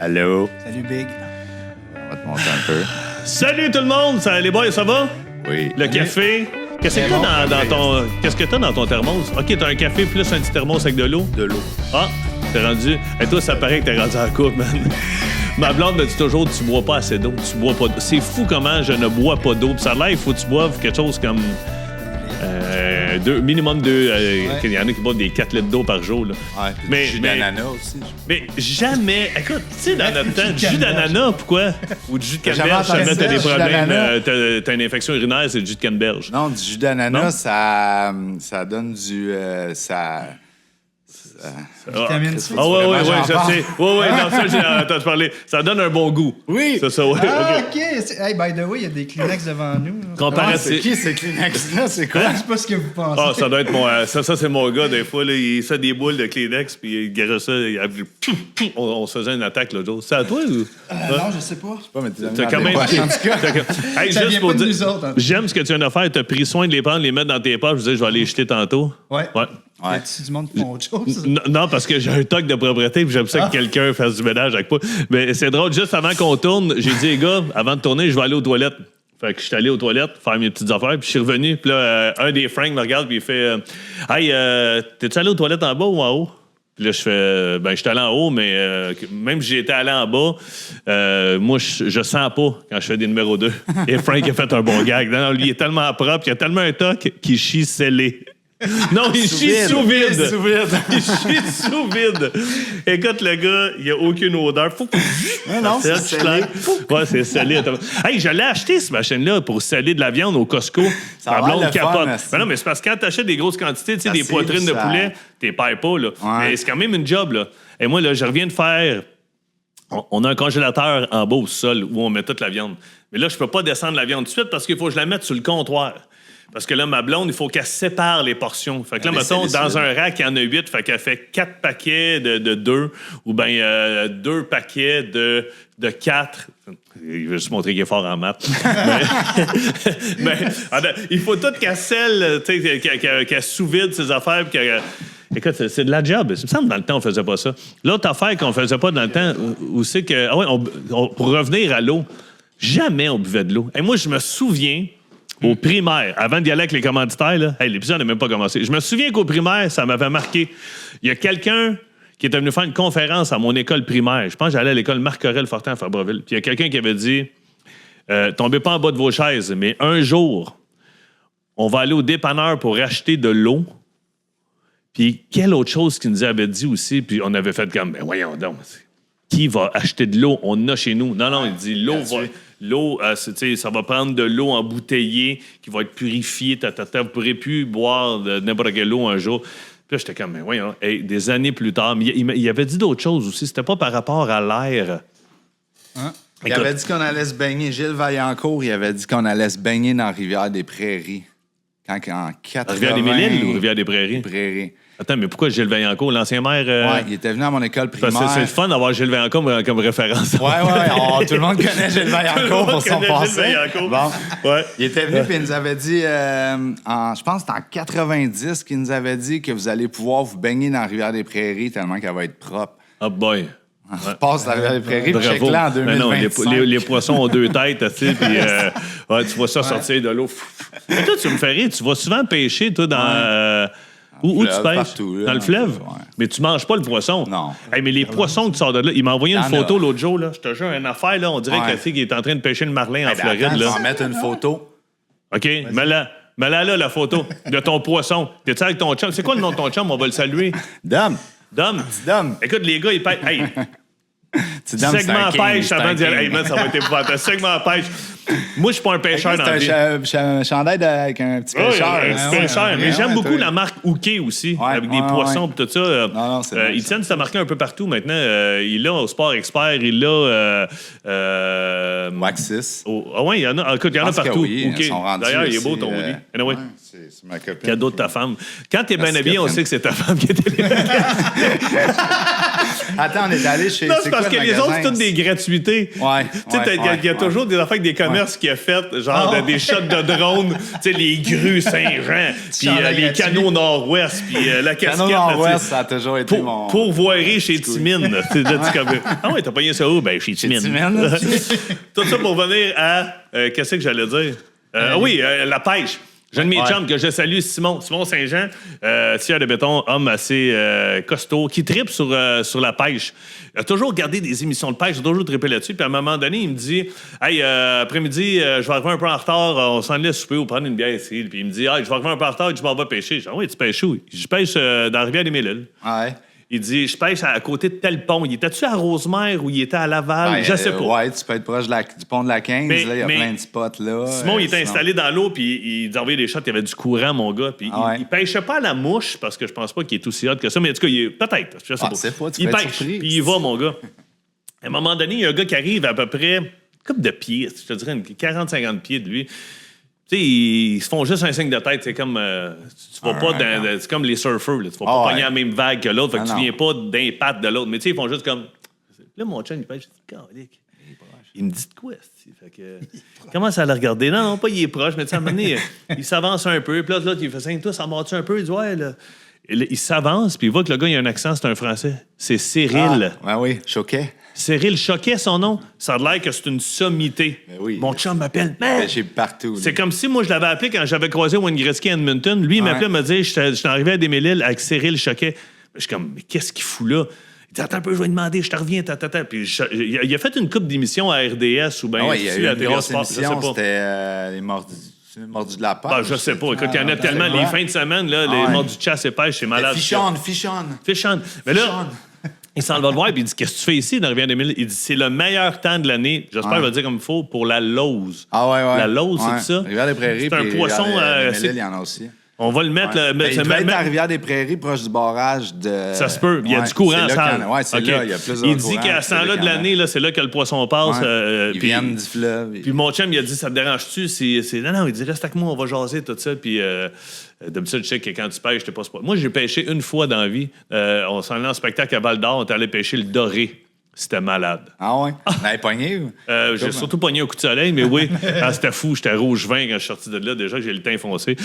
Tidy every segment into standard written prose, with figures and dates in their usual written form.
Allô? Salut, Big. On va te monter un peu. Salut tout le monde! Les boys, ça va? Oui. Le café? Qu'est-ce que t'as dans ton thermos? OK, t'as un café plus un petit thermos avec de l'eau? De l'eau. Ah, t'es rendu... Et toi, ça paraît que t'es rendu en couple, man. Ma blonde me dit toujours, tu bois pas assez d'eau. Tu bois pas d'eau. C'est fou comment je ne bois pas d'eau. Puis ça a l'air, il faut que tu boives quelque chose comme... minimum 2. Il y en a qui boivent des 4 litres d'eau par jour. Là. Ouais, mais, du jus d'ananas aussi. Mais jamais... Écoute, tu sais, dans notre temps, du jus d'ananas, pourquoi? Ou du jus de canneberge, jamais jamais t'as des entendu ça, problèmes, t'as une infection urinaire, c'est du jus de canneberge. Non, du jus d'ananas, ça donne du... Vitamine C. Ah ouais, je sais. Ouais, non, ça, j'ai entendu parler. Ça donne un bon goût. Oui. C'est ça, ouais. Ah, OK. OK. Hey, by the way, il y a des Kleenex devant nous. C'est qui, ces Kleenex-là? C'est quoi? Je sais pas ce que vous pensez. Ah, ça doit être mon... ça c'est mon gars, des fois, là, il fait des boules de Kleenex, puis il garde ça, on se faisait une attaque l'autre jour. C'est à toi ou... Non, je sais pas. Pas, mais tu T'as quand même... Hey, Ça juste vient pour pas de dire, nous autres, hein. j'aime ce que tu viens de faire. T'as pris soin de les prendre, les mettre dans tes poches. Je disais, je vais aller les jeter tantôt. Ouais. Ouais. Y a-tu du monde qui font autre chose? Non, parce que j'ai un toc de propriété puis j'aime ça que quelqu'un fasse du ménage avec moi. Mais c'est drôle, juste avant qu'on tourne, j'ai dit, les gars, avant de tourner, je vais aller aux toilettes. Fait que je suis allé aux toilettes faire mes petites affaires, puis je suis revenu, puis là, un des Frank me regarde, puis il fait Hey, t'es-tu allé aux toilettes en bas ou en haut? Puis là, je fais ben, je suis allé en haut, mais même si j'étais allé en bas, moi, je sens pas quand je fais des numéros 2. Et Frank a fait un bon gag. Non, lui, il est tellement propre, il a tellement un toc qu'il chie scellé. Non, il chie sous vide. Il chie sous vide. Écoute, le gars, il n'y a aucune odeur. Faut que... Non, c'est scellé. Ouais, c'est scellé. Hey, je l'ai acheté, cette machine-là, pour sceller de la viande au Costco. Ça a Ma blonde l'air le fun, capote. merci. Mais non, mais c'est parce que quand tu achètes des grosses quantités, tu sais, des Merci, poitrines de ça. poulet, t'es payes pas, là. Ouais. Mais c'est quand même une job, là. Et moi, là, je reviens de faire... On a un congélateur en bas au sol où on met toute la viande. Mais là, je peux pas descendre la viande tout de suite parce qu'il faut que je la mette sur le comptoir. Parce que là, ma blonde, il faut qu'elle sépare les portions. Fait que là, mettons, dans un rack, il y en a 8. Fait qu'elle fait 4 paquets de 2 ou bien 2 paquets de 4. Il veut juste montrer qu'il est fort en maths. mais, il faut tout qu'elle scelle, qu'elle sous-vide ses affaires. Écoute, c'est de la job. Il me semble que dans le temps, on faisait pas ça. L'autre affaire qu'on faisait pas dans le temps, où c'est que... Ah ouais, pour revenir à l'eau, jamais on buvait de l'eau. Et moi, je me souviens... Au primaire, avant d'y aller avec les commanditaires, là, l'épisode n'a même pas commencé. Je me souviens qu'au primaire, ça m'avait marqué. Il y a quelqu'un qui était venu faire une conférence à mon école primaire. Je pense que j'allais à l'école Marc-Aurèle-Fortin à Fabreville. Puis il y a quelqu'un qui avait dit tombez pas en bas de vos chaises, mais un jour, on va aller au dépanneur pour acheter de l'eau. Puis quelle autre chose qu'il nous avait dit aussi, puis on avait fait comme ben voyons donc. Qui va acheter de l'eau? On en a chez nous. Non, il dit l'eau va. L'eau, ça va prendre de l'eau embouteillée qui va être purifiée. Vous ne pourrez plus boire de n'importe quelle eau un jour. Puis là, j'étais comme, mais voyons, des années plus tard. Mais il avait dit d'autres choses aussi. C'était pas par rapport à l'air. Hein? Il avait dit qu'on allait se baigner. Gilles Vaillancourt, il avait dit qu'on allait se baigner dans la Rivière-des-Prairies. Quand en 80... Rivière-des-Mille ou Rivière-des-Prairies? Prairies. Attends, mais pourquoi Gilles Vaillancourt, l'ancien maire... Oui, il était venu à mon école primaire. C'est le fun d'avoir Gilles Vaillancourt comme référence. Oui. Tout le monde connaît Gilles Vaillancourt pour son passé. Bon. Ouais. Il était venu et il nous avait dit, je pense que c'était en 90 qu'il nous avait dit que vous allez pouvoir vous baigner dans la Rivière-des-Prairies tellement qu'elle va être propre. Oh boy. Je passe dans la Rivière-des-Prairies puis check là en 2025. Non, les poissons ont 2 têtes, tu sais, puis tu vois ça sortir de l'eau. Mais toi, tu me fais rire, tu vas souvent pêcher, toi, dans... Où tu pêches? Partout, là, dans le fleuve? Ouais. Mais tu manges pas le poisson. Non. Hey, mais les poissons que tu sors de là, il m'a envoyé une photo l'autre jour, là. Je te jure, une affaire, là, on dirait que la fille qui est en train de pêcher le marlin en Floride, Attends, là. je vais en mettre une photo. OK, mets-la là, la photo de ton poisson. T'es-tu avec ton chum? C'est quoi le nom de ton chum? On va le saluer. Dom. Dom. Dom. Écoute, les gars, ils pêchent. Hey, Dom, segment pêche avant de dire, hey, man, ça va être épouvantable. Segment pêche. Moi, je suis pas un pêcheur dans la vie. C'est un chandail avec un petit pêcheur. Un petit pêcheur. Mais j'aime beaucoup la marque Hooké aussi, avec des poissons et tout ça. Non, c'est bon, ils tiennent ça marqué un peu partout maintenant. Il l'a au Sport Expert, il l'a... Waxis. Ah ouais, il y en a. Écoute, il y en a partout. Oui, Hooké. D'ailleurs, il est beau ton hoodie. Anyway. C'est ma copine. Cadeau de ta femme. Quand t'es bien habillé, on sait que c'est ta femme qui est là. Attends, on est allé chez. Non, c'est parce que les autres, c'est toutes des gratuités. Ouais. Tu sais, il y a toujours des affaires avec des commerces qui a fait, genre des shots de drone, tu sais, les grues Saint-Jean, puis les canaux Nord-Ouest, puis la casquette. Canaux Nord-Ouest, ça a toujours été mon. Pourvoirie chez Timine. Ah ouais, t'as pogné ça où? Ben, chez Timine. Tout ça pour venir à. Qu'est-ce que j'allais dire? La pêche. J'ai un de mes chums que je salue, Simon Saint-Jean, tireur de béton, homme assez costaud, qui tripe sur la pêche. Il a toujours regardé des émissions de pêche, il a toujours trippé là-dessus. Puis à un moment donné, il me dit Hey, après-midi, je vais arriver un peu en retard, on s'en allait souper ou prendre une bière ici. Puis il me dit Hey, je vais arriver un peu en retard, je m'en vais pêcher. Je dis oui, tu pêches où? Je pêche dans la rivière des Mille-Îles. Ouais. Il dit, je pêche à côté de tel pont. Il était-tu à Rosemère ou il était à Laval? Je sais pas. Ouais, tu peux être proche du pont de la 15. Là, il y a plein de spots là. Simon, il était installé dans l'eau, puis il envoyait des shots. Il y avait du courant, mon gars. Puis il pêchait pas à la mouche, parce que je pense pas qu'il est aussi hot que ça. Mais en tout cas, peut-être. Je sais pas. Il pêche, puis il va, mon gars. À un moment donné, il y a un gars qui arrive à peu près comme de pieds, je te dirais 40-50 pieds de lui. Tu sais, ils se font juste un signe de tête. C'est comme. Tu vas pas dans. C'est comme les surfeurs. Là. Tu vas pas pogner la même vague que l'autre. Fait que tu viens pas d'un patte de l'autre. Mais tu sais, ils font juste comme. Là, mon chum, il pêche. Je dis, il me dit de quoi? Fait que. Commence à le regarder. Non, pas il est proche, mais tu sais, à un moment donné, il s'avance un peu. Puis là, il fait signe, toi, ça mord-tu un peu? Il dit, ouais, là. Il s'avance, puis il voit que le gars, il a un accent, c'est un Français. C'est Cyril. Ah, oui, Choquet. Cyril Choquet, son nom. Ça a l'air que c'est une sommité. Oui. Mon chum m'appelle. Man! J'ai partout. C'est comme si moi, je l'avais appelé quand j'avais croisé Wayne Gretzky à Edmonton. Lui, il m'appelait, me dit, je suis arrivé à des Mille-Îles avec Cyril Choquet. Je suis comme, mais qu'est-ce qu'il fout là? Il dit, attends un peu, je vais lui demander, je te reviens, Puis il a fait une couple d'émissions à RDS ou bien il y a eu une grosse émission, c'était les mordus de la pêche. Ben, je sais pas. Écoute, il y en a tellement. Les fins de semaine, là, les mordus de chasse et pêche, c'est malade. Fichon. Mais là, il s'en va le voir et il dit, qu'est-ce que tu fais ici dans la rivière des Mille? Il dit, c'est le meilleur temps de l'année. J'espère qu'il va dire comme il faut pour la lauze. Ah ouais. La lauze, c'est ça? Rivière des Prairies. C'est un poisson. Il y en a aussi. On va le mettre. Il devait être à la rivière des Prairies, proche du barrage de. Ça se peut. Il y a du courant sale. Oui, c'est là. Il y a plus de Il dit qu'à ce temps-là de l'année, là, c'est là que le poisson passe. Ils viennent du fleuve. Puis mon chum, il a dit, ça te dérange-tu? Non, il dit, reste avec moi, on va jaser, tout ça. Puis d'habitude, je sais que quand tu pêches, t'es pas. Moi, j'ai pêché une fois dans la vie. On s'en allait en spectacle à Val-d'Or, on est allé pêcher le doré. C'était malade. Ah ouais? On avait pogné? J'ai surtout pogné au coup de soleil, mais oui. C'était fou. J'étais rouge-vin quand je suis sorti de là. Déjà, j'ai le teint foncé.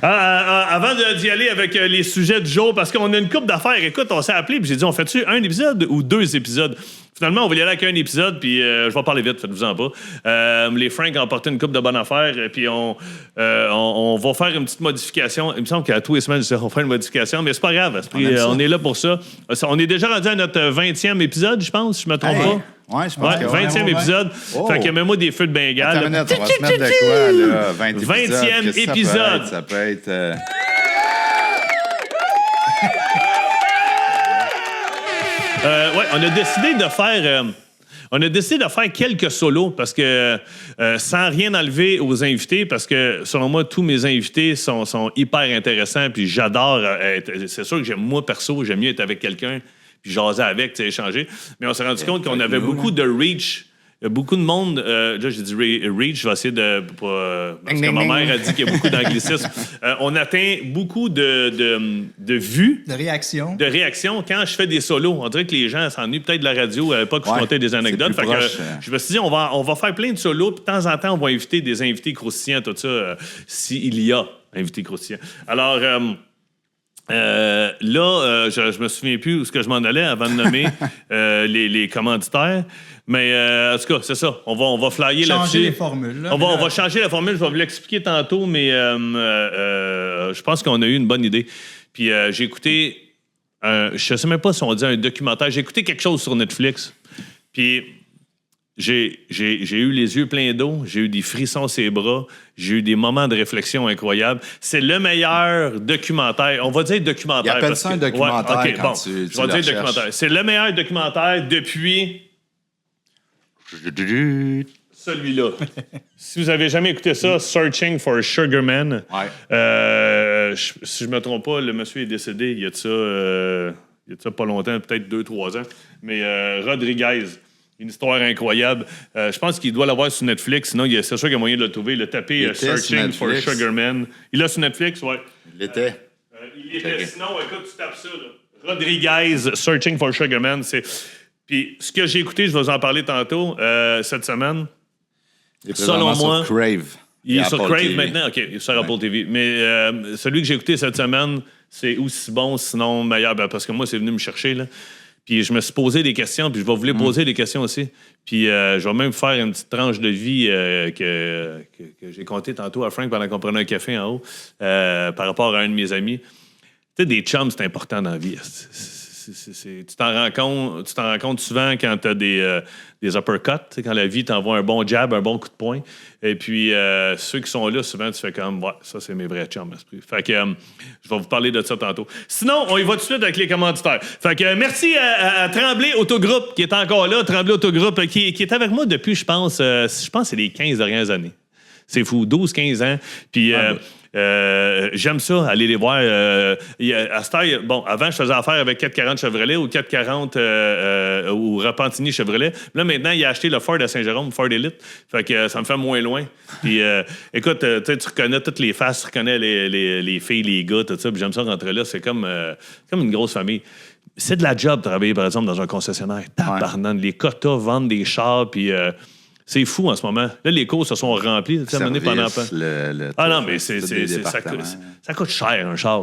Avant d'y aller avec les sujets du jour, parce qu'on a une couple d'affaires. Écoute, on s'est appelé, puis j'ai dit, on fait-tu un épisode ou 2 épisodes? Finalement, on va y aller avec un épisode, puis je vais parler vite, faites-vous-en pas. Les Franks ont porté une couple de bonnes affaires, puis on va faire une petite modification. Il me semble qu'à tous les semaines, on va faire une modification, mais c'est pas grave. On est là pour ça. On est déjà rendu à notre 20e épisode, je pense, si je me trompe pas. Ouais, je pense que 20e épisode. Fait que mets-moi des feux de Bengale. Attends une minute, on va se mettre de quoi, là? 20e épisode. Ça peut être... On a décidé de faire quelques solos parce que sans rien enlever aux invités, parce que selon moi, tous mes invités sont hyper intéressants, puis j'adore c'est sûr que moi, perso, j'aime mieux être avec quelqu'un, puis jaser avec, échanger. Mais on s'est rendu compte qu'on avait beaucoup de reach. Beaucoup de monde, là j'ai dit reach, je vais essayer de... parce que ma mère a dit qu'il y a beaucoup d'anglicisme. On atteint beaucoup de vues. De réactions. Quand je fais des solos. On dirait que les gens s'ennuient peut-être de la radio à l'époque où je comptais des anecdotes. Fait que, je me suis dit, on va faire plein de solos, puis de temps en temps, on va inviter des invités croustillants, tout ça, s'il y a invités croustillants. Alors... je me souviens plus où ce que je m'en allais avant de nommer les commanditaires. Mais en tout cas, c'est ça. On va flyer là-dessus. Changer les formules. Là, on va changer la formule. Je vais vous l'expliquer tantôt, mais je pense qu'on a eu une bonne idée. Puis j'ai écouté, je sais même pas si on dit un documentaire. J'ai écouté quelque chose sur Netflix. Puis j'ai eu les yeux pleins d'eau, j'ai eu des frissons sur les bras, j'ai eu des moments de réflexion incroyables. C'est le meilleur documentaire. On va dire documentaire. Il appelle ça un documentaire quand tu je vais dire documentaire. C'est le meilleur documentaire depuis... celui-là. Si vous avez jamais écouté ça, Searching for Sugar Man. Ouais. Si je me trompe pas, le monsieur est décédé il y a de ça pas longtemps, peut-être 2-3 ans. Mais Rodriguez. Une histoire incroyable. Je pense qu'il doit l'avoir sur Netflix. Sinon, c'est sûr qu'il y a moyen de le trouver. Le taper Searching for Sugar Man. Il l'a sur Netflix, ouais. Il l'était. Il était. Sinon, écoute, tu tapes ça, là. Rodriguez, Searching for Sugar Man. Puis ce que j'ai écouté, je vais vous en parler tantôt, cette semaine. Selon moi... Sur Crave. Il est sur Apple Crave TV. maintenant? OK, il est sur Apple TV. Mais celui que j'ai écouté cette semaine, c'est aussi bon, sinon meilleur, parce que moi, c'est venu me chercher, là. Puis je me suis posé des questions, puis je vais vous les poser des questions aussi. Puis je vais même faire une petite tranche de vie que j'ai contée tantôt à Frank pendant qu'on prenait un café en haut par rapport à un de mes amis. Tu sais, des chums, c'est important dans la vie. Tu t'en rends compte souvent quand tu as des uppercuts, quand la vie t'envoie un bon jab, un bon coup de poing. Et puis, ceux qui sont là, souvent, tu fais comme, ouais, ça, c'est mes vrais chums. Fait que je vais vous parler de ça tantôt. Sinon, on y va tout de suite avec les commanditaires. Fait que merci à Tremblay Autogroupe qui est encore là. Tremblay Autogroupe qui est avec moi depuis, je pense c'est les 15 dernières années. C'est fou, 12-15 ans. Puis... j'aime ça, aller les voir. À cette heure, bon, avant, je faisais affaire avec 440 Chevrolet ou 440 ou Repentigny Chevrolet. Là, maintenant, il a acheté le Ford à Saint-Jérôme, Ford Elite. Fait que ça me fait moins loin. Puis, écoute, tu reconnais toutes les faces, tu reconnais les filles, les gars, tout ça. Puis j'aime ça rentrer là. C'est comme une grosse famille. C'est de la job, travailler, par exemple, dans un concessionnaire. Tabarnane, les quotas vendent des chars, puis... c'est fou en ce moment. Là, les cours se sont remplis. Non, mais ça coûte cher, un char.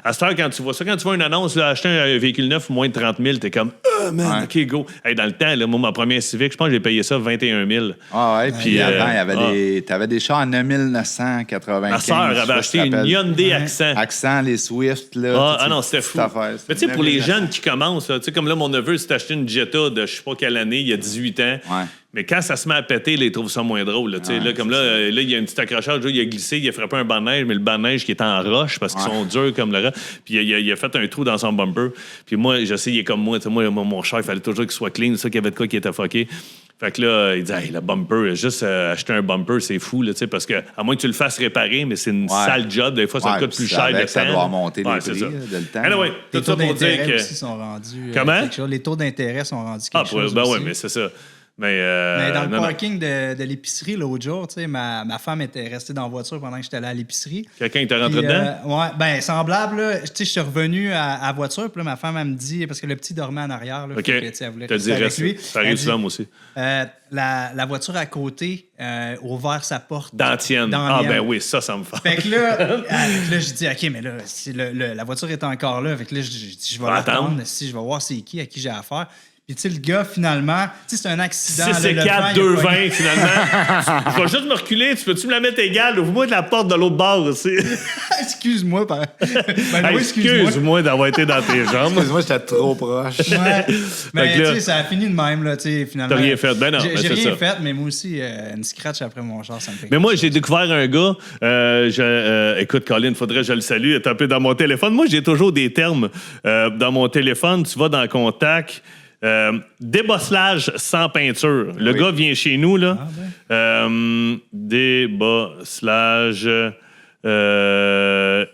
À cette heure, quand tu vois une annonce, là, acheter un véhicule neuf, moins de 30 000, t'es comme, man, OK, go. Hey, dans le temps, là, moi, ma première Civic, je pense que j'ai payé ça 21 000. Ah ouais, puis avant, t'avais des chars en 1995. Ma sœur avait acheté une Hyundai Accent. Accent, les Swift, là. Non, c'était fou. Mais tu sais, pour les jeunes qui commencent, tu sais, comme là, mon neveu s'est acheté une Jetta de je sais pas quelle année, il y a 18 ans. Ouais. Mais quand ça se met à péter, là, ils trouvent ça moins drôle. Là, là, il y a un petit accrochage, là, il a glissé, il a frappé un banc de neige, mais le banc de neige qui est en roche parce qu'ils sont durs comme le reste. Puis il a fait un trou dans son bumper. Puis moi, je sais, il est comme moi. Moi, mon char, il fallait toujours qu'il soit clean. C'est ça qu'il y avait de quoi qui était fucké. Fait que là, il dit, hey, le bumper, juste acheter un bumper, c'est fou, là, parce que, à moins que tu le fasses réparer, mais c'est une sale job. Des fois, ça coûte plus cher de temps. Ça doit remonter les prix de le temps. Anyway, tout ça pour dire que. Aussi sont rendus, comment? Les taux d'intérêt sont rendus quelque chose. Ben aussi. ouais, mais c'est ça. Mais dans le parking de l'épicerie l'autre jour, ma femme était restée dans la voiture pendant que j'étais allé à l'épicerie. Quelqu'un était rentré dedans? Ouais, ben semblable. Là, je suis revenu à la voiture, puis là, ma femme, elle me dit, parce que le petit dormait en arrière, là, OK. elle voulait rester avec lui. Ça arrive souvent, moi aussi. La voiture à côté a ouvert sa porte. Dans la tienne. Ben oui, ça me fait. Fait que là, je dis, OK, mais là, si la voiture est encore là, fait que là, je vais l'attendre. Si je vais voir c'est qui à qui j'ai affaire. Puis, tu sais, le gars, finalement, tu sais, c'est un accident. 6-4, 2-20, finalement. Je vais juste me reculer. Tu peux-tu me la mettre égale? Ouvre-moi de la porte de l'autre bord aussi. Excuse-moi. Excuse-moi d'avoir été dans tes jambes. Excuse-moi, j'étais trop proche. Ouais. Mais, tu sais, ça a fini de même, là, tu sais, finalement. T'as rien fait. Ben non, j'ai rien fait, mais moi aussi, une scratch après mon char, ça me fait. Mais moi, j'ai découvert un gars. Écoute, Colin, faudrait que je le salue. Il est un peu dans mon téléphone. Moi, j'ai toujours des termes dans mon téléphone. Tu vas dans Contact. Débosselage sans peinture. Le gars vient chez nous, là. Débosselage.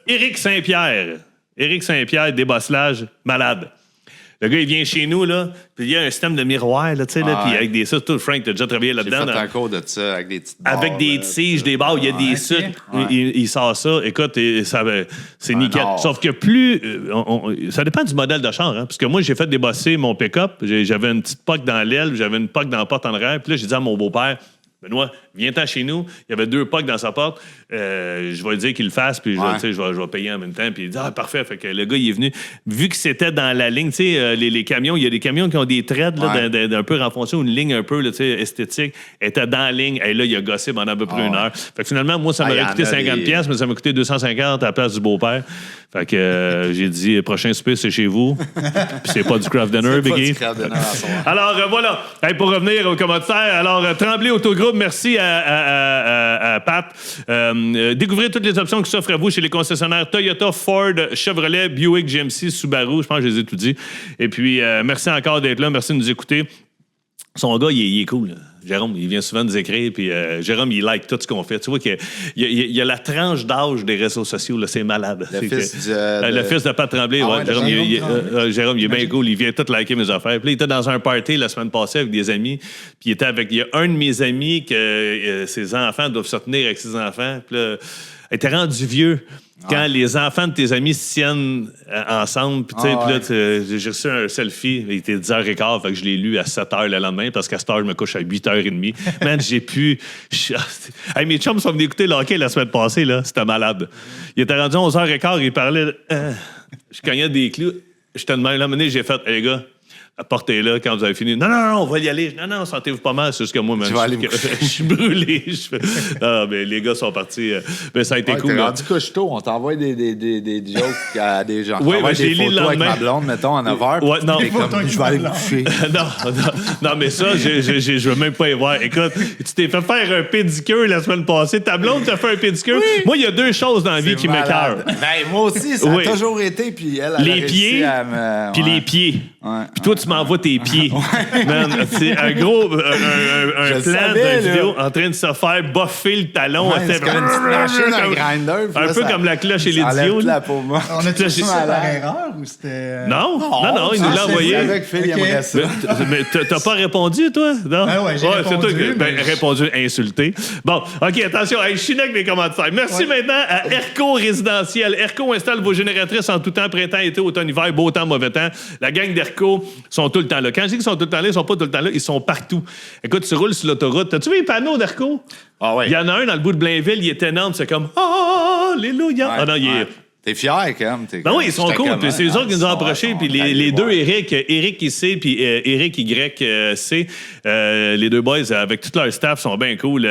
Éric Saint-Pierre. Éric Saint-Pierre, débosselage, malade. Le gars, il vient chez nous, là, puis il y a un système de miroir, là, tu sais, là, puis avec des ça, tout, Frank, t'as déjà travaillé là-dedans. J'ai fait un cours de ça, avec des petites barres. Avec des tiges, des barres, il y a des sucres, il sort ça. Écoute, c'est nickel. Sauf que plus... ça dépend du modèle de char, hein, parce que moi, j'ai fait débosser mon pick-up, j'avais une petite poque dans l'aile, j'avais une poque dans la porte en arrière, puis là, j'ai dit à mon beau-père, Benoît, viens-t'en chez nous. Il y avait 2 pocs dans sa porte. Je vais lui dire qu'il le fasse, puis je vais payer en même temps. Puis il dit, parfait. Fait que le gars, il est venu. Vu que c'était dans la ligne, tu sais, les camions, il y a des camions qui ont des threads là, d'un peu renfoncés, une ligne un peu là, esthétique. Elle était dans la ligne. Et là, il a gossé pendant à peu près 1 heure. Fait que finalement, moi, ça m'aurait coûté 50$, mais ça m'a coûté 250$ à la place du beau-père. Fait que j'ai dit, prochain souper, c'est chez vous. Puis c'est pas du craft dinner, Biggie. Alors, voilà. Hey, pour revenir au commentaire, alors, Tremblay Autogroupe, merci à Pat. Découvrez toutes les options qui s'offrent à vous chez les concessionnaires Toyota, Ford, Chevrolet, Buick, GMC, Subaru. Je pense que je les ai tout dit. Et puis, merci encore d'être là. Merci de nous écouter. Son gars, il est cool. Jérôme, il vient souvent nous écrire, puis Jérôme, il like tout ce qu'on fait. Tu vois qu'il y a la tranche d'âge des réseaux sociaux, là, c'est malade. Le fils le fils de Pat Tremblay, Jérôme, Jérôme, il est bien cool, il vient tout liker mes affaires. Puis là, il était dans un party la semaine passée avec des amis, puis il y a un de mes amis que ses enfants doivent se tenir avec ses enfants, puis là, il était rendu vieux. Quand les enfants de tes amis se tiennent ensemble, puis là, j'ai reçu un selfie, il était 10h15, fait que je l'ai lu à 7h le lendemain, parce qu'à cette heure, je me couche à 8h30. Man, j'ai pu... Hey, mes chums sont venus écouter le hockey la semaine passée, là, c'était malade. Il était rendu à 11h15, il parlait... Je cognais des clous, j'étais de même, là, j'ai fait, hey, les gars, apportez-la quand vous avez fini. Non, on va y aller. Non, sentez-vous pas mal. C'est juste que moi, man, je suis brûlé. Non, mais les gars sont partis. Mais ça a été cool. T'es rendu couche-tôt. On t'envoie des jokes à des gens. Oui, mais j'ai des photos avec ma blonde, mettons, en 9h. Ouais, non. Comme, je vais aller me coucher. non, mais ça, je veux même pas y voir. Écoute, tu t'es fait faire un pédicure la semaine passée. Ta blonde t'a fait un pédicure. Oui. Moi, il y a 2 choses dans la vie qui m'écœurent. Ben, moi aussi, ça a toujours été. Puis elle les pieds, puis les pieds. Puis toi, tu m'envoies tes pieds. Man, c'est un gros un plan de vidéo en train de se faire boffer le talon. C'est comme une petite machine à grinder. Un peu comme la cloche et l'idiot. On a-tu ça par erreur ou c'était... Non, il nous l'a envoyé. Avec Phil, il aimerait ça. Mais t'as pas répondu, toi? Non? Ben ouais, j'ai répondu. C'est toi qui répondu insulté. Bon, OK, attention. Je suis avec mes commentaires. Merci maintenant à Erco Résidentiel. Erco installe vos génératrices en tout temps, printemps, été, automne, hiver, beau temps, mauvais temps. La gang d'Erco sont tout le temps là. Quand je dis qu'ils sont tout le temps là, ils sont pas tout le temps là, ils sont partout. Écoute, tu roules sur l'autoroute. T'as-tu vu les panneaux d'Erco? Ah ouais. Il y en a un dans le bout de Blainville, il est énorme, c'est comme « Alléluia! Ouais, Ah non, il est... T'es fier, quand même. Ben oui, ils sont cool. Puis c'est eux autres qui nous ont approchés. Puis les deux Eric IC puis Eric YC, les deux boys avec tout leur staff sont bien cool.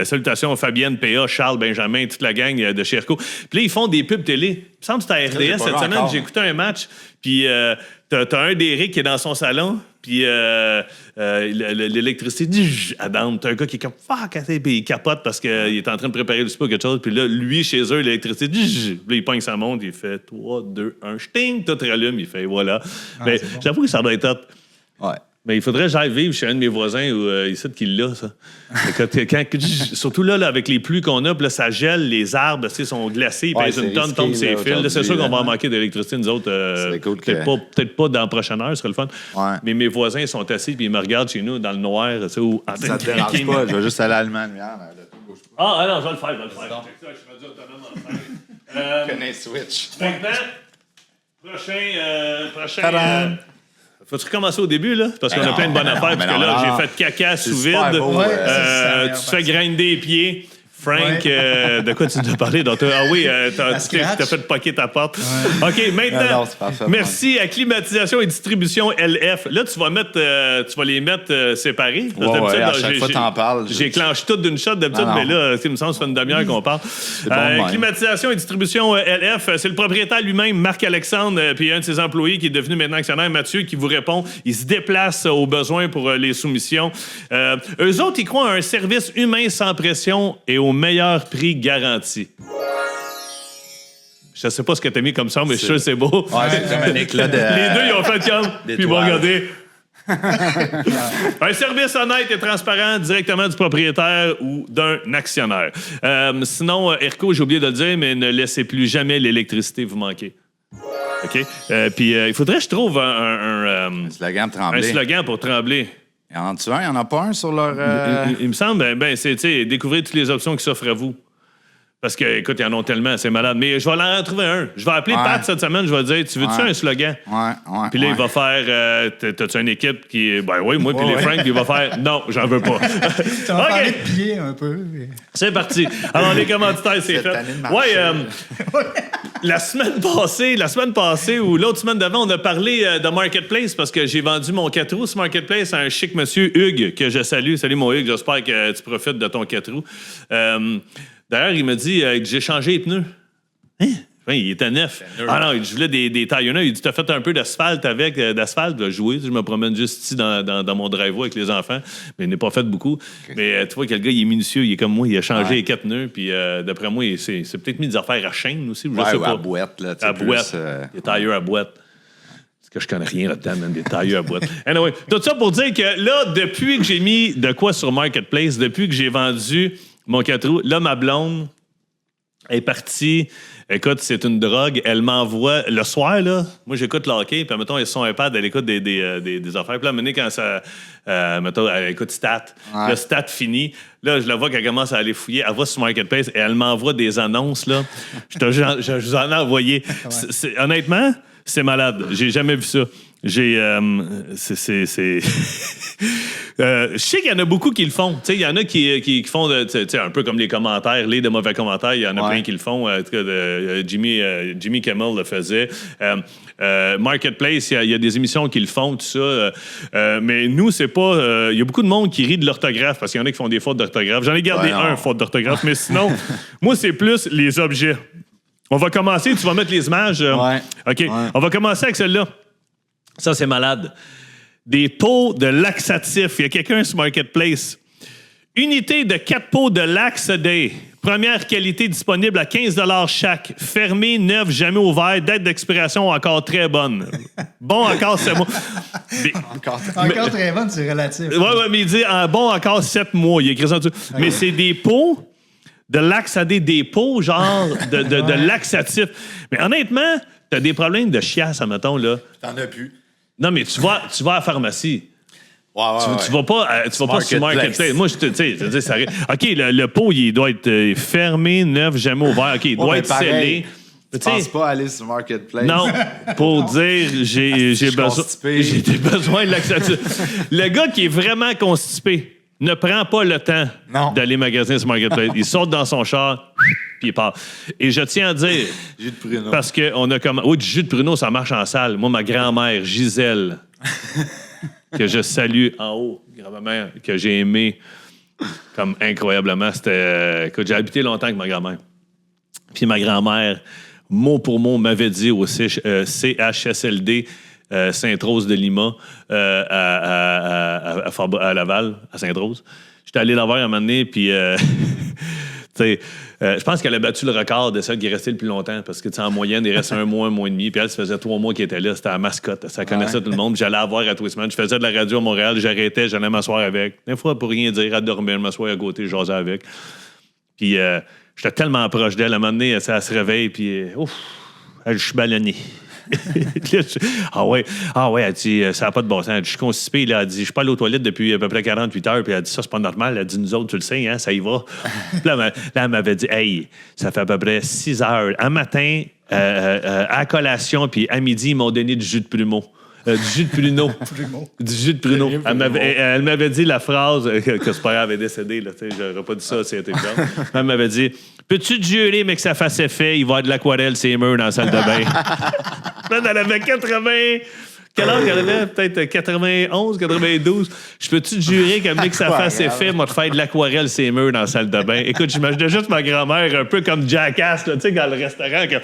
Salutations à Fabienne, PA, Charles, Benjamin, toute la gang de chez Erco. Puis là, ils font des pubs télé. Il me semble que c'était à RDS cette semaine. J'ai écouté un match. Puis t'as un d'Eric qui est dans son salon. Puis l'électricité, elle donne. T'as un gars qui est comme fuck, puis il capote parce qu'il est en train de préparer du sport quelque chose. Puis là, lui, chez eux, l'électricité, là, il pogne sa montre, il fait 3, 2, 1, ch'ting, tout rallume, il fait voilà. Mais j'avoue que ça doit être hot. Ouais. Mais il faudrait que j'aille vivre chez un de mes voisins où ici qu'il l'a, ça. Surtout là, avec les pluies qu'on a, puis là, ça gèle, les arbres sont glacés, il pèse une tonne, tombe ses fils. C'est sûr qu'on va en manquer d'électricité, nous autres. Peut-être pas dans la prochaine heure, ce serait le fun. Ouais. Mais mes voisins sont assis, puis ils me regardent chez nous dans le noir. Où, ça te dérange pas, je vais juste aller à l'Allemagne. Ah non, je vais le faire, je suis rendu autonome en faire. Connais Switch. Maintenant, prochain. Faut-tu recommencer au début, là? Parce qu'on a plein de bonnes affaires. Parce que là, j'ai fait caca sous vide. Tu te fais grinder les pieds. Frank, de quoi tu nous as parlé? Donc, ah oui, t'as fait poquer ta porte. Ouais. OK, maintenant, merci à Climatisation et Distribution LF. Là, tu vas les mettre séparés. Ouais, à chaque fois, t'en parles. J'éclenche tout d'une shot d'habitude, mais là, il me semble que ça fait une demi-heure qu'on parle. Climatisation et Distribution LF, c'est le propriétaire lui-même, Marc-Alexandre, puis un de ses employés qui est devenu maintenant actionnaire, Mathieu, qui vous répond. Il se déplace aux besoins pour les soumissions. Eux autres, ils croient à un service humain sans pression et au meilleur prix garanti. Je sais pas ce que t'as mis comme ça, mais je suis sûr que c'est beau. Ouais, c'est comme un éclat de... Les deux, ils ont fait comme, puis ils vont regarder. Un service honnête et transparent directement du propriétaire ou d'un actionnaire. Sinon, Erco, j'ai oublié de le dire, mais ne laissez plus jamais l'électricité vous manquer. OK? Puis il faudrait que je trouve un slogan Tremblay. Un slogan pour Tremblay. Il y en a-tu un? Il n'y en a pas un sur leur... Il me semble, c'est découvrir toutes les options qui s'offrent à vous. Parce que, écoute, ils en ont tellement, c'est malade. Mais je vais en trouver un. Je vais appeler Pat cette semaine, je vais dire, tu veux-tu un slogan? Ouais. Puis là, il va faire, t'as-tu une équipe qui... Ben oui, moi, puis les Frank, il va faire, non, j'en veux pas. Tu vas parler de pied un peu. C'est parti. Alors, les commanditaires, c'est fait. La semaine passée ou l'autre semaine d'avant, on a parlé de Marketplace parce que j'ai vendu mon 4 roues sur Marketplace à un chic monsieur Hugues, que je salue. Salut, mon Hugues, j'espère que tu profites de ton 4 roues. D'ailleurs, il m'a dit que j'ai changé les pneus. Hein? Il était neuf. Ah non, je voulais des tailles neufs. Il dit, t'as fait un peu d'asphalte avec, d'asphalte, de jouer. Je me promène juste ici dans mon driveway avec les enfants, mais je n'ai pas fait beaucoup. Okay. Mais tu vois que le gars, il est minutieux, il est comme moi, il a changé les 4 pneus, puis d'après moi, c'est peut-être mis des affaires à chaîne aussi. Je sais pas. À boîte, là. À boîte. Des tailleurs à boîte. que je connais rien là-dedans, même des tailleurs à boîte. Anyway, tout ça pour dire que là, depuis que j'ai mis de quoi sur Marketplace, depuis que j'ai vendu mon 4 roues, là, ma blonde est partie. Écoute, c'est une drogue. Elle m'envoie le soir, là. Moi, j'écoute le hockey, puis mettons, elle sur son iPad, elle écoute des affaires. Puis là, à un moment donné, quand ça. Mettons, elle écoute Stat. Ouais. Le Stat fini. Là, je la vois qu'elle commence à aller fouiller. Elle va sur Marketplace et elle m'envoie des annonces, là. Je vous en ai envoyé. Honnêtement, c'est malade. J'ai jamais vu ça. Je sais qu'il y en a beaucoup qui le font. Il y en a qui font un peu comme les commentaires, les de mauvais commentaires. Il y en a plein qui le font. En tout cas, Jimmy Kimmel le faisait. Marketplace, il y a des émissions qui le font, tout ça. Mais nous, c'est pas... Il y a beaucoup de monde qui rit de l'orthographe parce qu'il y en a qui font des fautes d'orthographe. J'en ai gardé faute d'orthographe, mais sinon, moi, c'est plus les objets. On va commencer. Tu vas mettre les images. OK. Ouais. On va commencer avec celle-là. Ça, c'est malade. Des pots de laxatifs. Il y a quelqu'un sur Marketplace. Unité de 4 pots de Lax a Day. Première qualité disponible à 15 $ chaque. Fermé, neuf, jamais ouvert. Date d'expiration encore très bonne. Bon, encore, c'est bon. Encore très bonne, c'est relatif. Oui, mais il dit bon, encore 7 mois. Il a écrit ça en dessous. Okay. Mais c'est des pots de Lax a Day, des pots genre de laxatifs. Mais honnêtement, t'as des problèmes de chiasse, admettons, là. T'en as plus. Non, mais tu vas à la pharmacie. Tu vas pas sur Marketplace. Moi, tu sais, ça arrive. OK, le pot, il doit être fermé, neuf, jamais ouvert. OK, il doit être scellé. Tu penses pas aller sur Marketplace? Non, pour dire, j'ai besoin de laxatif. Le gars qui est vraiment constipé ne prend pas le temps d'aller magasiner sur Marketplace. Il saute dans son char, puis il part. Et je tiens à dire... Jus de pruneau. Parce qu'on a comme... Oui, du jus de pruneau, ça marche en salle. Moi, ma grand-mère, Gisèle, que je salue en haut, grand-mère, que j'ai aimée comme incroyablement. C'était... écoute, j'ai habité longtemps avec ma grand-mère. Puis ma grand-mère, mot pour mot, m'avait dit au CHSLD... Sainte-Rose de Lima à Laval, à Sainte-Rose. J'étais allé la voir un moment donné, puis je pense qu'elle a battu le record de celle qui est restée le plus longtemps, parce que en moyenne, il reste un mois et demi, puis elle, ça faisait 3 mois qu'elle était là, c'était la mascotte, ça connaissait tout le monde, puis j'allais la voir à tous les semaines. Je faisais de la radio à Montréal, j'arrêtais, j'allais m'asseoir avec. Des fois, pour rien dire, elle dormait, je m'assois à côté, je jasais avec. Puis j'étais tellement proche d'elle, à un moment donné, elle se réveille, puis ouf, je suis ballonné. Ah ouais, elle dit, ça n'a pas de bon sens. Elle dit, je suis constipé. Elle dit, je suis pas allé aux toilettes depuis à peu près 48 heures. Puis elle dit, ça, c'est pas normal. Elle dit, nous autres, tu le sais, hein, ça y va. Puis là, elle m'avait dit, hey, ça fait à peu près 6 heures. Un matin, à collation, puis à midi, ils m'ont donné du jus de pruneau. Du jus de pruneau. Du jus de pruneau. Elle m'avait dit la phrase que ce père avait décédé. Là, j'aurais pas dit ça, c'était évident. Elle m'avait dit, peux-tu te jurer, mais que ça fasse effet, il va y avoir de l'aquarelle, ses murs dans la salle de bain. Là, elle avait 80... Quel âge elle avait? Peut-être 91, 92. Je peux-tu te jurer que ça fasse effet, moi, de faire de l'aquarelle, ses murs dans la salle de bain? Écoute, j'imaginais juste ma grand-mère un peu comme Jackass, là, tu sais, dans le restaurant, que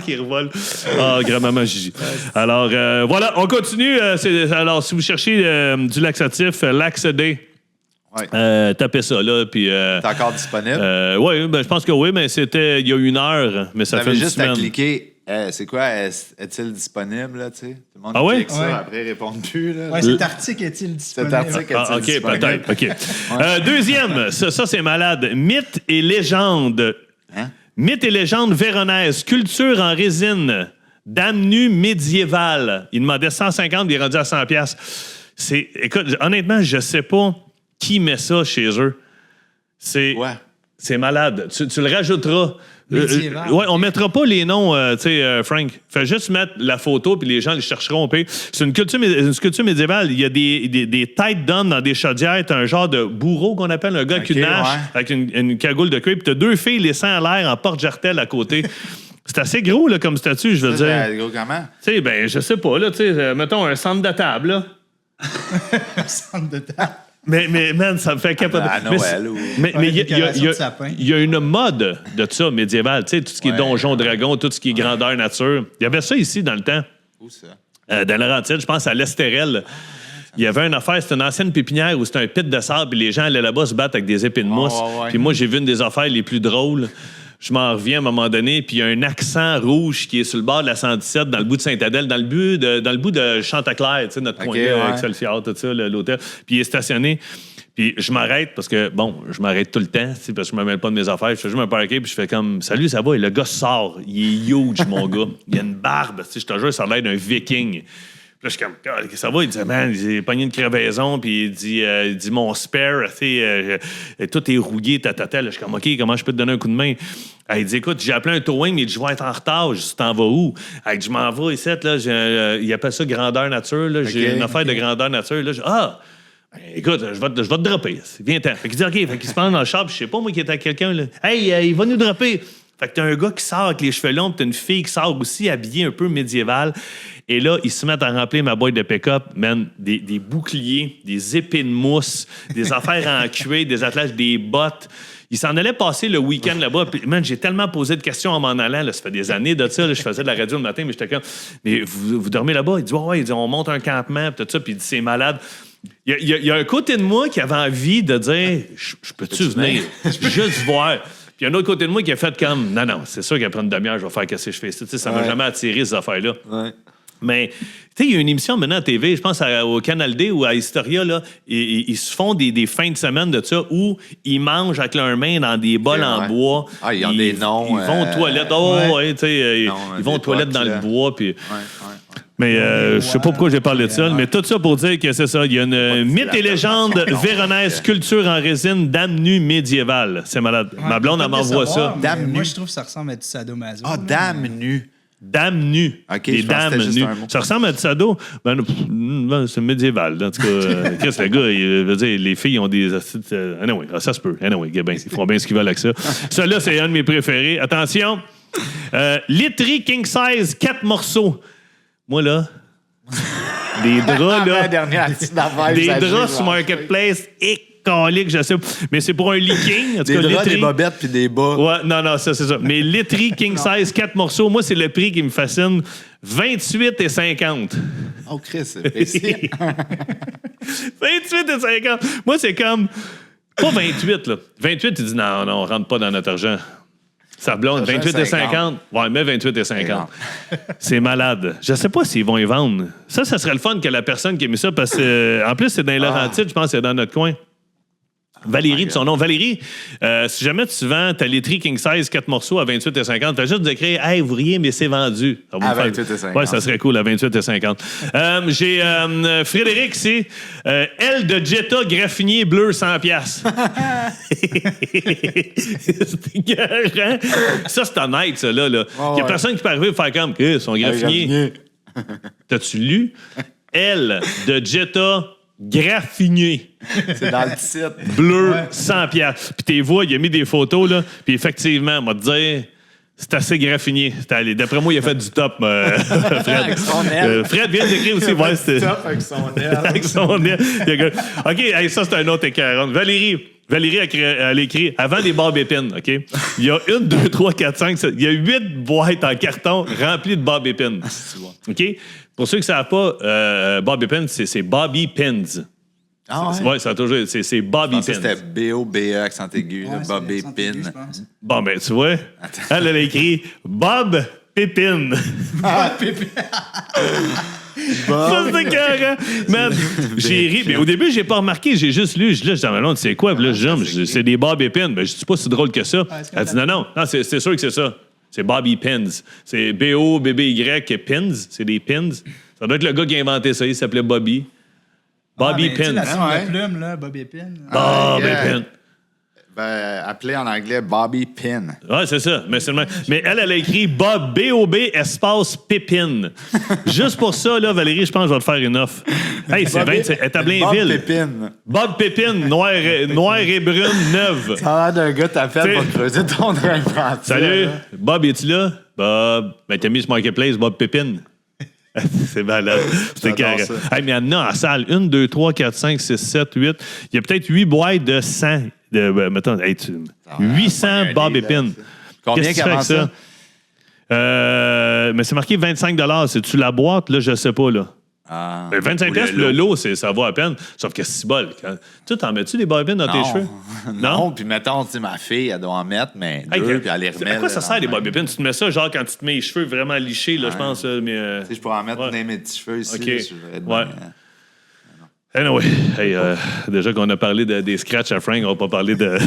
qui revole. Ah, grand-maman Gigi. Alors, voilà, on continue. Alors, si vous cherchez du laxatif, Lax a Day. Ouais. Tapez ça, là, puis... C'est encore disponible? Oui, je pense que oui, mais c'était il y a 1 heure, mais ça fait une juste semaine. à cliquer... c'est quoi? Est-il disponible, là, tu sais? Tout le monde clique ça, après, ils répondent plus, là. Ouais, cet article est-il disponible? Cet article est-il disponible? OK, peut-être, OK. Deuxième, ça, c'est malade. Mythe et légende. Hein? Mythe et légende véronaise. Sculpture en résine. Dame nue médiévale. Il demandait 150, il est rendu à 100$. Écoute, honnêtement, je sais pas qui met ça chez eux. C'est malade. Tu le rajouteras. Ouais, on mettra pas les noms, tu sais, Frank. Fais juste mettre la photo, puis les gens les chercheront. C'est une sculpture médiévale. Il y a des têtes d'hommes dans des chaudières. T'as un genre de bourreau qu'on appelle, un gars avec une hache, avec une cagoule de cuir. Puis t'as 2 filles, les seins à l'air, en porte-jartel à côté. C'est assez gros, là, comme statue, je veux dire. C'est gros comment? Tu sais, ben, je sais pas, là, tu sais, mettons un centre de table, là. Un centre de table. Mais man, ça me fait capoter. À Noël, mais il y a une mode de ça médiévale, tu sais, tout ce qui est donjon, dragon, tout ce qui est grandeur nature. Il y avait ça ici dans le temps. Où ça? Dans Laurentides, je pense à l'Estérel. Il y avait une affaire, c'était une ancienne pépinière où c'était un pit de sable, puis les gens allaient là-bas se battre avec des épées de mousse. Puis moi, j'ai vu une des affaires les plus drôles. je m'en reviens à un moment donné, puis il y a un accent rouge qui est sur le bord de la 117, dans le bout de Sainte-Adèle, dans le bout de Chanteclair, tu sais, notre coin là, Excelsior, tout ça, l'hôtel. Puis il est stationné. Puis je m'arrête parce que, bon, je m'arrête tout le temps, parce que je me mêle pas de mes affaires. Je fais juste me parquer, puis je fais comme, salut, ça va? Et le gars sort. Il est huge, mon gars. Il a une barbe. Tu sais, je te jure, ça a l'air d'un viking. Puis là, je suis comme, ça va? Il dit, man, j'ai pogné une crevaison, puis il dit mon spare, tu sais, tout est rouillé, tatata. Là, je suis comme, OK, comment je peux te donner un coup de main? Il dit, écoute, j'ai appelé un towing, mais je vais être en retard. Je dis, t'en vas où? Je m'en vais ici, là. Il appelle ça grandeur nature, là. J'ai une affaire de grandeur nature, là. Écoute, je vais te dropper. Viens-t'en. Fait qu'il dit, OK. Fait qu'il se prend dans le char, puis je sais pas, moi, qui était à quelqu'un, là. Hey, il va nous dropper. Fait que t'as un gars qui sort avec les cheveux longs, puis t'as une fille qui sort aussi habillée un peu médiévale. Et là, ils se mettent à remplir ma boîte de pick-up, man, des boucliers, des épées de mousse, des affaires en cuir, des attelages, des bottes. Ils s'en allaient passer le week-end là-bas. Puis, man, j'ai tellement posé de questions en m'en allant. Là, ça fait des années de ça. Là, je faisais de la radio le matin, mais j'étais comme, mais vous dormez là-bas? Il dit, ouais, il dit, on monte un campement, puis tout ça, puis il dit, c'est malade. Il y a un côté de moi qui avait envie de dire, je peux-tu venir? Je peux juste voir. Puis il y a un autre côté de moi qui a fait comme, non, c'est sûr qu'après une demi-heure, je vais faire qu'est-ce que je fais. Tu sais, ça m'a jamais attiré, ces affaires-là. Ouais. Mais, tu sais, il y a une émission maintenant à TV, je pense au Canal D ou à Historia, là, ils se font des fins de semaine de ça où ils mangent avec leurs mains dans des bols en bois. Ah, ils ont des noms. Ils vont aux toilettes. Tu sais, ils vont aux toilettes dans le bois. Puis... Mais je sais pas pourquoi j'ai parlé de ça, mais tout ça pour dire que c'est ça. Il y a une mythe et légende véronaise, culture en résine, dame nue médiévale. C'est malade. Ma blonde, elle m'envoie ça. Moi, je trouve que ça ressemble à du sadomaso. Ah, dame nue. Dame nue. OK, des dames nues. Ça ressemble à du sado. C'est médiéval. En tout cas, Chris, le gars, il veut dire, les filles ont des... Anyway, ça se peut. Anyway, ils font bien ce qu'ils veulent avec ça. Celui-là, c'est un de mes préférés. Attention. Literie king size, 4 morceaux. Moi, là, des draps, là... des draps sur Marketplace, calique, je sais. Mais c'est pour un leaking. Des draps, des bobettes puis des bas. Ouais, non, ça, c'est ça. Mais literie king size, 4 morceaux, moi, c'est le prix qui me fascine. 28,50. Oh, Chris, c'est précis. 28,50. Moi, c'est comme... Pas 28, là. 28, il dit non, on rentre pas dans notre argent. Ça blonde, 28,50. Ouais, mais 28,50. C'est malade. Je sais pas s'ils vont y vendre. Ça serait le fun que la personne qui a mis ça, parce que, en plus, c'est dans les Laurentides, je pense que c'est dans notre coin. Valérie, de son nom. Valérie, si jamais tu vends ta literie king size 4 morceaux à 28,50, fais juste d'écrire « Hey, vous riez, mais c'est vendu. » À 28,50. Ouais, ça serait cool, à 28,50. J'ai Frédéric ici. Aile de Jetta graffinier bleu 100$. C'est écœurant. Ça, c'est honnête, ça, là. Il y a personne qui peut arriver et faire comme « son graffinier. » T'as-tu lu? Aile de Jetta graffinier. C'est dans le titre. Bleu, 100$. Puis t'es vois, il a mis des photos, là. Puis effectivement, on va te dire, c'est assez graffinier. D'après moi, il a fait du top, Fred. Avec son aile. Fred vient d'écrire aussi. Ouais, c'était... Top avec son aile. avec son aile. OK, hey, ça, c'est un autre écœurant. Valérie, elle écrit avant des barbes épines, OK? Il y a 1, 2, 3, 4, 5, 7. Il y a 8 boîtes en carton remplies de barbes épines. OK? Pour ceux qui ne savent pas, Bobby Pins, c'est Bobby Pins. Ah ouais? Ouais, ça a toujours... C'est Bobby Pins. C'était B-O-B-E, accent aigu, Ouais, Bobby c'est Pin. aigu, je pense. Bon, ben, tu vois, elle a écrit Bob Pépin. Ça, c'est carré. Man, j'ai ri. Mais au début, j'ai pas remarqué. J'ai juste lu. Je dis, mais c'est quoi? Puis là, c'est des Bob Épines. Ben, je dis pas si drôle que ça. Elle dit, non, c'est sûr que c'est ça. C'est Bobby Pins. C'est B-O-B-B-Y Pins. C'est des pins. Ça doit être le gars qui a inventé ça. Il s'appelait Bobby. Bobby Pins. La sonde de plume, là, Bobby Pin. Bobby Pins. Ben, appelé en anglais Bobby Pin. Ouais, c'est ça. Mais elle a écrit Bob, B-O-B, espace Pépine. Juste pour ça, là, Valérie, je pense que je vais te faire une offre. Hey, c'est 20, elle est à Blainville. Bob Pépin. Bob Pépine, noir et brune, neuve. Ça a l'air d'un gars t'appelle pour creuser ton drain français. Salut, Bob, es-tu là? Bob, ben t'as mis sur Marketplace, Bob Pépine. C'est malade. C'est carré. Hey, mais il y en a en salle. 1, 2, 3, 4, 5, 6, 7, 8. Il y a peut-être 8 boîtes de 100. Mettons, 800 Bob Épine. Combien Qu'est-ce que tu fais avec ça? Mais c'est marqué 25$. C'est-tu la boîte? Là, je sais pas, là. Mais 25 piastres, le lot, ça vaut à peine. Sauf que c'est bol. Tu t'en mets-tu des bobines dans tes cheveux? Non, puis mettons, tu sais, ma fille, elle doit en mettre, mais Hey, deux, puis elle les remet. à quoi ça là, sert, les dans le bobines? Tu te mets ça, genre, quand tu te mets les cheveux vraiment lichés, là, je pense. Mais, Tu sais, je pourrais en mettre ouais. dans mes petits cheveux ici. OK. Là, si je voudrais être Ouais. bien, Anyway, hey, déjà qu'on a parlé des scratchs à Frank, on va pas parler de...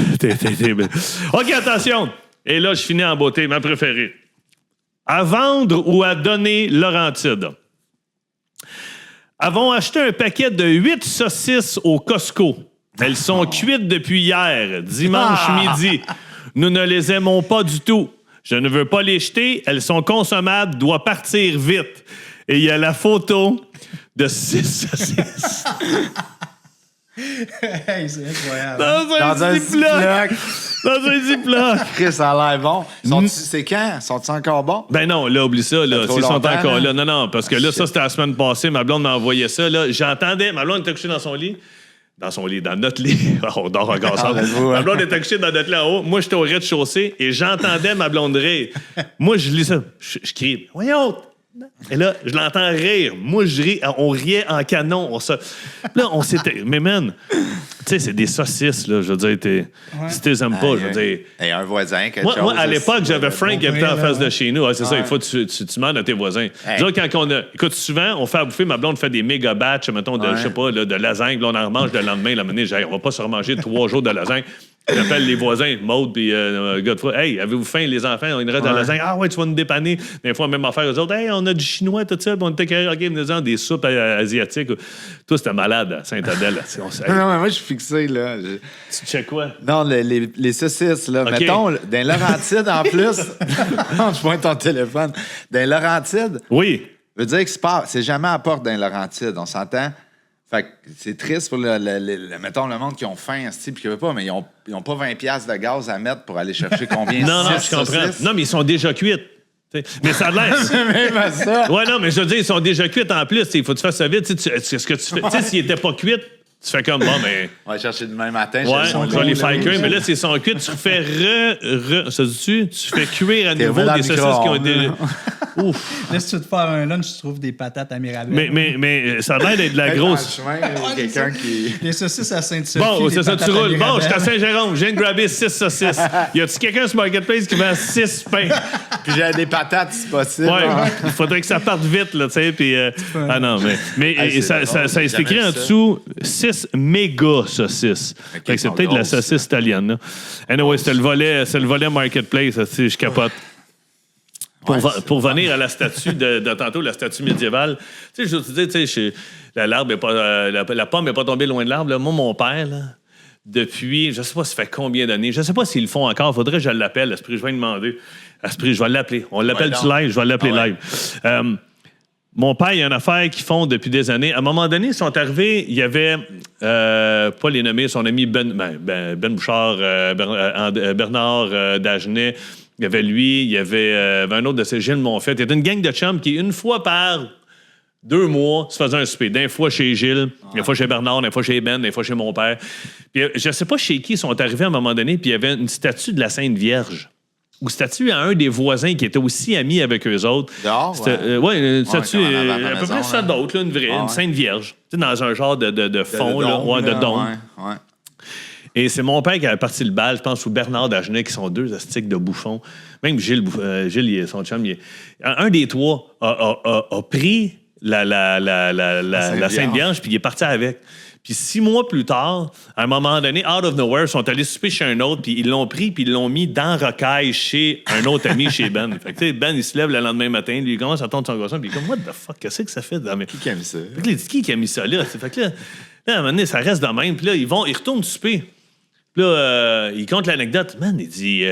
OK, attention! Et là, je finis en beauté, ma préférée. À vendre ou à donner Laurentide. Avons acheté un paquet de 8 saucisses au Costco. Elles sont cuites depuis hier, dimanche midi. Nous ne les aimons pas du tout. Je ne veux pas les jeter. Elles sont consommables, doit partir vite. Et il y a la photo de 6 saucisses. Hey, c'est incroyable. Dans un Ziploc. Dans un Ziploc. Chris, ça a l'air bon. C'est quand? Sont-ils encore bons? Ben non, là, oublie ça, là. trop S'ils sont longtemps, encore là. là. Non, parce que là, ça, c'était la semaine passée. Ma blonde m'a envoyé ça, là. J'entendais. Ma blonde était couchée dans son lit. Dans notre lit. On dort encore ensemble. Ma blonde était couchée dans notre lit en haut. Moi, j'étais au rez-de-chaussée et j'entendais ma blonde rire. Moi, je lis ça. Je crie. Voyons! Et là, je l'entends rire. Moi, je ris. On riait en canon. Là, on s'était... Mais man, tu sais, c'est des saucisses, là. Je veux dire, si tu les aimes pas, je veux dire... Et un voisin, quelque chose. Moi, à l'époque, j'avais Frank qui habitait en là, face de ouais. chez nous. Ouais, c'est ça, il faut que tu demandes à tes voisins. Hey. Genre, quand on a... Écoute, souvent, on fait à bouffer, ma blonde fait des méga batchs, mettons, de, je sais pas, là, de lasagne. Là, on en remange le lendemain. La minute, on va pas se remanger 3 jours de lasagne. J'appelle les voisins, Maud puis Godefroy. Hey, avez-vous faim, les enfants? Il nous reste de la lasagne. Ah ouais, tu vas nous dépanner. Des fois, même affaire aux autres. Hey, on a du chinois, tout ça. Puis on était carré, OK, nous des soupes asiatiques. Toi, c'était malade à Sainte-Adèle. Non, mais moi, je suis fixé, là. Tu check quoi? Non, les saucisses, là. OK. Mettons, dans Laurentide, en plus. Je pointe ton téléphone. Dans Laurentide, Oui. veut dire que c'est jamais à la porte d'un Laurentide, on s'entend? Fait que c'est triste pour mettons, le monde qui ont faim, puis qui veut pas, mais ils ont pas 20$ de gaz à mettre pour aller chercher combien? Non, 6 je comprends. saucisses? Non, mais ils sont déjà cuites. T'sais. Mais ça a l'air. C'est même à ça. Ouais, non, mais je veux dire, ils sont déjà cuites en plus. Il faut que tu fasses ça vite. C'est ce que tu fais. Tu sais, s'ils n'étaient pas cuits, tu fais comme, bon, mais. On va chercher demain matin. Ouais, j'ai le on son va les gros, faire là, cuire. oui. Mais là, s'ils sont cuits, tu refais ça dit-tu? Tu fais cuire à T'es nouveau remis dans des le saucisses qui ont été. micro-ondes. Ouf. Laisse-tu te faire un lunch, tu trouves des patates à Mirabelle. Mais ça a l'air d'être de la Peut-être dans grosse. le chemin, il y a quelqu'un qui. Les saucisses à Sainte-Sophie. Bon, des c'est ça, tu patates à roules. Bon, je suis à Mirabelle. Saint-Jérôme. Je viens de grabber 6 saucisses. Y a-tu quelqu'un sur Marketplace qui vend 6 pains? Puis j'ai des patates, si possible. Ouais, hein. il faudrait que ça parte vite, là, tu sais, puis... ah non, mais Hey, ça c'est drôle, j'ai c'est écrit jamais en vu ça. dessous 6 méga saucisses. Fait que c'est sont peut-être de la grosses, saucisse italienne, là. Anyway, c'est le volet Marketplace, tu sais, je capote. Pour venir à la statue de tantôt, la statue médiévale, tu sais, je te dis, tu sais, l'arbre est pas, la pomme n'est pas tombée loin de l'arbre. Là. Moi, mon père, là, depuis, je sais pas ça fait combien d'années, je sais pas s'ils le font encore, faudrait que je l'appelle, Esprit, je vais lui demander. Esprit, je vais l'appeler. On l'appelle-tu Ouais, live? Je vais l'appeler Ah ouais. live. Mon père, il y a une affaire qu'ils font depuis des années. À un moment donné, ils sont arrivés, il y avait, pas les nommer, son ami Ben Bouchard, Bernard Dagenet. Il y avait lui, il y avait un autre de ces Gilles Monfait. Il y avait une gang de chums qui, une fois par 2 mois, se faisait un souper. D'un fois chez Gilles, des fois chez Bernard, des fois chez Ben, des fois chez mon père. Puis je sais pas chez qui ils sont arrivés à un moment donné, puis il y avait une statue de la Sainte Vierge. Ou statue à un des voisins qui était aussi ami avec eux autres. Dehors, C'était, ouais. une statue, comme en avant de la à peu maison, près ça là. d'autre, là, une vraie, Ah, une ouais. Sainte Vierge. Tu sais, dans un genre de fond, là, dôme, de dôme. Ouais. Et c'est mon père qui avait parti le bal, je pense, ou Bernard Dagenet, qui sont 2 astiques de bouffons. Même Gilles, son chum, un des 3 a pris la Sainte Vierge, puis il est parti avec. Puis 6 mois plus tard, à un moment donné, out of nowhere, ils sont allés souper chez un autre, puis ils l'ont pris, puis ils l'ont mis dans Rocaille chez un autre ami, chez Ben. Fait que, tu sais, Ben, il se lève le lendemain matin, lui, il commence à tondre son garçon, puis il est comme, what the fuck, qu'est-ce que ça fait? Qui a mis ça? Fait que là, il dit, qui a mis ça là? Fait que là, à un moment donné, ça reste de même. Puis là, ils retournent souper. Puis là, il compte l'anecdote. Man, il dit,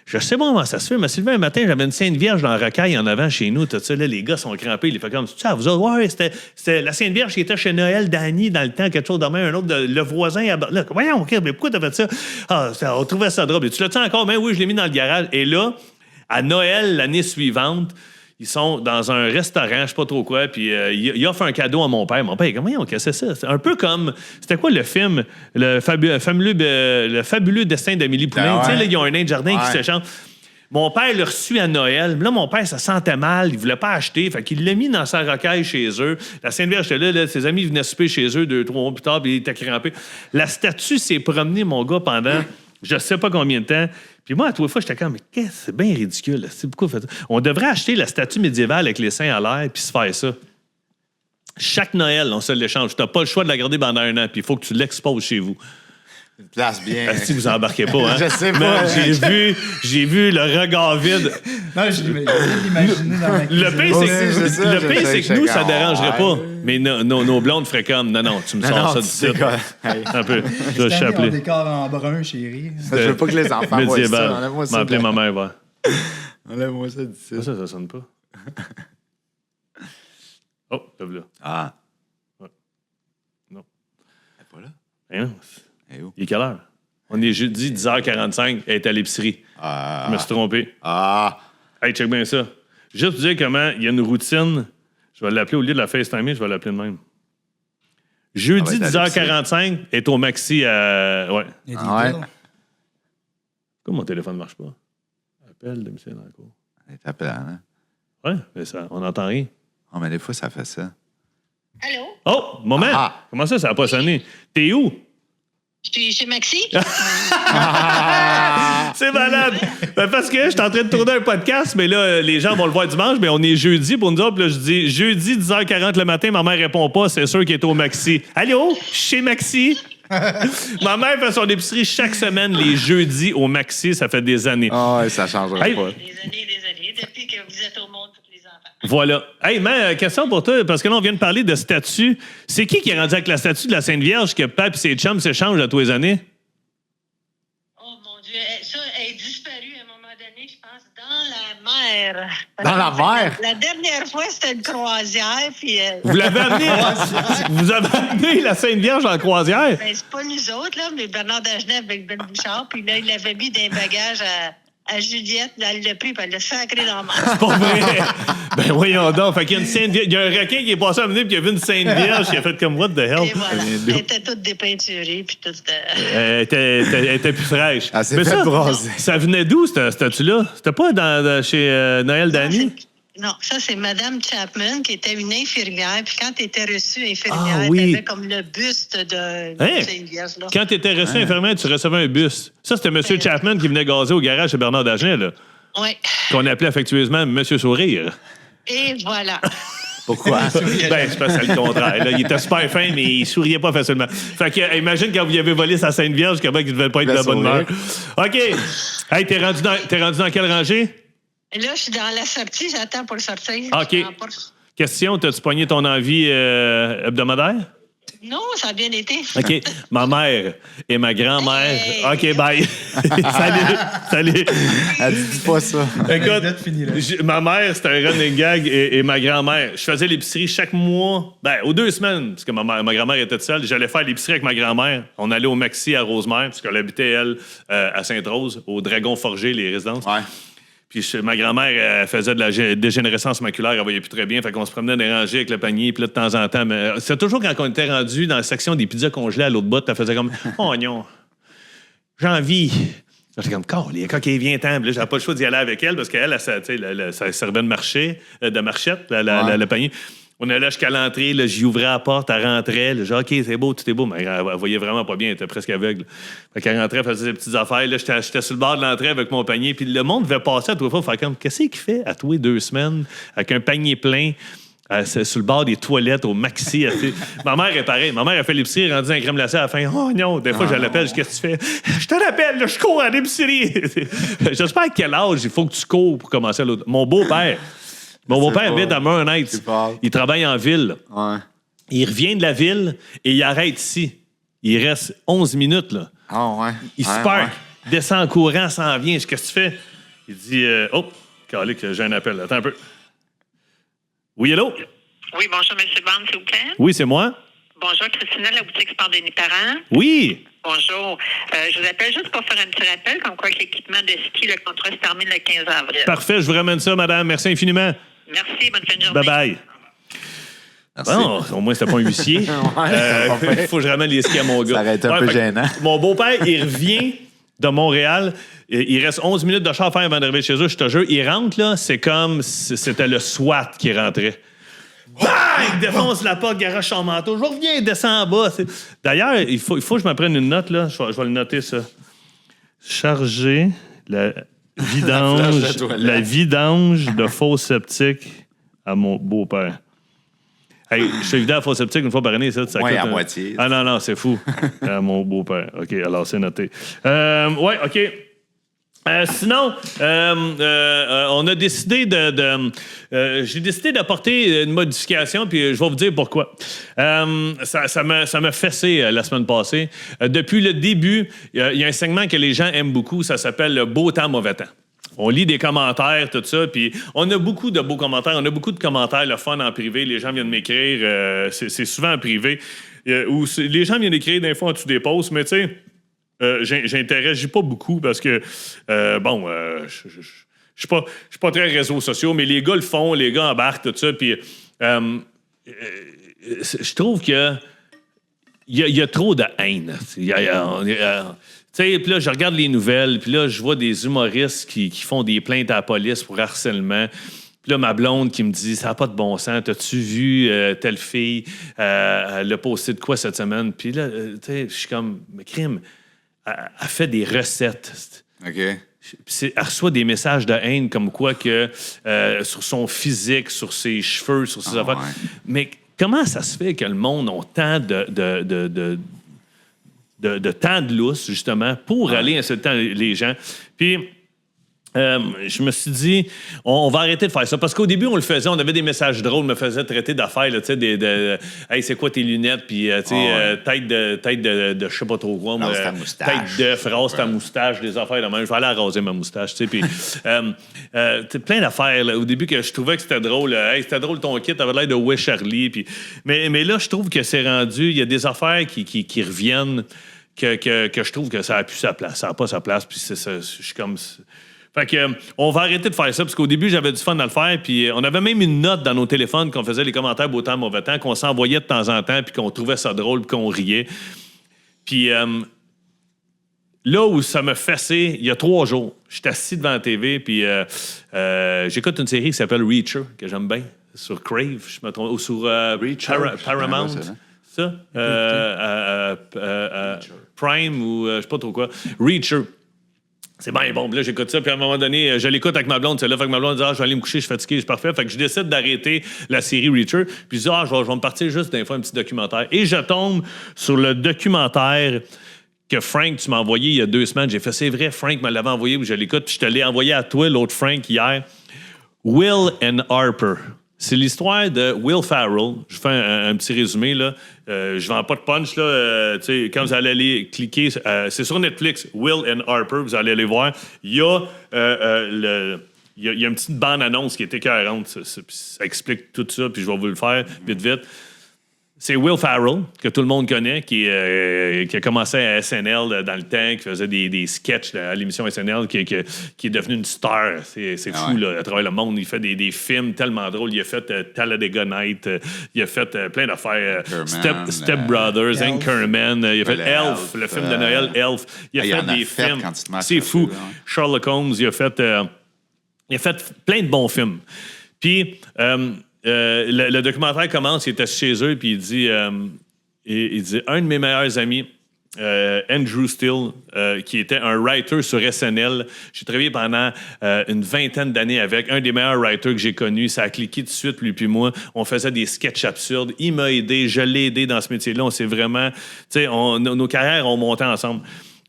je sais pas comment ça se fait, mais Sylvain, un matin, j'avais une Sainte Vierge dans la Rocaille en avant chez nous. Tout ça, là, les gars sont crampés. Il fait comme, tu sais, vous autres, ouais, c'était la Sainte Vierge qui était chez Noël, Danny, dans le temps, quelque chose de même, un autre, le voisin. Là, voyons, OK, mais pourquoi t'as fait ça? Ah, on trouvait ça drôle. Et tu l'as-tu encore? Ben oui, je l'ai mis dans le garage. Et là, à Noël, l'année suivante, ils sont dans un restaurant, je sais pas trop quoi, puis il offre un cadeau à mon père. Mon père, il est comme, voyons, qu'est-ce que c'est ça? C'est un peu comme, c'était quoi le film? Le fabuleux destin d'Amélie Poulain. Ah ouais. Tu sais, là, ils ont un nain de jardin qui Ouais. se chante. Mon père l'a reçu à Noël. Mais là, mon père, ça sentait mal. Il voulait pas acheter. Fait qu'il l'a mis dans sa rocaille chez eux. La Sainte-Vierge était là. Ses amis venaient souper chez eux 2-3 mois plus tard, puis il était crampé. La statue s'est promenée, mon gars, pendant je sais pas combien de temps. Puis moi, à toutes les fois, j'étais comme, mais qu'est-ce que c'est bien ridicule. C'est pourquoi vous faites ça? On devrait acheter la statue médiévale avec les seins à l'air puis se faire ça. Chaque Noël, on se l'échange. Tu n'as pas le choix de la garder pendant 1 an, puis il faut que tu l'exposes chez vous. Une place bien. Si vous embarquez pas, hein? Je sais pas. Man, j'ai vu le regard vide. Non, j'ai imaginé dans ma cuisine. Le pire, je sais, c'est que nous, ça dérangerait pas. Mais nos blondes feraient comme, non, tu me sors ça du site. Un peu. Je vais Cette année, on chapeler. décore en brun, chérie. Je veux pas que les enfants voient ça. Médiéval. Enlève-moi M'a ça. appelé ma mère, va. Enlève-moi ça d'ici. Ça sonne pas. Oh, le voilà. Ah. Non. Elle est pas là? Hein? Elle est où? Il est quelle heure? On est jeudi 10h45, elle est à l'épicerie. Je me suis trompé. Ah. Hey, check bien ça. Juste pour dire comment il y a une routine. Je vais l'appeler au lieu de la FaceTimer, je vais l'appeler de même. Jeudi Elle va être à 10h45 est au maxi à. Ouais. Il y a des Ah ouais. deals. Pourquoi mon téléphone ne marche pas? Appel de Michel encore. Elle est appelant, hein? Ouais, mais ça, on n'entend rien. Oh, mais des fois, ça fait ça. Allô? Oh, moment! Ah. Comment ça n'a pas sonné? T'es où? Je suis chez Maxi? C'est malade! Ben, parce que je suis en train de tourner un podcast, mais là, les gens vont le voir dimanche, mais on est jeudi pour nous autres. Puis là, je dis jeudi 10h40 le matin, ma mère répond pas, c'est sûr qu'elle est au Maxi. Allô? Chez Maxi? Ma mère fait son épicerie chaque semaine, les jeudis au Maxi, ça fait des années. Ah, ouais, ça changera Hey. pas. Des années, depuis que vous êtes au monde, tous les enfants. Voilà. Hey, man, question pour toi, parce que là, on vient de parler de statue. C'est qui est rendu avec la statue de la Sainte Vierge que Pap et ses chums s'échangent à tous les années? Oh mon Dieu, ça est disparu à un moment donné, je pense, dans la mer. Dans la mer? La dernière fois, c'était une croisière, puis... Vous l'avez amené? Vous avez amené la Sainte Vierge en croisière? ben, c'est pas nous autres, là, mais Bernard Dagenet avec Ben Bouchard, puis là, il l'avait mis dans les bagages à Juliette, là, elle l'a pris, puis elle l'a sacré dans la mer. Pas vrai. Ben voyons donc. Fait qu'il y a une Sainte Vierge. Il y a un requin qui est passé à mener puis il a vu une Sainte Vierge qui a fait comme what the hell. Et voilà, elle était toute dépeinturée, puis tout... Elle était plus fraîche. Elle s'est Mais fait ça, braser. ça venait d'où, cette statue-là? C'était pas chez Noël Dany? Non, ça, c'est Madame Chapman, qui était une infirmière. Puis quand tu étais reçue infirmière, Ah, oui. tu avais comme le buste de Hein? Sainte-Vierge. Là. Quand tu étais reçu infirmière, tu recevais un bus. Ça, c'était M. Chapman qui venait gazer au garage chez Bernard Dagenet, là. Oui. Qu'on appelait affectueusement M. Sourire. Et voilà. Pourquoi? Ben, c'est parce que c'est le contraire. Là. Il était super fin, mais il souriait pas facilement. Fait que, imagine quand vous y avez volé sa Sainte Vierge, comment il devait pas être de la bonne humeur. OK. Hey, t'es rendu dans quelle rangée? Et là, je suis dans la sortie, j'attends pour sortir. OK. Je suis en porte. Question, t'as-tu pogné ton envie hebdomadaire? Non, ça a bien été. OK. Ma mère et ma grand-mère. Hey! OK, bye. Salut. Elle dit pas ça. Écoute, L'anecdote finie là. ma mère, c'était un running gag et ma grand-mère. Je faisais l'épicerie chaque mois, aux 2 semaines, parce que ma grand-mère était seule. J'allais faire l'épicerie avec ma grand-mère. On allait au Maxi à Rosemère, parce qu'elle habitait, elle, à Sainte-Rose, au Dragon Forgé, les résidences. Ouais. Puis ma grand-mère, elle faisait de la dégénérescence maculaire, elle voyait plus très bien. Fait qu'on se promenait dans les rangées avec le panier. Puis là, de temps en temps, mais c'est toujours quand on était rendu dans la section des pizzas congelées à l'autre bout, elle faisait comme « Oh non, j'ai envie. » J'étais comme « Quand il vient temps. » Puis là, j'avais pas le choix d'y aller avec elle parce qu'elle, ça servait de marchette, le panier. On allait jusqu'à l'entrée, là, j'y ouvrais la porte, elle rentrait. Là, genre, OK, c'est beau, tout est beau. Mais elle voyait vraiment pas bien, elle était presque aveugle. Fait qu'elle rentrait, elle faisait ses petites affaires. Là, j'étais sur le bord de l'entrée avec mon panier. Puis le monde devait passer à tous les fois. Faire comme, qu'est-ce qu'il fait à tous les 2 semaines avec un panier plein sur le bord des toilettes au Maxi? Ma mère est pareille. Ma mère a fait l'épicerie, elle est rendue un crème glacée à la fin. Oh non, des fois, je l'appelle, qu'est-ce que tu fais? Je te rappelle, là, je cours à l'épicerie. J'espère à quel âge il faut que tu cours pour commencer à l'autre. Mon beau-père. Mon beau-père habite à Murn Heights. Il travaille en ville. Ouais. Il revient de la ville et il arrête ici. Il reste 11 minutes, là. Ah, ouais. Il se Ouais, parque, descend en courant, s'en vient. Qu'est-ce que tu fais? Il dit oh, calique, j'ai un appel. Attends un peu. Oui, hello? Oui, bonjour, M. Bond, s'il vous plaît. Oui, c'est moi. Bonjour, Christina, la boutique Sport Denis Parent. Oui. Bonjour. Je vous appelle juste pour faire un petit rappel, comme quoi que l'équipement de ski, le contrat se termine le 15 avril. Parfait, je vous ramène ça, madame. Merci infiniment. Merci, bonne fin de journée. Bye-bye. Merci. Bon, au moins, c'était pas un huissier. Ouais, c'était pas Il faut que je ramène les skis à mon gars. Ça aurait été un peu fait que gênant. Mon beau-père, il revient de Montréal. Il reste 11 minutes de char à faire avant d'arriver chez eux. Je te jure, ils rentrent, là, c'est comme si c'était le SWAT qui rentrait. Bang! Il défonce la porte, garoche son manteau. Je reviens, il descend en bas. D'ailleurs, il faut que je me prenne une note, là. Je vais le noter, ça. Charger la vidange de faux sceptiques à mon beau-père. Hey, je fais vidé à fosse septique une fois par année, ça Ouais, coûte... à moitié. Ah non, c'est fou. À mon beau-père. OK, alors c'est noté. Ouais, OK. Sinon, on a décidé j'ai décidé d'apporter une modification, puis je vais vous dire pourquoi. Ça m'a fessé la semaine passée. Depuis le début, il y a un segment que les gens aiment beaucoup, ça s'appelle le beau temps, mauvais temps. On lit des commentaires, tout ça, puis on a beaucoup de beaux commentaires. On a beaucoup de commentaires, le fun en privé. Les gens viennent m'écrire, c'est souvent en privé. Les gens viennent écrire des fois en dessous des posts, mais tu sais, j'interagis pas beaucoup parce que, je suis pas très réseaux sociaux, mais les gars le font, les gars embarquent, tout ça, puis je trouve que il y a trop de haine. Puis là, je regarde les nouvelles, puis là, je vois des humoristes qui font des plaintes à la police pour harcèlement. Puis là, ma blonde qui me dit « Ça n'a pas de bon sens, t'as-tu vu telle fille, elle a posté de quoi cette semaine? » Puis là, je suis comme « Mais crime, elle fait des recettes. » OK. Elle reçoit des messages de haine comme quoi que sur son physique, sur ses cheveux, sur ses affaires. Ouais. Mais comment ça se fait que le monde a tant de temps de lousse, justement, pour aller insulter les gens. Puis, je me suis dit, on va arrêter de faire ça. Parce qu'au début, on le faisait, on avait des messages drôles, on me faisait traiter d'affaires, tu sais, hey, c'est quoi tes lunettes? Puis, tu sais, tête de je sais pas trop quoi. Rase ta moustache. Tête d'œuf, rase ta moustache, des affaires de même. Je vais aller arroser ma moustache, tu sais. Puis, plein d'affaires, là, au début, que je trouvais que c'était drôle. Hey, c'était drôle ton kit, t'avais l'air de Wish Charlie. Puis, mais là, je trouve que c'est rendu, il y a des affaires qui reviennent que je trouve que ça n'a plus sa place. Ça n'a pas sa place, puis je suis comme... Fait que, on va arrêter de faire ça, parce qu'au début, j'avais du fun à le faire, puis on avait même une note dans nos téléphones qu'on faisait les commentaires beau temps, mauvais temps, qu'on s'envoyait de temps en temps, puis qu'on trouvait ça drôle, puis qu'on riait. Puis là où ça m'a fessé, il y a 3 jours, j'étais assis devant la TV, puis j'écoute une série qui s'appelle Reacher, que j'aime bien, sur Crave, je me trompe, ou sur Paramount. Ça? Prime ou je sais pas trop quoi. Reacher. C'est bien bon. Puis là, j'écoute ça. Puis à un moment donné, je l'écoute avec ma blonde. C'est là, fait que ma blonde dit « je vais aller me coucher, je suis fatigué, je suis parfait. » Fait que je décide d'arrêter la série Reacher. Puis je dis « je vais me partir juste d'un fois un petit documentaire. » Et je tombe sur le documentaire que Frank, tu m'as envoyé il y a 2 semaines. J'ai fait « c'est vrai, Frank me l'avait envoyé. » Puis je l'écoute. Puis je te l'ai envoyé à toi, l'autre Frank, hier. Will and Harper. C'est l'histoire de Will Ferrell. Je fais un petit résumé, là. Je vends pas de punch, là. Quand vous allez aller cliquer, c'est sur Netflix, Will and Harper, vous allez aller voir. Il y a une petite bande-annonce qui est écœurante. Ça explique tout ça, puis je vais vous le faire vite. C'est Will Ferrell, que tout le monde connaît, qui a commencé à SNL dans le temps, qui faisait des sketchs à l'émission SNL, qui est devenu une star. C'est fou, là, à travers le monde. Il fait des films tellement drôles. Il a fait Talladega Night. Il a fait plein d'affaires. Step Brothers, Anchorman. Il a fait Elf, le film de Noël, Elf. Il a fait des films. C'est fou. Sherlock Holmes, il a fait plein de bons films. Puis... le documentaire commence, il était chez eux, puis il dit un de mes meilleurs amis, Andrew Steele, qui était un writer sur SNL. J'ai travaillé pendant une 20aine d'années avec un des meilleurs writers que j'ai connu. Ça a cliqué tout de suite, lui puis moi. On faisait des sketchs absurdes. Il m'a aidé, je l'ai aidé dans ce métier-là. On s'est vraiment... Tu sais, nos carrières ont monté ensemble.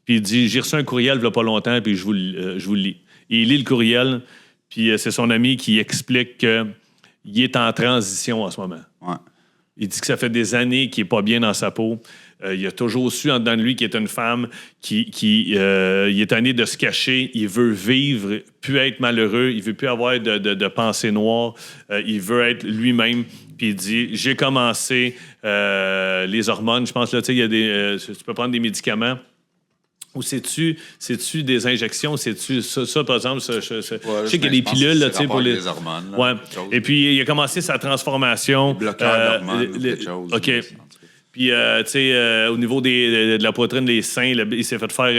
Puis il dit, j'ai reçu un courriel il n'y a pas longtemps, puis je vous le lis. Et il lit le courriel, puis c'est son ami qui explique que il est en transition en ce moment. Ouais. Il dit que ça fait des années qu'il n'est pas bien dans sa peau. Il a toujours su en dedans de lui qu'il est une femme qui il est tanné de se cacher. Il veut vivre, plus être malheureux. Il veut plus avoir de pensées noires. Il veut être lui-même. Puis il dit, j'ai commencé les hormones. Je pense, là, tu sais, il y a tu peux prendre des médicaments. Ou c'est-tu des injections? C'est-tu ça par exemple? Je sais qu'il y a des pilules, là, tu sais, pour les hormones. Là, ouais. Et puis, il a commencé sa transformation. Bloqueur d'hormones, quelque chose. OK. Puis, tu sais, au niveau de la poitrine, des seins, il s'est fait faire,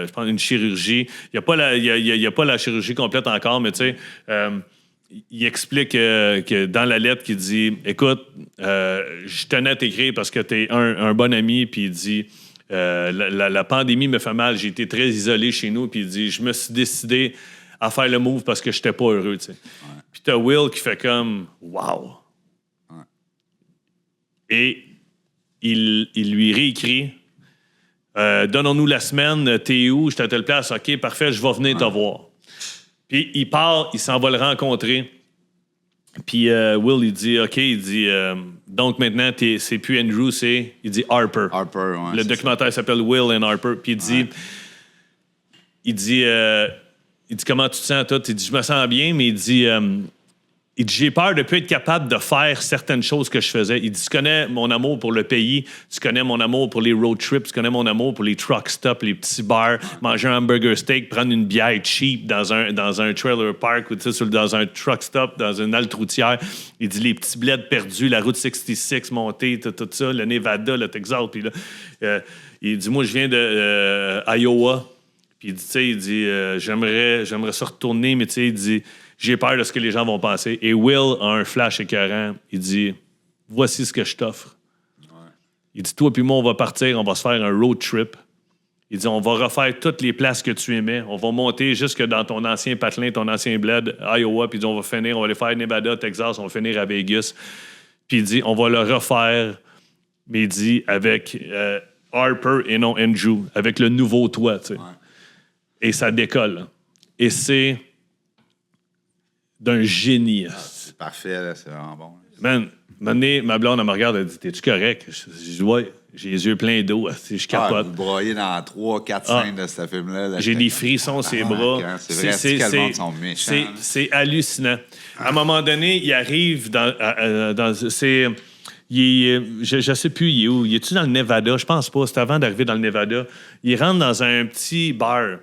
je pense, une chirurgie. Il n'y a pas la chirurgie complète encore, mais tu sais, il explique que dans la lettre, qu'il dit « Écoute, je tenais à t'écrire parce que tu es un bon ami. » Puis il dit la pandémie me fait mal. J'ai été très isolé chez nous. Puis il dit « Je me suis décidé à faire le move parce que je n'étais pas heureux. » Tu sais. Puis t'as Will qui fait comme « Wow! » Et il lui réécrit Donnons-nous la semaine, t'es où? Je suis à telle place. OK, parfait, je vais venir te voir. Puis il part, il s'en va le rencontrer. Puis Will, il dit OK, il dit donc maintenant, c'est plus Andrew, il dit Harper. Harper, ouais. Le documentaire s'appelle Will and Harper. Puis il dit comment tu te sens, toi? Il dit je me sens bien, mais il dit j'ai peur de ne plus être capable de faire certaines choses que je faisais. Il dit, tu connais mon amour pour le pays, tu connais mon amour pour les road trips, tu connais mon amour pour les truck stops, les petits bars, manger un hamburger steak, prendre une bière cheap dans un trailer park ou dans un truck stop, dans une halte routière. Il dit, les petits bleds perdus, la route 66 montée, tout ça, le Nevada, le Texas. Puis là, il dit, moi, je viens de Iowa. Puis il dit, j'aimerais ça retourner, mais tu sais, il dit, j'ai peur de ce que les gens vont penser. Et Will a un flash écœurant. Il dit, voici ce que je t'offre. Ouais. Il dit, toi puis moi, on va partir, on va se faire un road trip. Il dit, on va refaire toutes les places que tu aimais. On va monter jusque dans ton ancien patelin, ton ancien bled, Iowa. Puis il dit, on va aller faire Nevada, Texas, on va finir à Vegas. Puis il dit, on va le refaire, mais il dit, avec Harper et non Andrew, avec le nouveau toi, tu sais. Ouais. Et ça décolle. Et c'est d'un génie. C'est parfait, là, c'est vraiment bon. Man, ma blonde, elle me regarde, elle dit, t'es-tu correct? Je dis, ouais, j'ai les yeux pleins d'eau, je capote. Vous broyez dans 3-4 scènes de ce film-là. J'ai des frissons sur les bras. C'est vrai, que le monde sont méchants. C'est hallucinant. À un moment donné, il arrive dans je sais plus, il est où? Il est-tu dans le Nevada? Je pense pas. C'est avant d'arriver dans le Nevada. Il rentre dans un petit bar.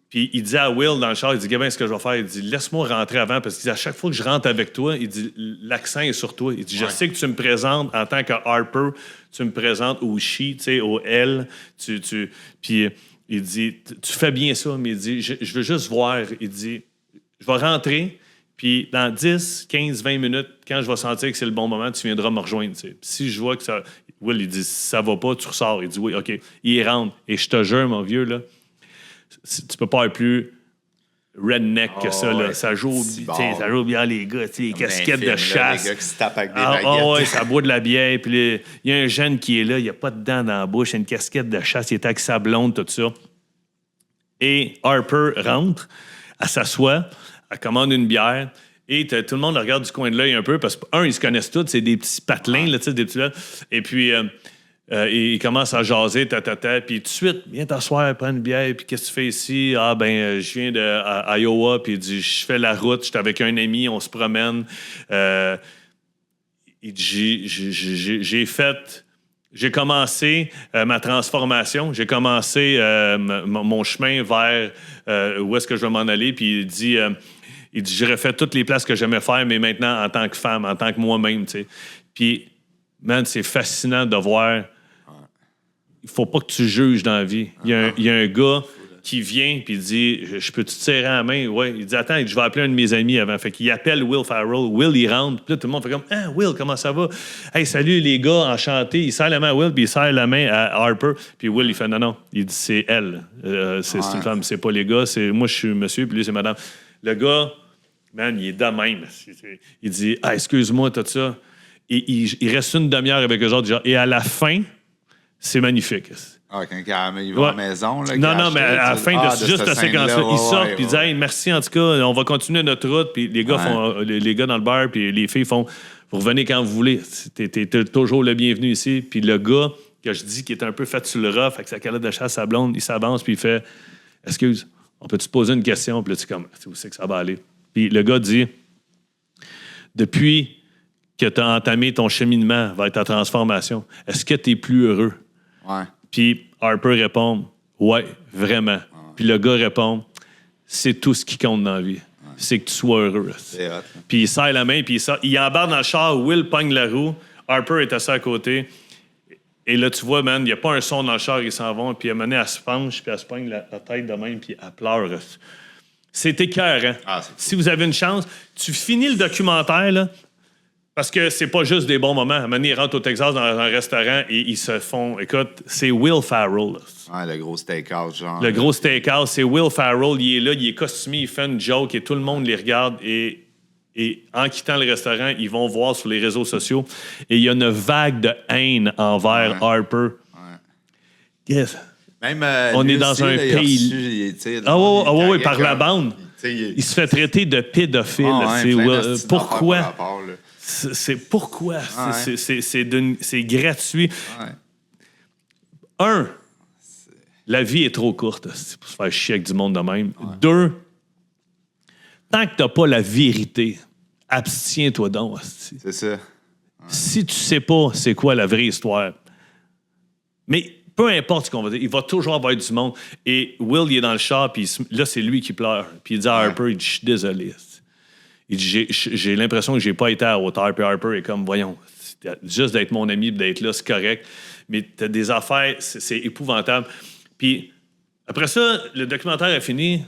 Puis il dit à Will dans le char, il dit, Gabin, ce que je vais faire, il dit, laisse-moi rentrer avant, parce qu'il dit, à chaque fois que je rentre avec toi, il dit, l'accent est sur toi. Il dit, je sais que tu me présentes en tant que Harper, tu me présentes au she, tu sais, au L. Puis il dit, tu fais bien ça, mais il dit, je veux juste voir. Il dit, je vais rentrer, puis dans 10, 15, 20 minutes, quand je vais sentir que c'est le bon moment, tu viendras me rejoindre. Tu sais. Si je vois que ça... Will, il dit, si ça va pas, tu ressors. Il dit, oui, OK. Il rentre. Et je te jure, mon vieux, là, tu peux pas être plus redneck que ça. Là. Ça joue bien les gars, les casquettes de chasse. Les gars qui se tapent avec des baguettes. Ouais, ça boit de la bière. Puis il y a un jeune qui est là, il a pas de dents dans la bouche, il a une casquette de chasse, il est avec sa blonde, tout ça. Et Harper rentre, elle s'assoit, elle commande une bière. Et tout le monde le regarde du coin de l'œil un peu parce que, ils se connaissent tous, c'est des petits patelins, là, des petits là. Et puis... il commence à jaser, puis tout de suite, viens t'asseoir, prends une bière, puis qu'est-ce que tu fais ici? Ah, ben, je viens de Iowa, puis il dit, je fais la route, j'étais avec un ami, on se promène. Il dit, j'ai commencé ma transformation, j'ai commencé mon chemin vers où est-ce que je vais m'en aller, puis il dit, j'aurais fait toutes les places que j'aimais faire, mais maintenant en tant que femme, en tant que moi-même, tu sais. Puis, man, c'est fascinant de voir. Il faut pas que tu juges dans la vie. Il y a un gars qui vient puis il dit, je peux te tirer à la main? Ouais. Il dit, attends, je vais appeler un de mes amis avant. Fait qu'il appelle Will Ferrell. Will, il rentre. Puis là, tout le monde fait comme, ah, Will, comment ça va? Hey, salut les gars, enchanté. Il serre la main à Will puis il serre la main à Harper. Puis Will, il fait, non. Il dit, c'est elle. C'est une femme, c'est pas les gars. Moi, je suis monsieur puis lui, c'est madame. Le gars, man, il est de même. Il dit, ah, excuse-moi, tout ça. Et il reste une demi-heure avec eux autres. Genre, et à la fin, c'est magnifique. Ah, quand il va à la maison. Là, non, mais à la fin de juste cette séquence-là, ils sortent et ils disent, hey, merci, en tout cas, on va continuer notre route. Puis les gars font, les gars dans le bar, puis les filles font, vous revenez quand vous voulez. T'es toujours le bienvenu ici. Puis le gars, que je dis, qui est un peu fait sur le rough, avec sa calotte de chasse à blonde, il s'avance, puis il fait, excuse, on peut te poser une question? Puis là, tu comme, où c'est que ça va aller? Puis le gars dit, depuis que tu as entamé ton cheminement vers ta transformation, est-ce que tu es plus heureux? Ouais. Puis Harper répond, ouais, vraiment. Ouais. Puis le gars répond, c'est tout ce qui compte dans la vie. Ouais. C'est que tu sois heureux. C'est hot. Puis il serre la main, puis il embarque dans le char, Will pogne la roue, Harper est assis à côté. Et là, tu vois, man, il n'y a pas un son dans le char, ils s'en vont. Puis à un moment donné, elle se penche, puis elle se pogne la tête de même, puis elle pleure. C'est écœurant. Si vous avez une chance, tu finis le documentaire, là, parce que c'est pas juste des bons moments. À un moment donné, ils rentrent au Texas dans un restaurant et ils se font... Écoute, c'est Will Ferrell. Là. Ouais, le gros steakhouse, genre. Le gros steakhouse, c'est Will Ferrell. Il est là, il est costumé, il fait une joke et tout le monde les regarde. Et en quittant le restaurant, ils vont voir sur les réseaux sociaux. Et il y a une vague de haine envers Harper. Yes. Même, on est dans aussi, un là, pays... oui, par la bande. Il se fait traiter de pédophile. Pourquoi? C'est pourquoi? Ouais. C'est gratuit. Ouais. La vie est trop courte pour se faire chier avec du monde de même. Ouais. 2, tant que t'as pas la vérité, abstiens-toi donc. C'est ça. Ouais. Si tu sais pas c'est quoi la vraie histoire, mais peu importe ce qu'on va dire, il va toujours avoir du monde. Et Will, il est dans le char, puis là, c'est lui qui pleure. Puis il dit à Harper, il dit, je suis désolé. Il dit, j'ai l'impression que j'ai pas été à la hauteur. Puis Harper est comme, voyons, juste d'être mon ami, d'être là, c'est correct. Mais t'as des affaires, c'est épouvantable. Puis après ça, le documentaire a fini.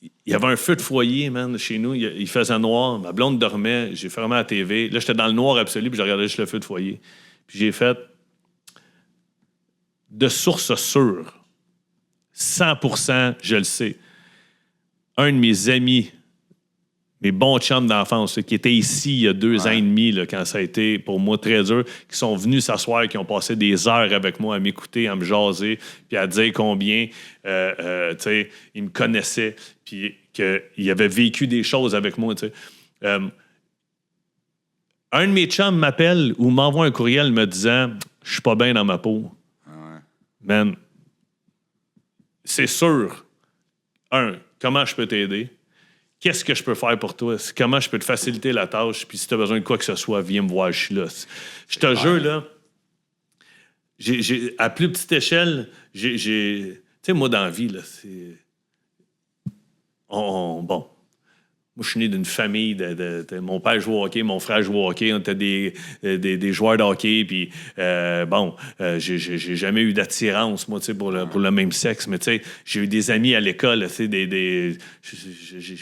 Il y avait un feu de foyer, man, chez nous. Il faisait noir. Ma blonde dormait. J'ai fermé la TV. Là, j'étais dans le noir absolu, puis je regardais juste le feu de foyer. Puis j'ai fait, de source sûre, 100%, je le sais, un de mes amis, mes bons chums d'enfance, qui étaient ici il y a 2 ans et demi, là, quand ça a été pour moi très dur, qui sont venus s'asseoir, qui ont passé des heures avec moi à m'écouter, à me jaser, puis à dire combien ils me connaissaient, puis qu'ils avaient vécu des choses avec moi. Un de mes chums m'appelle ou m'envoie un courriel me disant « Je suis pas bien dans ma peau. » Man, c'est sûr. Comment je peux t'aider? Qu'est-ce que je peux faire pour toi? Comment je peux te faciliter la tâche? Puis si tu as besoin de quoi que ce soit, viens me voir, je suis là. Je te jure, là, à plus petite échelle, tu sais, moi, dans la vie, là, c'est... Bon... Moi, je suis né d'une famille mon père jouait au hockey, mon frère jouait au hockey. On était des joueurs de hockey. Puis, j'ai jamais eu d'attirance, moi, pour le même sexe. Mais, tu sais, j'ai eu des amis à l'école. J'ai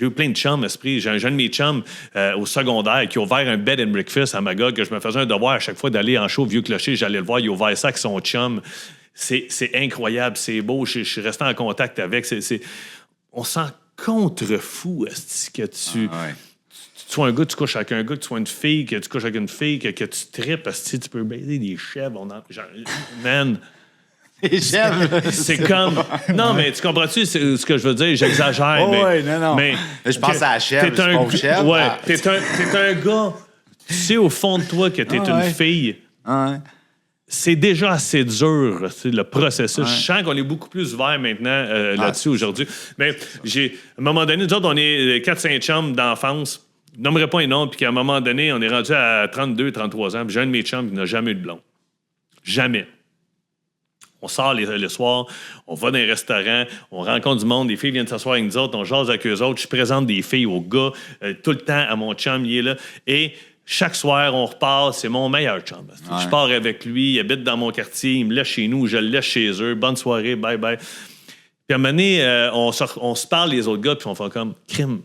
eu plein de chums, esprit. J'ai un jeune de mes chums au secondaire qui a ouvert un bed and breakfast à Magog, que je me faisais un devoir à chaque fois d'aller en show au Vieux Clocher. J'allais le voir. Il a ouvert ça avec son chum. C'est incroyable. C'est beau. Je suis resté en contact avec. On sent contre-fou, est-ce que tu sois un gars, tu couches avec un gars, que tu sois une fille, que tu couches avec une fille, que tu tripes, est-ce que tu peux baiser des chèvres? Man! Les chèvres! C'est comme... Non, mais tu comprends-tu ce que je veux dire? J'exagère, non. Mais je pense à la chèvre, je pense chèvre. Ouais, t'es un gars, tu sais au fond de toi que t'es une fille. C'est déjà assez dur, le processus. Je sens qu'on est beaucoup plus ouvert maintenant là-dessus aujourd'hui. Mais à un moment donné, nous autres, on est 4-5 chums d'enfance. Je nommerai pas un nom, puis qu'à un moment donné, on est rendu à 32, 33 ans, puis j'ai un de mes chums qui n'a jamais eu de blonde. Jamais. On sort le soir, on va dans un restaurant, on rencontre du monde, les filles viennent s'asseoir avec nous autres, on jase avec eux autres, je présente des filles aux gars, tout le temps à mon chum, il est là. Et chaque soir, on repart. C'est mon meilleur chum. Je pars avec lui. Il habite dans mon quartier. Il me laisse chez nous. Je le laisse chez eux. Bonne soirée. Bye, bye. Puis à un moment donné, on se parle, les autres gars, puis on fait comme « Crime,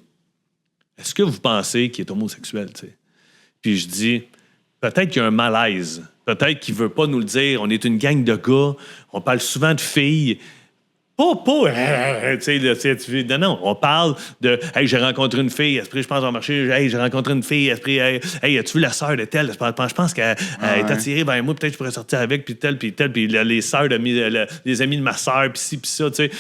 est-ce que vous pensez qu'il est homosexuel? » Puis je dis « Peut-être qu'il y a un malaise. Peut-être qu'il veut pas nous le dire. On est une gang de gars. On parle souvent de filles. » Non, on parle de « Hey, j'ai rencontré une fille, après je pense au marché, hey, j'ai rencontré une fille, après hey, as-tu vu la sœur de telle? Je pense qu'elle est attirée vers moi, peut-être que je pourrais sortir avec, puis telle, puis les sœurs les amis de ma sœur, puis ci, puis ça, tu sais. »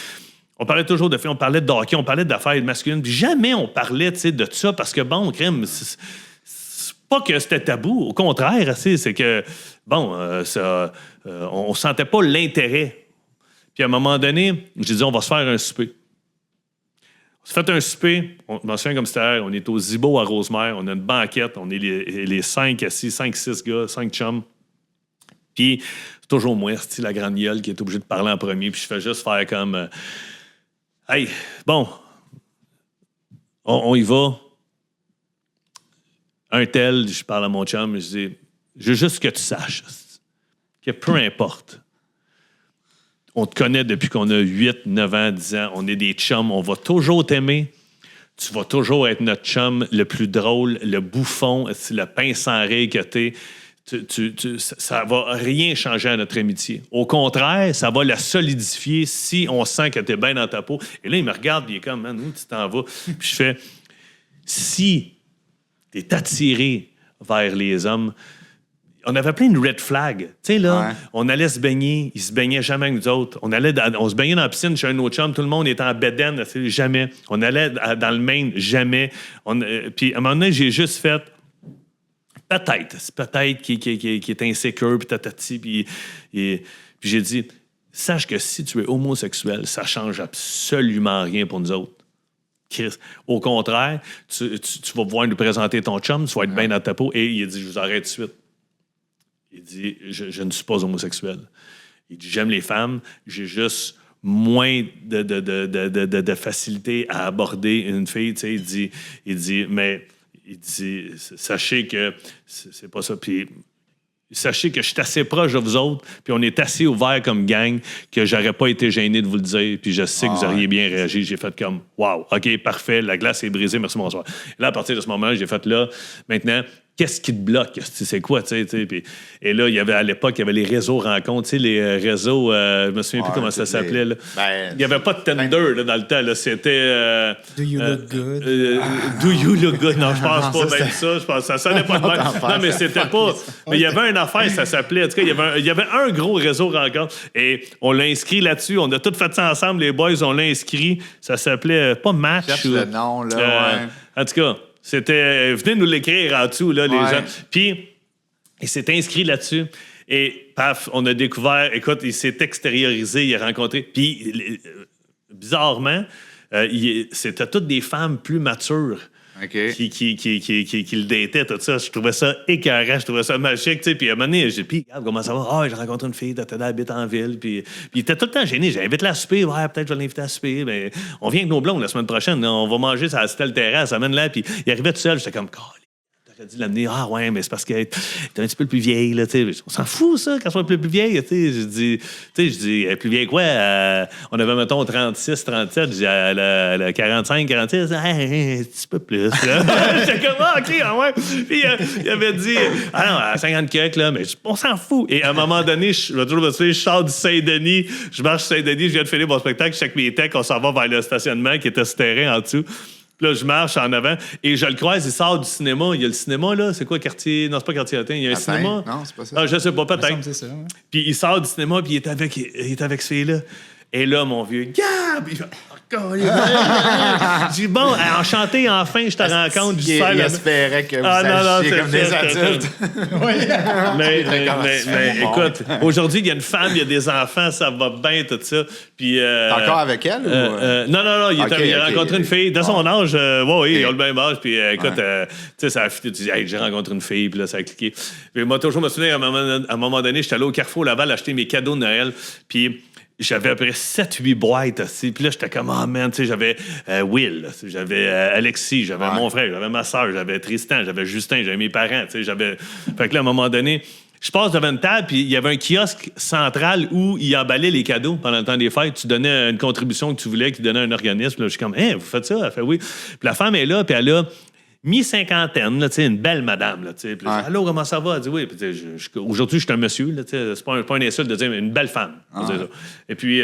On parlait toujours de filles, on parlait de hockey, on parlait d'affaires masculines, puis jamais on parlait, tu sais, de ça, parce que bon, crème, c'est pas que c'était tabou, au contraire, c'est que, bon, on sentait pas l'intérêt. Puis à un moment donné, j'ai dit, on va se faire un souper. On s'est fait un souper, je m'en souviens comme c'était hier, on est au Zibo à Rosemère, on a une banquette, on est les 5 assis, 5-6 gars, 5 chums. Puis c'est toujours moi, c'est la grande gueule qui est obligée de parler en premier, puis je fais juste faire comme, hey, bon, on y va. Un tel, je parle à mon chum, je dis, je veux juste que tu saches que peu importe, on te connaît depuis qu'on a 8, 9 ans, 10 ans, on est des chums, on va toujours t'aimer. Tu vas toujours être notre chum le plus drôle, le bouffon, le pince sans rire que t'es. Ça ne va rien changer à notre amitié. Au contraire, ça va la solidifier si on sent que tu es bien dans ta peau. Et là, il me regarde, puis il est comme, man, où tu t'en vas? Puis je fais, si tu es attiré vers les hommes, on avait plein de red flags. Tu sais, là, on allait se baigner, ils se baignaient jamais avec nous autres. On se baignait dans la piscine chez un autre chum, tout le monde était en bedaine, jamais. On allait dans le Maine, jamais. Puis à un moment donné, j'ai juste fait, peut-être qu'il est insécure, puis tatati, puis j'ai dit, sache que si tu es homosexuel, ça change absolument rien pour nous autres. Chris. Au contraire, tu vas pouvoir nous présenter ton chum, tu vas être bien dans ta peau, et il a dit, je vous arrête tout de suite. Il dit, je ne suis pas homosexuel. Il dit, j'aime les femmes, j'ai juste moins de facilité à aborder une fille. Tu sais, il dit, mais il dit, sachez que c'est pas ça. Puis sachez que je suis assez proche de vous autres, puis on est assez ouverts comme gang que j'aurais pas été gêné de vous le dire, puis je sais que vous auriez bien réagi. J'ai fait comme, wow, OK, parfait, la glace est brisée, merci, bonsoir. Et là, à partir de ce moment-là, j'ai fait là, maintenant, qu'est-ce qui te bloque? C'est quoi, tu sais? Et là, à l'époque, il y avait les réseaux rencontres, tu sais, les réseaux, je me souviens plus comment ça s'appelait. Là. Il n'y avait pas de Tinder là, dans le temps. Là. C'était... Do you look good? Do you look good? Non, je pense pas même ça. Je pense ça sonnait pas de même. Non, mais c'était pas... Mais il y avait une affaire, ça s'appelait... En tout cas, il y avait un gros réseau rencontre. Et on l'a inscrit là-dessus. On a tout fait ça ensemble, les boys. On l'a inscrit. Ça s'appelait pas Match. Cherche le nom, là, En tout cas... venez nous l'écrire en dessous, là, les gens. Puis, il s'est inscrit là-dessus. Et, paf, on a découvert... Écoute, il s'est extériorisé, il a rencontré... Puis, bizarrement, c'était toutes des femmes plus matures qui le dataient, tout ça. Je trouvais ça écœurant, je trouvais ça magique, tu sais. Puis, à un moment donné, j'ai dit, regarde, comment ça va? Ah, j'ai rencontré une fille, elle habite en ville. Puis, il était tout le temps gêné. J'invite-la à souper. Ouais, peut-être je vais l'inviter à souper. Mais on vient avec nos blondes la semaine prochaine. On va manger sur la telle terrasse. Amène-la. Puis, il arrivait tout seul. J'étais comme, t'aurais dû l'amener. Ah, ouais, mais c'est parce qu'elle est un petit peu plus vieille, là, tu sais. On s'en fout, ça, qu'elle soit plus vieille, tu sais. Je dis, elle est plus vieille quoi? On avait, mettons, 36, 37. Je dis, elle a 45, 46. Un petit peu plus, là. J'étais comme, OK, ouais. Puis, il avait dit, ah non, à 50 quelques, là, mais on s'en fout. Et à un moment donné, je sors du Saint-Denis, je marche sur Saint-Denis, je viens de finir mon spectacle, je check mes techs, on s'en va vers le stationnement qui était ce terrain en dessous. Puis là, je marche en avant et je le croise, il sort du cinéma. Il y a le cinéma, là. C'est quoi, quartier... Non, c'est pas quartier latin. Il y a un cinéma. Non, c'est pas ça. Ah, je sais pas, peut-être. C'est ça, ouais. Puis il sort du cinéma, puis il est avec ce fille-là. Et là, mon vieux, Gab! Il fait, j'ai dit, bon, enchanté, enfin, je te rencontre. Il espérait que vous agiez comme des adultes. Mais écoute, aujourd'hui, il y a une femme, il y a des enfants, ça va bien, tout ça. Puis, t'es encore avec elle? Non, il a rencontré une fille de son âge. Oui, il a le même âge. Puis écoute, tu sais, ça a fité. Tu dis, hey, j'ai rencontré une fille, puis là, ça a cliqué. Puis moi, toujours me souviens, à un moment donné, j'étais allé au Carrefour Laval acheter mes cadeaux de Noël. Puis j'avais à peu près 7-8 boîtes aussi. Puis là, j'étais comme, oh man, tu sais, j'avais Will, j'avais Alexis, j'avais mon frère, j'avais ma soeur, j'avais Tristan, j'avais Justin, j'avais mes parents, tu sais, j'avais... Fait que là, à un moment donné, je passe devant une table, puis il y avait un kiosque central où ils emballaient les cadeaux pendant le temps des fêtes. Tu donnais une contribution que tu voulais, qui donnait un organisme. Là, je suis comme, vous faites ça? Elle fait oui. Puis la femme est là, puis elle a mi-cinquantaine, là, une belle madame. Là, puis là, allô, comment ça va? Elle dit oui. Puis, aujourd'hui, je suis un monsieur. Là, c'est pas un insulte de dire une belle femme. Ça. Et puis,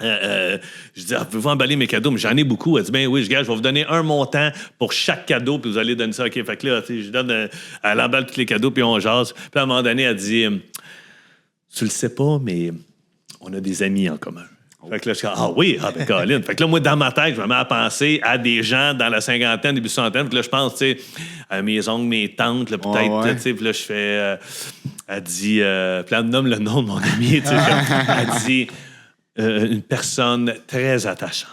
je dis, pouvez-vous emballer mes cadeaux? Mais j'en ai beaucoup. Elle dit, ben oui, je vais vous donner un montant pour chaque cadeau, puis vous allez donner ça. OK, fait que là, je donne, elle emballe tous les cadeaux, puis on jase. Puis à un moment donné, elle dit, tu le sais pas, mais on a des amis en commun. Fait que là, je suis comme, ben Colin. Fait que là, moi, dans ma tête, je me mets à penser à des gens dans la cinquantaine, début centaine. Puis là, je pense, tu sais, à mes oncles, mes tantes, là, peut-être, tu sais. Puis là, je fais, elle dit, puis elle nomme le nom de mon ami, tu sais. Elle dit, une personne très attachante.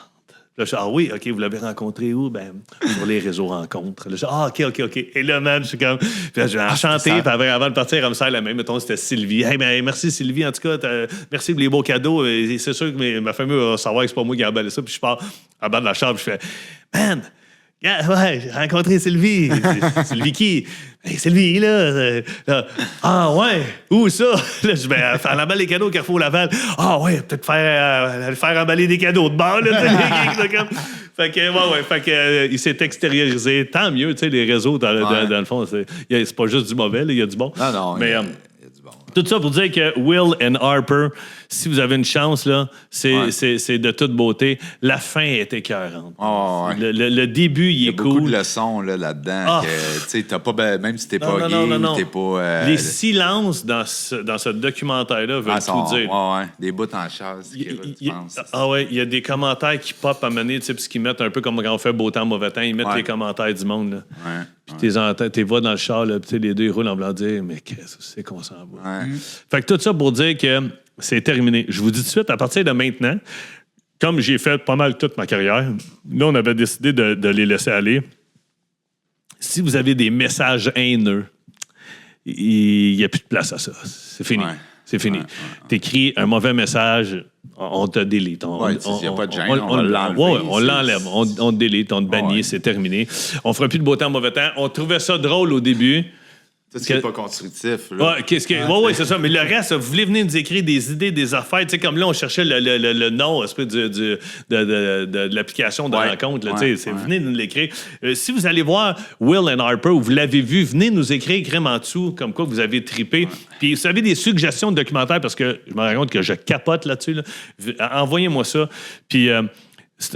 Là, je dis, oui, OK, vous l'avez rencontré où? Ben, sur les réseaux rencontres. Là, je dis, OK. Et là, man, je suis comme, puis là, je vais enchanter. Puis avant de partir, elle me serre la main. Mettons, c'était Sylvie. Hey, ben, merci, Sylvie. En tout cas, merci pour les beaux cadeaux. Et c'est sûr que ma famille va savoir que c'est pas moi qui ai emballé ça. Puis je pars en bas de la chambre. Je fais, man, ouais, j'ai rencontré Sylvie. Sylvie qui? Hey, c'est lui, là. Ah, ouais. Où ça? Là, je vais faire l'emballer les cadeaux au Carrefour Laval. Ah, ouais, peut-être faire emballer des cadeaux de bord, là. Fait que, ouais. Fait que, il s'est extériorisé. Tant mieux, tu sais, les réseaux, dans le fond, c'est pas juste du mauvais, il y a du bon. Non, mais, il y a du bon. Tout ça pour dire que Will and Harper, si vous avez une chance, là, c'est de toute beauté. La fin est écœurante. Oh, ouais. Le début, il est cool. Il y a beaucoup de leçons là-dedans. Tu sais, même si t'es pas gay, t'es pas... Les silences dans ce documentaire-là veulent tout dire. Ouais. Des bouts en chasse. Il y a des commentaires qui pop à mener, tu sais, puis qui mettent un peu comme quand on fait beau temps, mauvais temps, ils mettent les commentaires du monde. Là. Ouais. Puis t'es vois dans le char, là, puis les deux, ils roulent en blanc dire, mais qu'est-ce que c'est qu'on s'en va? Ouais. Fait que tout ça pour dire que c'est terminé. Je vous dis tout de suite, à partir de maintenant, comme j'ai fait pas mal toute ma carrière, là, on avait décidé de les laisser aller. Si vous avez des messages haineux, il n'y a plus de place à ça. C'est fini. Ouais. C'est fini. T'écris un mauvais message, on te délite. Il n'y a pas de gêne, on va l'enlever. On l'enlève, on te délite, on te bannit, c'est terminé. On fera plus de beau temps, mauvais temps. On trouvait ça drôle au début. Tout ce qui n'est pas constructif. Là. Ouais, c'est ça. Mais le reste, vous voulez venir nous écrire des idées, des affaires. Tu sais, comme là, on cherchait le nom de l'application de rencontre. Là, venez nous l'écrire. Si vous allez voir Will and Harper, ou vous l'avez vu, venez nous écrire crème en dessous, comme quoi vous avez trippé. Puis, vous avez des suggestions de documentaires, parce que je me rends compte que je capote là-dessus. Là. Envoyez-moi ça. Puis,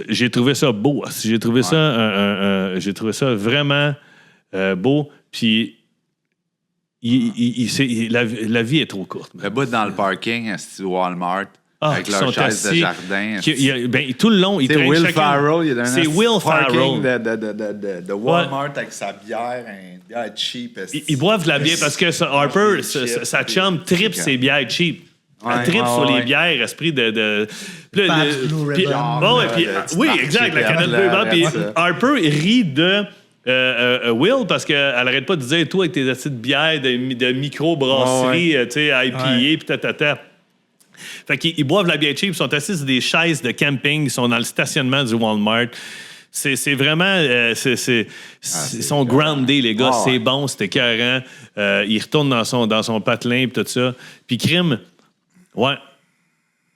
j'ai trouvé ça beau. J'ai trouvé ça vraiment beau. Puis, la vie est trop courte. Le bout dans le parking à Walmart avec leur chaise de jardin. Tout le long, il traîne Will chacun. Farrell, il y a C'est Will Farrell. de Walmart avec sa bière, une bière cheap. Ils boivent de la bière parce que Harper, sa chum tripe ses bières cheap. Elle tripe sur les bières, esprit de oui, exact, la canette Blue Ribbon. Puis Harper rit de... Will, parce qu'elle arrête pas de dire, toi, avec tes petites bières de micro-brasserie, tu sais, IPA, puis tatata. Fait qu'ils boivent la bière cheap, ils sont assis sur des chaises de camping, ils sont dans le stationnement du Walmart. C'est vraiment... ils sont groundés, les gars. C'est bon, c'est écœurant. Ils retournent dans son patelin, puis tout ça. Puis crime,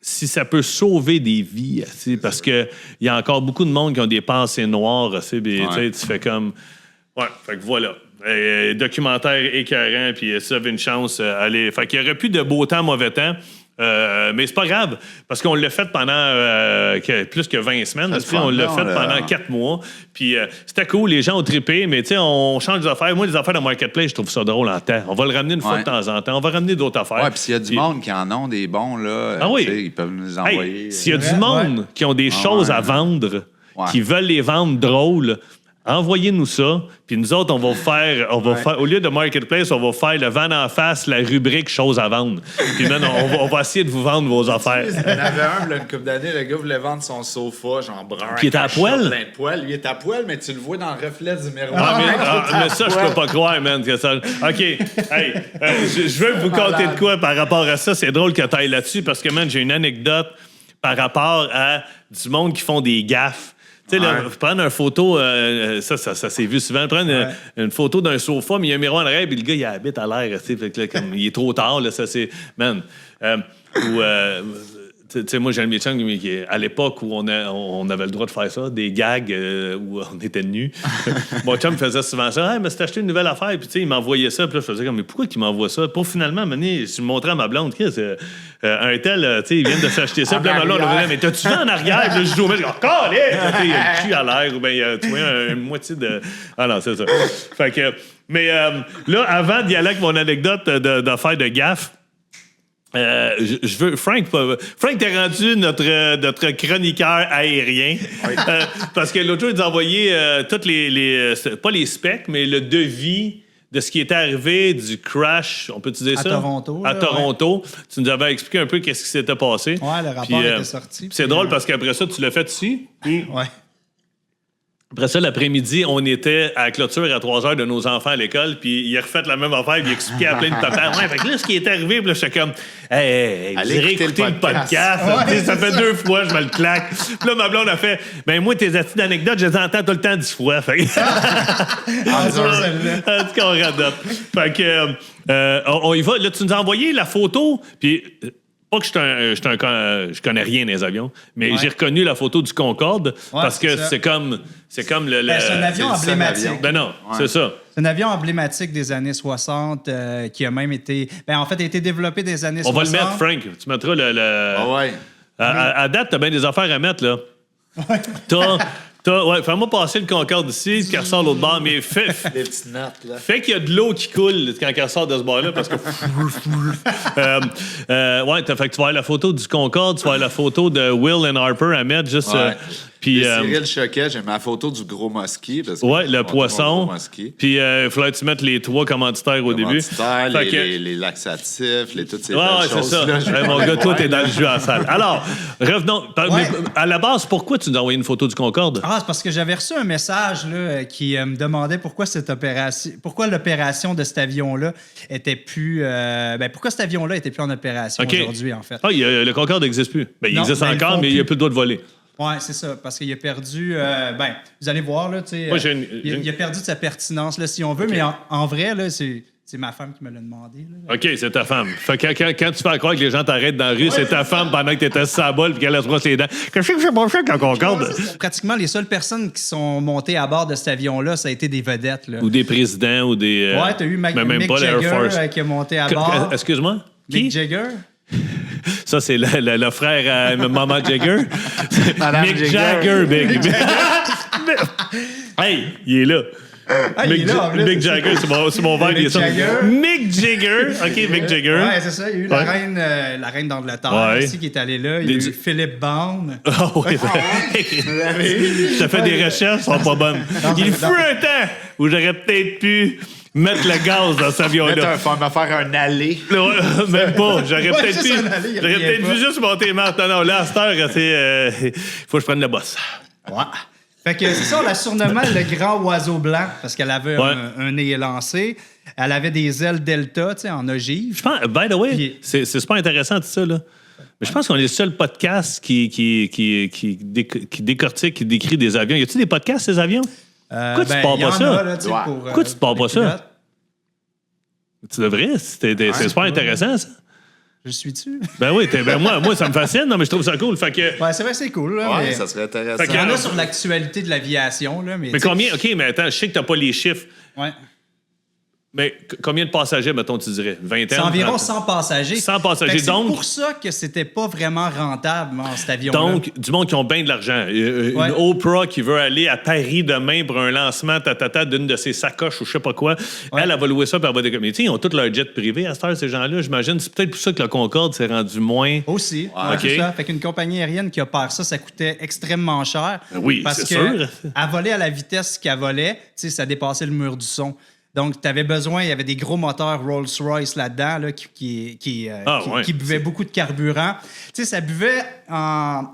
si ça peut sauver des vies, parce qu'il y a encore beaucoup de monde qui ont des pensées noires, tu fais comme... fait que voilà. Documentaire écœurant, puis si vous avez une chance, allez... Fait qu'il n'y aurait plus de beau temps, mauvais temps, mais c'est pas grave, parce qu'on l'a fait pendant plus que 20 semaines. On l'a fait pendant 4 mois. Puis c'était cool, les gens ont trippé, mais tu sais, on change des affaires. Moi, les affaires de Marketplace, je trouve ça drôle en temps. On va le ramener une fois de temps en temps. On va ramener d'autres affaires. Ouais, puis s'il y a du monde qui en ont des bons, là, ils peuvent nous envoyer. S'il y a du monde qui ont des choses à vendre, qui veulent les vendre drôles, envoyez-nous ça, puis nous autres, on va faire, au lieu de Marketplace, on va faire le vent en face, la rubrique choses à vendre. Puis maintenant, on va essayer de vous vendre vos affaires. Il y en avait un, une couple d'années, le gars voulait vendre son sofa, genre brun. Qui est à poil? Plein de poils. Lui est à poil, mais tu le vois dans le reflet du miroir. Mais ça, je peux pas croire, man. Que ça... OK. Hey, je veux vous conter de quoi par rapport à ça. C'est drôle que tu ailles là-dessus, parce que, man, j'ai une anecdote par rapport à du monde qui font des gaffes. Tu sais, prendre une photo, ça s'est vu souvent. Prendre une photo d'un sofa, mais il y a un miroir en arrière, puis le gars, il habite à l'air. Fait que là, comme, il est trop tard, là, ça c'est. Man. Tu sais, moi, j'ai un de mes chums à l'époque où on avait le droit de faire ça, des gags où on était nus. Mon chum faisait souvent ça. Hey, mais c'est acheté une nouvelle affaire. Puis, tu sais, il m'envoyait ça. Puis là, je faisais comme, mais pourquoi il m'envoie ça? Pour finalement, je montrais à ma blonde, un tel, tu sais, il vient de s'acheter ça. Puis là, ma blonde, on disait, mais t'as-tu vu en arrière? Puis là, je dis au mec, encore, il y a le cul à l'air. Ou bien, tu vois, une moitié de. Ah non, c'est ça. Fait que. Mais là, avant d'y aller avec mon anecdote d'affaire de gaffe, je veux Frank t'es rendu notre chroniqueur aérien parce que l'autre jour il nous a envoyé toutes les pas les specs mais le devis de ce qui était arrivé du crash, on peut dire ça? À Toronto. Tu nous avais expliqué un peu qu'est-ce qui s'était passé. Ouais, le rapport était sorti. C'est drôle parce qu'après ça, tu l'as fait ici. Ouais. Après ça, l'après-midi, on était à la clôture à 3 heures de nos enfants à l'école, puis il a refait la même affaire, puis il expliquait à plein de papas. Ouais, fait que là, ce qui est arrivé, puis là, j'étais comme, hey, vous irez écouter le podcast. Ouais, ça fait 2 fois, je me le claque. Puis là, ma blonde a fait, ben moi, tes astuces d'anecdotes, je les entends tout le temps 10 fois. Fait que... Ah, sûr, celle-là. En tout cas, on radote. Fait que, on y va. Là, tu nous as envoyé la photo, puis... Pas que je connais rien des avions, mais j'ai reconnu la photo du Concorde parce que c'est comme le. C'est un avion emblématique. Ben non, c'est ça. C'est un avion emblématique des années 60 qui a même été. Ben, en fait, a été développé des années 60. On va le mettre, Frank. Tu mettras le. Ah ouais. À date, t'as bien des affaires à mettre, là. Ouais. Ouais, fais-moi passer le Concorde ici, qui ressort l'autre bord, mais Les petites notes, là. fait qu'il y a de l'eau qui coule quand elle ressort de ce bord-là, parce que... ouais, fait que tu vas avoir la photo du Concorde, tu vas avoir la photo de Will and Harper à mettre, juste... Ouais. puis, Cyril Choquet, j'ai ma photo du gros mosquée. Parce que ouais, le on poisson. gros mosquée. Puis il fallait que tu mettes les 3 commanditaires au début. Commanditaires, Fait que- les laxatifs, toutes ces Ouais, belles c'est ça. choses-là. Hey, mon gars, toi, t'es dans le jus à la salle. Alors, revenons. Ouais. Mais à la base, pourquoi tu nous as envoyé une photo du Concorde? Ah, c'est parce que j'avais reçu un message là, qui me demandait pourquoi l'opération de cet avion-là était plus. Pourquoi cet avion-là était plus en opération OK. aujourd'hui, en fait. Ah, le Concorde n'existe plus. Ben, il Non, existe ben, ils encore, font mais il n'y a plus. plus le droit de voler. Oui, c'est ça, parce qu'il a perdu. Vous allez voir, là, tu sais. Moi, j'ai une- il a perdu de sa pertinence, là, si on veut, mais en vrai, là, c'est ma femme qui me l'a demandé. Là. OK, c'est ta femme. Fait que quand tu fais croire que les gens t'arrêtent dans la rue, c'est ta femme pendant que t'étais sur sa bolle puis qu'elle se brosse les dents. Qu'est-ce que j'ai pas fait avec le Concorde? Pratiquement les seules personnes qui sont montées à bord de cet avion-là, ça a été des vedettes. Là. Ou des présidents, ou des... Ouais, t'as eu mais même Mick pas l'Air Jagger Force. qui est monté à bord. Excuse-moi? Mick Qui? Jagger? Ça, c'est le frère à Maman Jagger. Madame Mick Jagger. Jagger, Big. Hey, il est là. Ah, il est là, en plus. Mick Jagger, c'est mon verre. il est ça. Jagger. Mick Jagger. OK, Mick Jagger. Ouais, c'est ça. Il y a eu Ouais. la reine d'Angleterre Ouais. aussi qui est allée là. Il y a Des- eu Philip Bond. Ah oui, t'as fait des recherches, elles sont pas bonnes. Il fut un temps où j'aurais peut-être pu mettre le gaz dans cet avion-là. Me faire un aller. Là, même pas. J'aurais Ouais, peut-être juste pu. un aller, il J'aurais revient peut-être pas. pu juste monter les marques. Non, là, à cette heure, il faut que je prenne le boss. Ouais. Fait que c'est ça, on l'a surnommé le grand oiseau blanc parce qu'elle avait Ouais. un nez élancé. Elle avait des ailes delta, tu sais, en ogive. Je pense, by the way, Puis- c'est super intéressant tout ça, là. Mais je pense qu'on est le seul podcast qui décortique, qui décrit des avions. Y a-tu des podcasts, ces avions? Pourquoi tu pars il y pas en ça? a, là, tu sais, Ouais. pour, Pourquoi tu pars les pas ça? pilotes. Tu devrais. C'est super intéressant, ça. Je suis-tu? Ben oui, moi, ça me fascine. Non, mais je trouve ça cool. Fait que. Ouais, c'est vrai, c'est cool. Là, Ouais, mais... ça serait intéressant. Fait Il y en a Alors- sur l'actualité de l'aviation, là, mais... Mais tu sais, combien. OK, mais attends, je sais que t'as pas les chiffres. Ouais. Mais combien de passagers, mettons, tu dirais? 20 C'est environ 30? 100 passagers. 100 passagers, Fait que donc- C'est pour ça que c'était pas vraiment rentable, cet avion-là. Donc, du monde qui ont bien de l'argent. Ouais. Une Oprah qui veut aller à Paris demain pour un lancement d'une de ses sacoches ou je sais pas quoi. Ouais. Elle va louer ça puis elle va décommer. Ils ont tous leur jet privé à cette heure, ces gens-là. J'imagine. C'est peut-être pour ça que le Concorde s'est rendu moins. Aussi, Ouais. c'est OK. ça. Fait qu'une compagnie aérienne qui opère ça, ça coûtait extrêmement cher. Ben oui, parce c'est que sûr. à voler à la vitesse qu'elle volait, tu sais, ça dépassait le mur du son. Donc, tu avais besoin, il y avait des gros moteurs Rolls-Royce là-dedans là, qui buvaient beaucoup de carburant. Tu sais, ça buvait en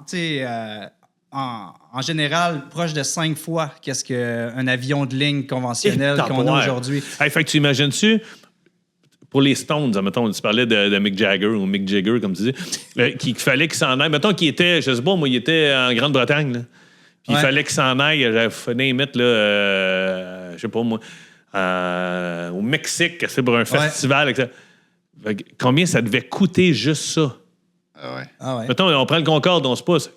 général proche de 5 fois qu'est-ce qu'un avion de ligne conventionnel qu'on a aujourd'hui. Hey, fait que tu imagines-tu, pour les Stones, mettons, tu parlais de Mick Jagger ou Mick Jagger, comme tu dis, qu'il fallait qu'il s'en aille. Mettons qu'il était, je sais pas, moi, il était en Grande-Bretagne, là. Puis il Ouais. fallait qu'il s'en aille, name it, là, je sais pas, moi, au Mexique, c'est pour un festival. Fait que combien ça devait coûter juste ça? Ah ouais. Ah ouais. Mettons, on prend le Concorde, on se pousse.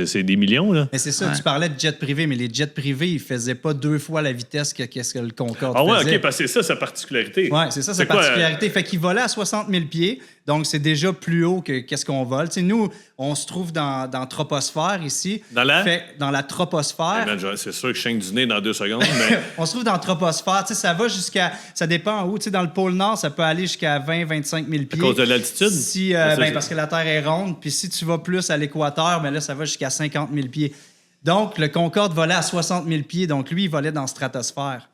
C'est des millions, là. Mais c'est ça, tu parlais de jet privé, mais les jets privés, ils faisaient pas 2 fois la vitesse qu'est-ce que le Concorde Ah ouais, faisait. OK, parce que c'est ça, sa particularité. Oui, c'est ça, sa quoi, particularité. Fait qu'il volait à 60 000 pieds, donc c'est déjà plus haut que qu'est-ce qu'on vole. Tu sais, nous, on se trouve dans troposphère ici. Dans la? Dans la troposphère. Man, c'est sûr que je chaîne du nez dans 2 secondes, mais... On se trouve dans troposphère. Tu sais, ça va jusqu'à... Ça dépend où. Tu sais, dans le pôle Nord, ça peut aller jusqu'à 20-25 000 pieds. À cause de l'altitude? Si, Ça, c'est- parce que la Terre est ronde. Puis si tu vas plus à l'équateur, ben là, ça va jusqu'à 50 000 pieds. Donc, le Concorde volait à 60 000 pieds. Donc, lui, il volait dans la stratosphère.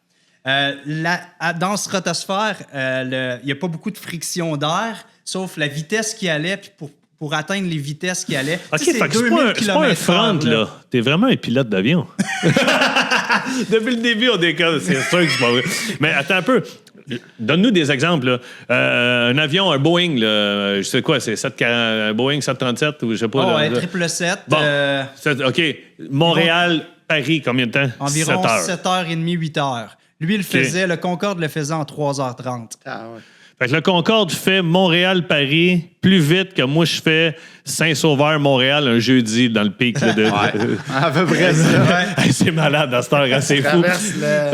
Dans la stratosphère, il n'y a pas beaucoup de friction d'air, sauf la vitesse qu'il allait. Puis pour atteindre les vitesses qu'il allait. OK, fait que c'est pas un front, là. T'es vraiment un pilote d'avion. Depuis le début, on déconne. C'est sûr que c'est pas vrai. Mais attends un peu. Donne-nous des exemples. Là. Un avion, un Boeing, là, je sais quoi, c'est un Boeing 737 ou je sais pas. Oh, là, ouais, 777. Bon, OK. Montréal, Paris, combien de temps? Environ 7 heures. 7h30, 8h. Lui, le Concorde le faisait en 3h30. Ah ouais. Fait que le Concorde fait Montréal-Paris plus vite que moi, je fais Saint-Sauveur-Montréal un jeudi dans le pic. Là, À peu près ça. Hey, c'est malade à cette heure, c'est fou.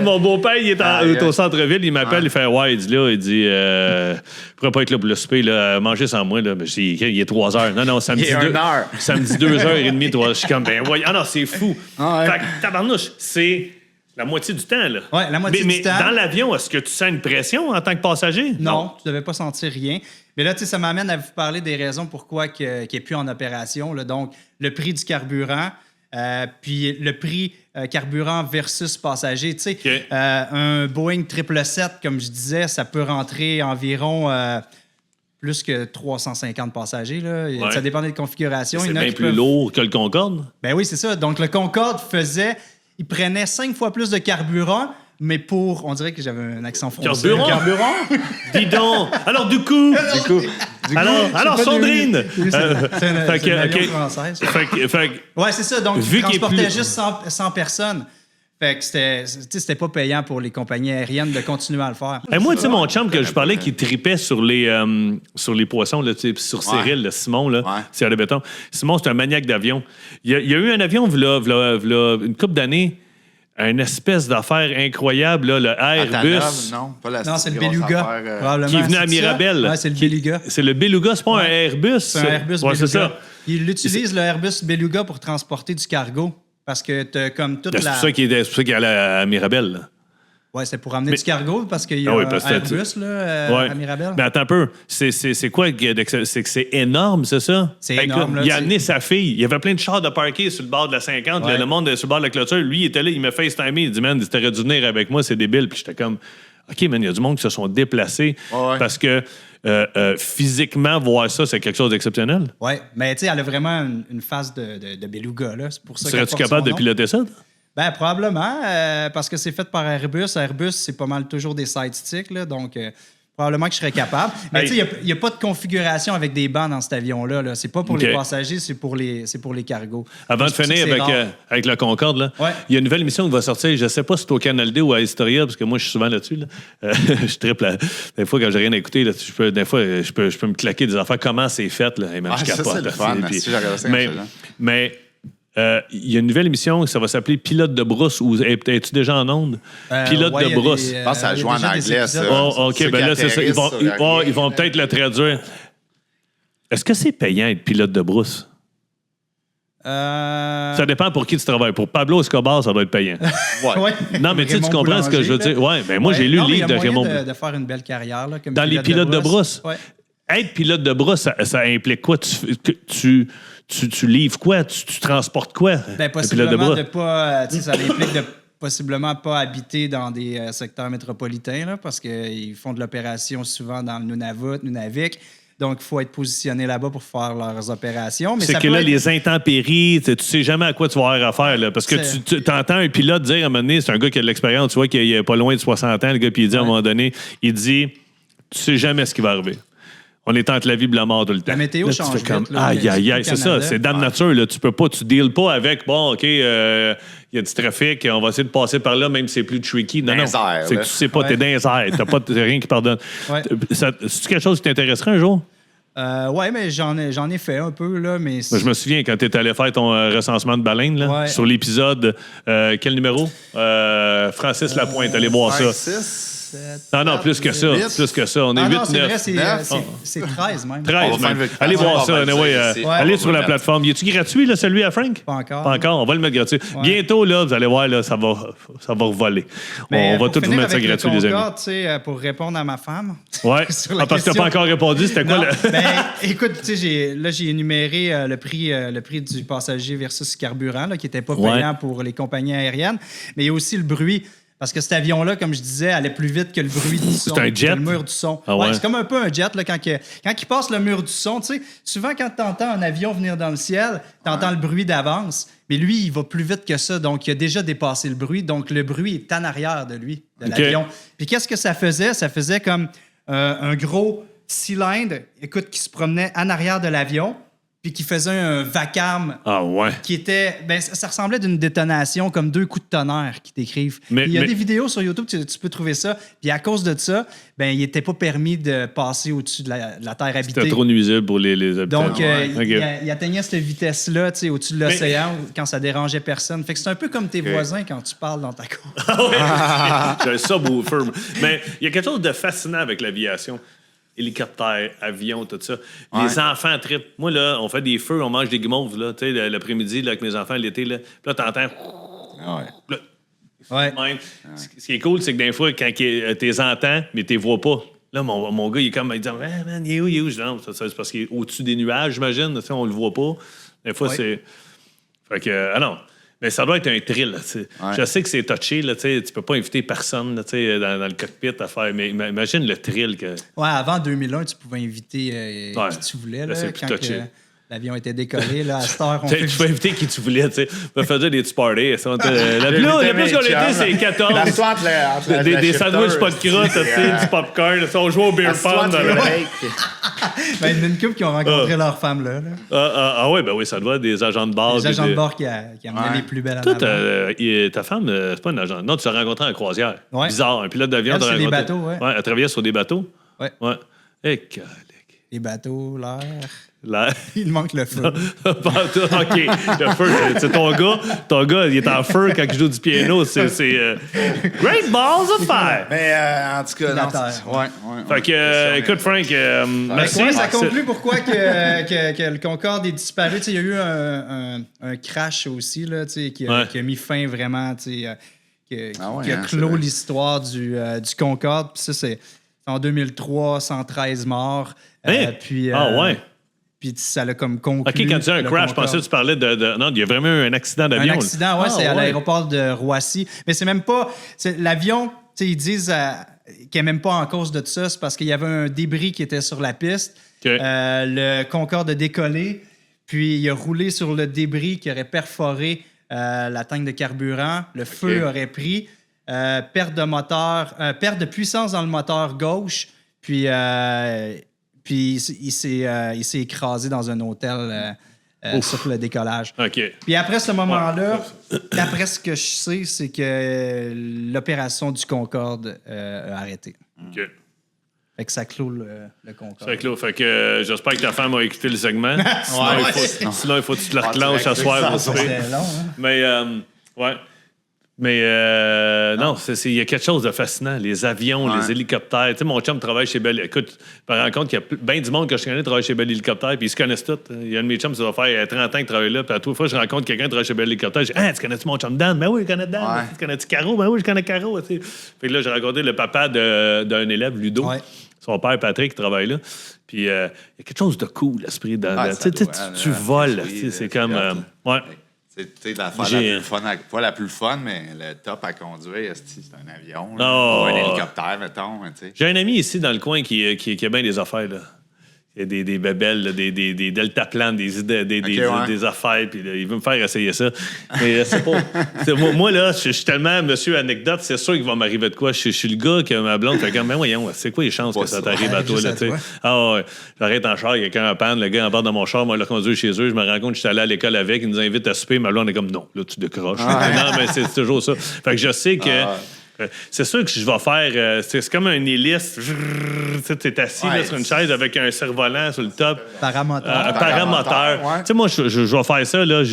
Mon beau-père, il est au centre-ville, il m'appelle, il fait ouais, il dit je pourrais pas être là pour le souper, là, manger sans moi. Là. Il est 3 heures. Non, samedi, Il est 1 heure. Samedi 2h30, 3 je suis comme ben ouais. Ah non, c'est fou. Ah ouais. Fait que tabarnouche, c'est la moitié du temps, là. Oui, la moitié du temps. Mais dans l'avion, est-ce que tu sens une pression en tant que passager? Non, tu ne devais pas sentir rien. Mais là, tu sais, ça m'amène à vous parler des raisons pourquoi qu'il n'est plus en opération. Là. Donc, le prix du carburant, puis le prix carburant versus passager. Tu sais, Okay. un Boeing 777, comme je disais, ça peut rentrer environ plus que 350 passagers. Là. Ouais. Ça dépend des configurations. C'est bien plus lourd que le Concorde? Ben oui, c'est ça. Donc, le Concorde il prenait 5 fois plus de carburant, mais on dirait que j'avais un accent français. Carburant? Dis donc! Alors, du coup... Alors, Sandrine! C'est une avion française. Ouais, c'est ça. Donc, il transportait juste 100 personnes. Fait que c'était pas payant pour les compagnies aériennes de continuer à le faire. Et moi, tu sais, mon chum que je parlais qui tripait sur les poissons, là, sur Cyril, là, Simon, là, c'est le béton. Simon, c'est un maniaque d'avion. Il y a eu un avion, v'là une couple d'années, une espèce d'affaire incroyable, là, le Airbus. Non, c'est le Beluga, probablement. Qui est venu à Mirabel. Ouais, c'est le Beluga. C'est le Beluga, c'est pas un Airbus. C'est un Airbus ouais, Beluga. C'est ça. Il utilise le Airbus Beluga pour transporter du cargo. Parce que t'as comme toute C'est pour ça qu'il allait à Mirabel. Là. Ouais, c'est pour amener du cargo parce qu'il y a un Airbus à Mirabel. Mais attends un peu. C'est quoi? C'est que c'est énorme, c'est ça? C'est énorme. Là, il a amené sa fille. Il y avait plein de chars de parquet sur le bord de la 50. Ouais. Le monde sur le bord de la clôture. Lui, il était là. Il m'a FaceTimé. Il dit, man, t'aurais dû venir avec moi. C'est débile. Puis j'étais comme, OK, man, il y a du monde qui se sont déplacés parce que physiquement, voir ça, c'est quelque chose d'exceptionnel. Oui, mais tu sais, elle a vraiment une face de beluga. Là. C'est pour ça Serais-tu capable de piloter ça? Ben, probablement, parce que c'est fait par Airbus. Airbus, c'est pas mal toujours des side sticks, là, donc probablement que je serais capable. Mais tu sais, il n'y a pas de configuration avec des bancs dans cet avion-là. Là. C'est pas pour les passagers, c'est pour les cargos. Avant de finir avec le Concorde, là, il y a une nouvelle émission qui va sortir. Je sais pas si c'est au Canal D ou à Historia, parce que moi, je suis souvent là-dessus. Là. Je triple. Des fois, quand j'ai rien à écouter, là, je peux me claquer des affaires. Comment c'est fait? Là. Hey, man, je capote. C'est le fun. Mais il y a une nouvelle émission, ça va s'appeler Pilote de brousse. Es-tu déjà en onde? Pilote de brousse. Je pense que ça joue en anglais, ça. OK, ben là, c'est ça. Ils vont peut-être le traduire. Est-ce que c'est payant être pilote de brousse? Ça dépend pour qui tu travailles. Pour Pablo Escobar, ça doit être payant. Ouais. Non, mais tu comprends ce que je veux dire? Oui, ben moi, j'ai lu le livre de Raymond. De faire une belle carrière. Là, comme dans les pilotes de brousse? Ouais. Être pilote de brousse, ça implique quoi? Tu livres quoi? Tu transportes quoi? Ben, possiblement de pas... ça implique de possiblement pas habiter dans des secteurs métropolitains, là, parce qu'ils font de l'opération souvent dans le Nunavik. Donc, il faut être positionné là-bas pour faire leurs opérations. Mais c'est que là, les intempéries, tu sais jamais à quoi tu vas avoir affaire. Là, parce que tu entends un pilote dire à un moment donné, c'est un gars qui a de l'expérience, tu vois, qui est pas loin de 60 ans, le gars, puis il dit à un moment donné, il dit, tu sais jamais ce qui va arriver. On est entre la vie et la mort tout le temps. La météo là, change comme, vite. Là, aïe, c'est ça. C'est dans la nature. Là. Tu peux pas, tu deals pas avec, bon, OK, il y a du trafic, on va essayer de passer par là, même si c'est plus tricky. Non, c'est que tu sais pas, t'es dans les airs. T'as rien qui pardonne. Ouais. C'est-tu quelque chose qui t'intéresserait un jour? Oui, mais j'en ai fait un peu, là, mais... Je me souviens, quand tu es allé faire ton recensement de baleines, là, sur l'épisode... quel numéro? Francis Lapointe, allez voir ça. 6, 7, non, plus que ça. 8. Plus que ça. On est 8, 9. C'est 13 même. 13 même. Allez voir ça. Allez sur la plateforme. Y est-tu gratuit, là, celui à Frank? Pas encore. Pas encore. On va le mettre gratuit. Ouais. Bientôt, là, vous allez voir, là, ça va revoler. On va tout vous mettre ça gratuit, les amis. Pour répondre à ma femme. Oui. Parce que tu n'as pas encore répondu. C'était quoi? Écoute, j'ai énuméré le prix du passager versus carburant, là, qui n'était pas payant pour les compagnies aériennes. Mais il y a aussi le bruit. Parce que cet avion-là, comme je disais, allait plus vite que le bruit du son. C'est un jet? Que le mur du son. Ah ouais? C'est comme un peu un jet, là, quand il passe le mur du son. Tu sais, souvent, quand tu entends un avion venir dans le ciel, tu entends le bruit d'avance. Mais lui, il va plus vite que ça. Donc, il a déjà dépassé le bruit. Donc, le bruit est en arrière de lui, de l'avion. Puis, qu'est-ce que ça faisait? Ça faisait comme un gros cylindre, écoute, qui se promenait en arrière de l'avion, puis qui faisait un vacarme qui était... Ben, ça ressemblait d'une détonation, comme 2 coups de tonnerre qui décrivent. Il y a des vidéos sur YouTube, tu peux trouver ça. Puis à cause de ça, ben, il n'était pas permis de passer au-dessus de la terre habitée. C'était trop nuisible pour les habitants. Donc, il atteignait cette vitesse-là, au-dessus de l'océan, quand ça dérangeait personne. Fait que c'est un peu comme tes voisins quand tu parles dans ta cour. J'ai un subwoofer. Mais il y a quelque chose de fascinant avec l'aviation. Hélicoptère, avion, tout ça. Les enfants trippent. Moi, là, on fait des feux, on mange des guimauves, là, tu sais, l'après-midi, là, avec mes enfants, l'été, là. Puis là, t'entends... Même. Ce qui est cool, c'est que des fois, quand t'es entends, mais t'es vois pas. Là, mon gars, il est comme, il dit, hey, man, il est où? Non, c'est parce qu'il est au-dessus des nuages, j'imagine. On le voit pas. Des fois, c'est... Fait que, ah non. Mais ça doit être un thrill. Je sais que c'est touché. Là, tu peux pas inviter personne là, dans le cockpit à faire. Mais imagine le thrill. Avant 2001, tu pouvais inviter qui tu voulais. Là, c'est plus touché. L'avion était décollé. Là, à cette heure, tu peux inviter qui tu voulais. Tu peux faire des petits parties. Le plus qu'on était, c'est 14. Des sandwichs pas de crotte, du popcorn. On joue au beer pong. Il y en a une couple qui ont rencontré leur femme là. Ben oui, ça doit être des agents de bord. Des agents de bord qui amenaient les plus belles à toi, ta femme, c'est pas une agent. Non, tu l'as rencontrée en croisière. Bizarre, un pilote d'avion. Sur des bateaux, elle travaillait sur des bateaux. Ouais. Les bateaux, l'air. Il manque le feu. OK, le feu, c'est ton gars, il est en feu quand il joue du piano. C'est Great Balls of Fire. Mais en tout cas, Fait que, écoute, Frank, merci. Ça conclut pourquoi que le Concorde est disparu. Il y a eu un crash aussi là, qui a mis fin vraiment, qui a clos l'histoire du Concorde. Puis ça, c'est en 2003, 113 morts. Puis ça l'a comme conclu. OK, quand tu dis un crash, je pensais que tu parlais de... Non, il y a vraiment eu un accident d'avion. Un accident, c'est à l'aéroport de Roissy. Mais c'est même pas... L'avion, ils disent qu'il n'est même pas en cause de tout ça. C'est parce qu'il y avait un débris qui était sur la piste. Okay. Le Concorde a décollé, puis il a roulé sur le débris qui aurait perforé la tank de carburant. Le feu aurait pris. Perte de moteur... perte de puissance dans le moteur gauche. Puis il s'est écrasé dans un hôtel sur le décollage. OK. Puis après ce moment-là, d'après ce que je sais, c'est que l'opération du Concorde a arrêté. OK. Fait que ça clôt le Concorde. Ça clôt. Fait que j'espère que ta femme a écouté le segment. Sinon, il faut que tu te le reclenches à soir. C'était long, Mais, Mais non, il y a quelque chose de fascinant. Les avions, les hélicoptères. Tu sais, mon chum travaille chez Bell. Écoute, je me rends compte qu'il y a bien du monde que je connais qui travaille chez Bell Hélicoptère, puis ils se connaissent tous. Il y a un de mes chums, ça va faire 30 ans qu'il travaille là, puis à toute fois, je rencontre quelqu'un qui travaille chez Bell Hélicoptère. Je dis, tu connais-tu mon chum Dan? Ben oui, je connais Dan. Tu connais-tu Caro? Ben oui, je connais Caro. Puis là, j'ai rencontré le papa d'un élève, Ludo. Son père, Patrick, qui travaille là. Puis il y a quelque chose de cool, l'esprit. Tu voles. C'est comme. C'est l'affaire pas la plus fun, mais le top à conduire, c'est un avion. Ou un hélicoptère, mettons. J'ai un ami ici dans le coin qui a bien des affaires. Là. Il y a des bébelles, là, des deltaplans, des affaires, puis il veut me faire essayer ça. Mais c'est pas. Moi, là, je suis tellement monsieur anecdote, c'est sûr qu'il va m'arriver de quoi. Je suis le gars que ma blonde fait comme, ben voyons, c'est quoi les chances que ça t'arrive à toi, là, tu sais? Ah ouais, j'arrête en char, il y a quelqu'un en panne, le gars en bas de mon char, moi, je le conduis chez eux, je me rends compte que je suis allé à l'école avec, il nous invite à souper, ma blonde est comme, non, là, tu décroches. Non, mais c'est toujours ça. Fait que je sais que. C'est sûr que je vais faire... c'est comme un hélice. Tu es assis là, sur une chaise avec un cerf-volant sur le top. Paramoteur. Tu sais, moi, je vais faire ça. Là,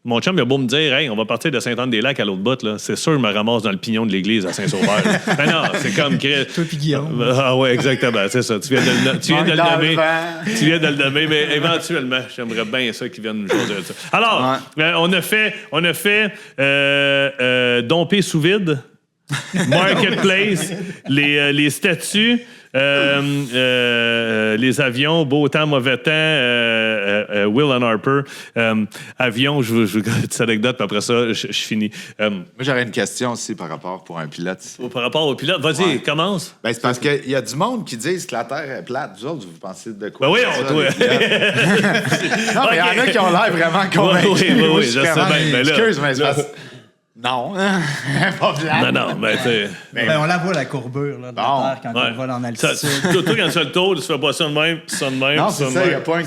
mon chum, il a beau me dire, hey, on va partir de Sainte-Anne-des-Lacs à l'autre bout. Là. C'est sûr, je me ramasse dans le pignon de l'église à Saint-Sauveur. Ben non, c'est comme... Toi puis Guillaume. Ah ouais, exactement, c'est ça. Tu viens de le nommer. Tu viens de le nommer, mais éventuellement, j'aimerais bien ça qu'ils viennent nous jaser de ça. Alors, on a fait Dompé sous vide. Marketplace, les statuts, Les avions, beau temps, mauvais temps, Will and Harper. Avion, je vous garde une petite anecdote, puis après ça, je finis. Moi, j'aurais une question aussi par rapport pour un pilote. Par rapport au pilote, vas-y, commence. Ben, c'est parce qu'il y a du monde qui disent que la Terre est plate. Vous autres, vous pensez de quoi? Ben oui, ça, toi. Non, mais il y en a qui ont l'air vraiment convaincus. Oui, je sais bien. Ben là, excuse, mais c'est parce... Non, pas plate. Non, mais tu Ben, on la voit, la courbure là, de la Terre quand on vole en altitude. Toi, quand tu fais le tour, tu fais pas ça de même, ça de même, Non, ça de c'est ça, même. il n'y a pas un...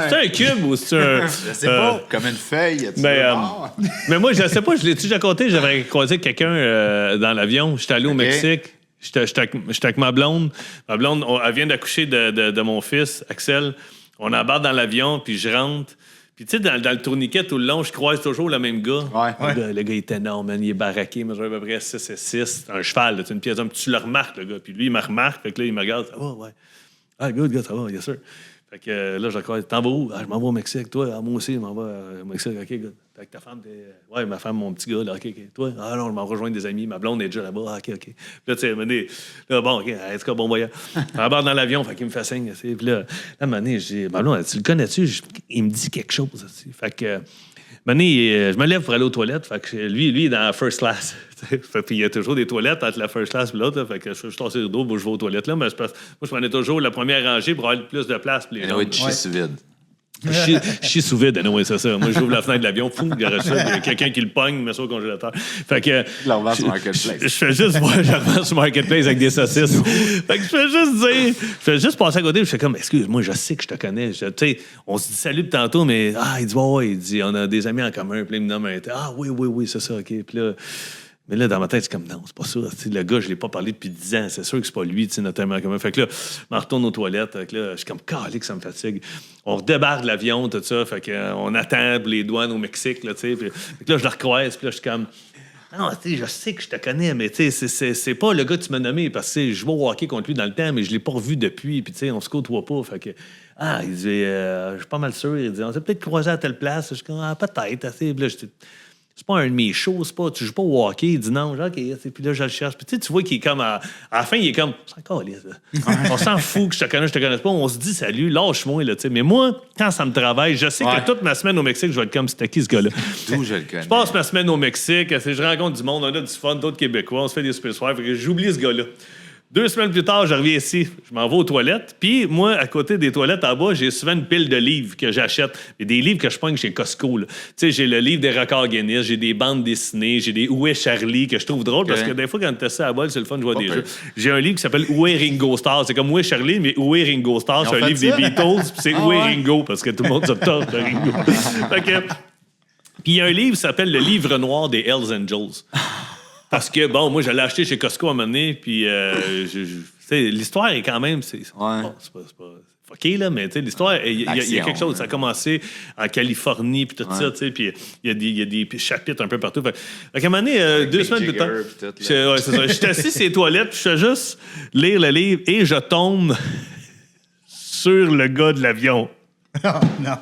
C'est un cube ou c'est un... Je sais pas, comme une feuille. Mais moi, je sais pas, je l'ai-tu déjà compté, j'avais croisé quelqu'un dans l'avion, j'étais allé au Mexique, j'étais avec ma blonde. Ma blonde, elle vient d'accoucher de mon fils, Axel. On embarque dans l'avion, puis je rentre. Puis, tu sais, dans le tourniquet tout le long, je croise toujours le même gars. Le gars, il est énorme, man. Il est baraqué, il mesure à peu près 6 et 6. C'est un cheval, c'est une pièce d'homme. Tu le remarques, le gars. Puis lui, il me remarque. Fait que là, il me regarde. Ouais. Ah, good, gars, ça va, bien sûr. Fait que là, je croise. T'en vas où? Ah, je m'en vais au Mexique. Toi, moi aussi, je m'en vais au Mexique. OK, good. Avec ta femme, ouais, ma femme, mon petit gars, là, OK. Toi, ah non, je m'en rejoins des amis. Ma blonde est déjà là-bas. Ah, OK. Puis là, tu sais, là, bon, OK, est-ce que bon voyage? On embarque dans l'avion, fait qu'il me fait signe. Puis là, à un moment donné, je dis, ma blonde, tu le connais-tu? Il me dit quelque chose. Aussi. Fait que, à un moment donné, je me lève pour aller aux toilettes. Fait que lui, il est dans la first class. Puis il y a toujours des toilettes entre la first class et l'autre. Fait que je suis tassé le dos, je vais aux toilettes là. Mais moi, je prenais toujours la première rangée pour avoir plus de place. Puis les oui, tu chies sous vide. Je suis sous vide, anyway, c'est ça. Moi, j'ouvre la fenêtre de l'avion, fou, il y a quelqu'un qui le pogne, met ça au congélateur. Fait que. Je la revends sur Marketplace. Je fais juste voir, je la revends sur Marketplace avec des saucisses. Fait que je fais juste passer à côté, je fais comme, excuse-moi, je sais que je te connais. Tu sais, on se dit salut tantôt, mais, il dit, il dit, on a des amis en commun, puis il me nomme un. Oui, c'est ça, OK. Puis là. Mais là, dans ma tête, c'est comme, non, c'est pas ça. T'sais, le gars, je l'ai pas parlé depuis 10 ans. C'est sûr que c'est pas lui, notre ami en commun. Fait que là, je m'en retourne aux toilettes. Fait que là, je suis comme, calé que ça me fatigue. On redébarque l'avion, tout ça. Fait qu'on attend les douanes au Mexique, là, tu sais. Fait que là, je le recroise. Puis là, je suis comme, non, tu sais, je sais que je te connais, mais tu sais, c'est pas le gars que tu m'as nommé. Parce que je vais au hockey contre lui dans le temps, mais je l'ai pas revu depuis. Puis tu sais, on se côtoie pas. Fait que, il dit, je suis pas mal sûr. Il dit, on s'est peut-être croisé à telle place. Je suis comme, peut-être. Puis là, c'est pas un de mes shows, c'est pas, tu joues pas au hockey. Il dit non, OK, puis là, je le cherche. Puis tu vois qu'il est comme, à la fin, il est comme, on s'en fout que je te connaisse pas, on se dit salut, lâche-moi, là, tu sais. Mais moi, quand ça me travaille, je sais que toute ma semaine au Mexique, je vais être comme, c'était qui ce gars-là? D'où je le connais. Je passe ma semaine au Mexique, je rencontre du monde, on a du fun, d'autres Québécois, on se fait des super soirs, j'oublie ce gars-là. 2 semaines plus tard, je reviens ici. Je m'en vais aux toilettes. Puis, moi, à côté des toilettes en bas, j'ai souvent une pile de livres que j'achète. Et des livres que je pogne chez Costco. Tu sais, j'ai le livre des records Guinness, j'ai des bandes dessinées, j'ai des Où est Charlie que je trouve drôle parce que des fois, quand tu essaies à la balle, c'est le fun de jouer des jeux. J'ai un livre qui s'appelle Où est Ringo Starr. C'est comme Où est Charlie, mais Où est Ringo Starr? C'est un livre des Beatles, puis c'est Où est Ringo parce que tout le monde se torche de Ringo. Fait que. Puis, il y a un livre qui s'appelle Le livre noir des Hells Angels. Parce que, bon, moi, je l'ai acheté chez Costco à un moment donné, puis l'histoire est quand même... C'est pas fucké, là, mais l'histoire, il y a quelque chose. Ça a commencé en Californie, puis tout ça, tu sais, puis il y a des chapitres un peu partout. Fait qu'à un moment donné, 2 semaines plus tard, c'est ça. Je suis assis sur les toilettes, puis je fais juste lire le livre, et je tombe sur le gars de l'avion. Oh, non.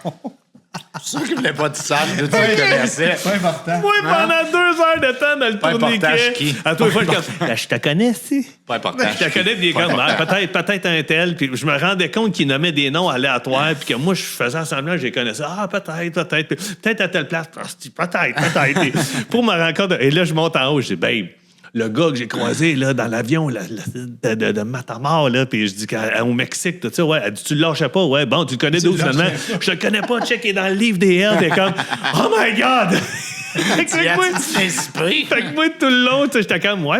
Je suis sûr qu'il voulait pas de ça, tu le connaissais. Pas important. Oui, pendant 2 heures de temps dans le tourniquet. À toi, je te connais, si. Pas important. Je te connais, puis comme, peut-être un tel. Puis je me rendais compte qu'il nommait des noms aléatoires, puis que moi, je faisais semblant que je les connaissais. Peut-être. Puis, peut-être à telle place. Peut-être. Puis, pour me rendre compte, et là, je monte en haut, je dis, babe, le gars que j'ai croisé là, dans l'avion de Matamor, là, puis je dis au Mexique, tu sais, ouais, elle dit, tu le lâchais pas, ouais, bon, tu le connais d'où finalement? Je le connais pas, check, il est dans le livre des Hells, t'es comme, oh my God! Fait que moi, tout le long, j'étais comme, ouais,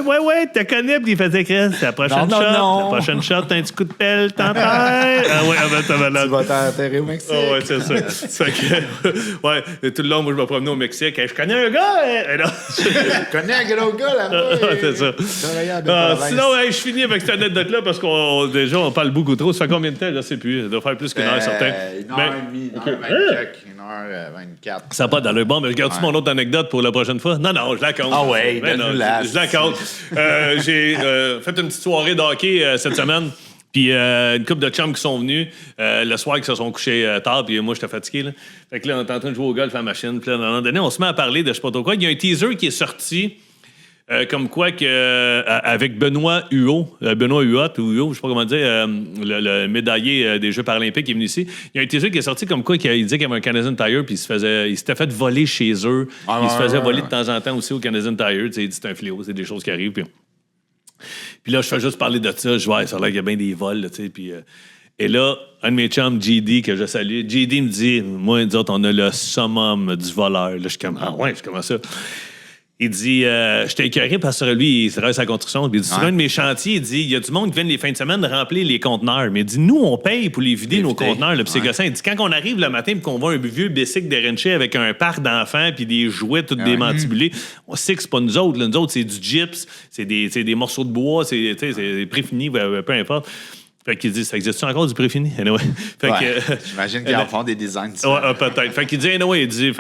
tu te connais, puis il faisait Chris, c'est la prochaine shot. La prochaine shot, t'as un petit coup de pelle, t'enterres. Tu vas t'enterrer au Mexique. Ouais, c'est ça. Fait que, ouais, tout le long, moi, je me promenais au Mexique. Je connais un gars. Je connais un gros gars là-bas. C'est ça. Sinon, je finis avec cette anecdote-là parce qu'on déjà, on parle beaucoup trop. Ça fait combien de temps? Je sais plus. Ça doit faire plus qu'une heure, certain. 1h30, 1h24. Ça n'a pas d'allure. Bon, mais je garde-tu mon autre anecdote pour la prochaine fois? Non, je la compte. Ah ouais, je la compte. J'ai fait une petite soirée de hockey cette semaine. Puis une couple de chums qui sont venus le soir, qui se sont couchés tard, puis moi, j'étais fatigué. Là. Fait que là, on est en train de jouer au golf à la machine. Puis là, à un moment donné, on se met à parler de je sais pas trop quoi. Il y a un teaser qui est sorti Comme quoi que avec Benoît Huot, je sais pas comment dire, le médaillé des Jeux paralympiques qui est venu ici, il y a un teaser qui est sorti comme quoi qu'il disait qu'il y avait un Canadian Tire puis il s'était fait voler chez eux. Il se faisait voler de temps en temps aussi au Canadian Tire. Il dit c'est un fléau, c'est des choses qui arrivent. Puis là, je fais juste parler de ça. Je vois, ça a l'air qu'il y a bien des vols, là, tu sais. Puis et là, un de mes chums, JD, que je salue, JD me dit, moi, nous autres, on a le summum du voleur. Là, je suis comme, ah ouais, c'est comment ça? Il dit, j'étais écœuré parce que lui, il travaille sa construction. Puis il dit, sur un de mes chantiers, il dit, il y a du monde qui vient les fins de semaine remplir les conteneurs. Mais il dit, nous, on paye pour les vider, nos conteneurs. Là, puis c'est gossant. Il dit, quand on arrive le matin et qu'on voit un vieux bicycle dérenché avec un parc d'enfants puis des jouets tout démantibulés, on sait que c'est pas nous autres. Là. Nous autres, c'est du gyps, c'est des morceaux de bois, c'est préfini, peu importe. Fait qu'il dit, ça existe encore du préfini? Anyway. Fait j'imagine qu'ils en font des designs. Ouais, peut-être. Fait qu'il dit, anyway, il dit,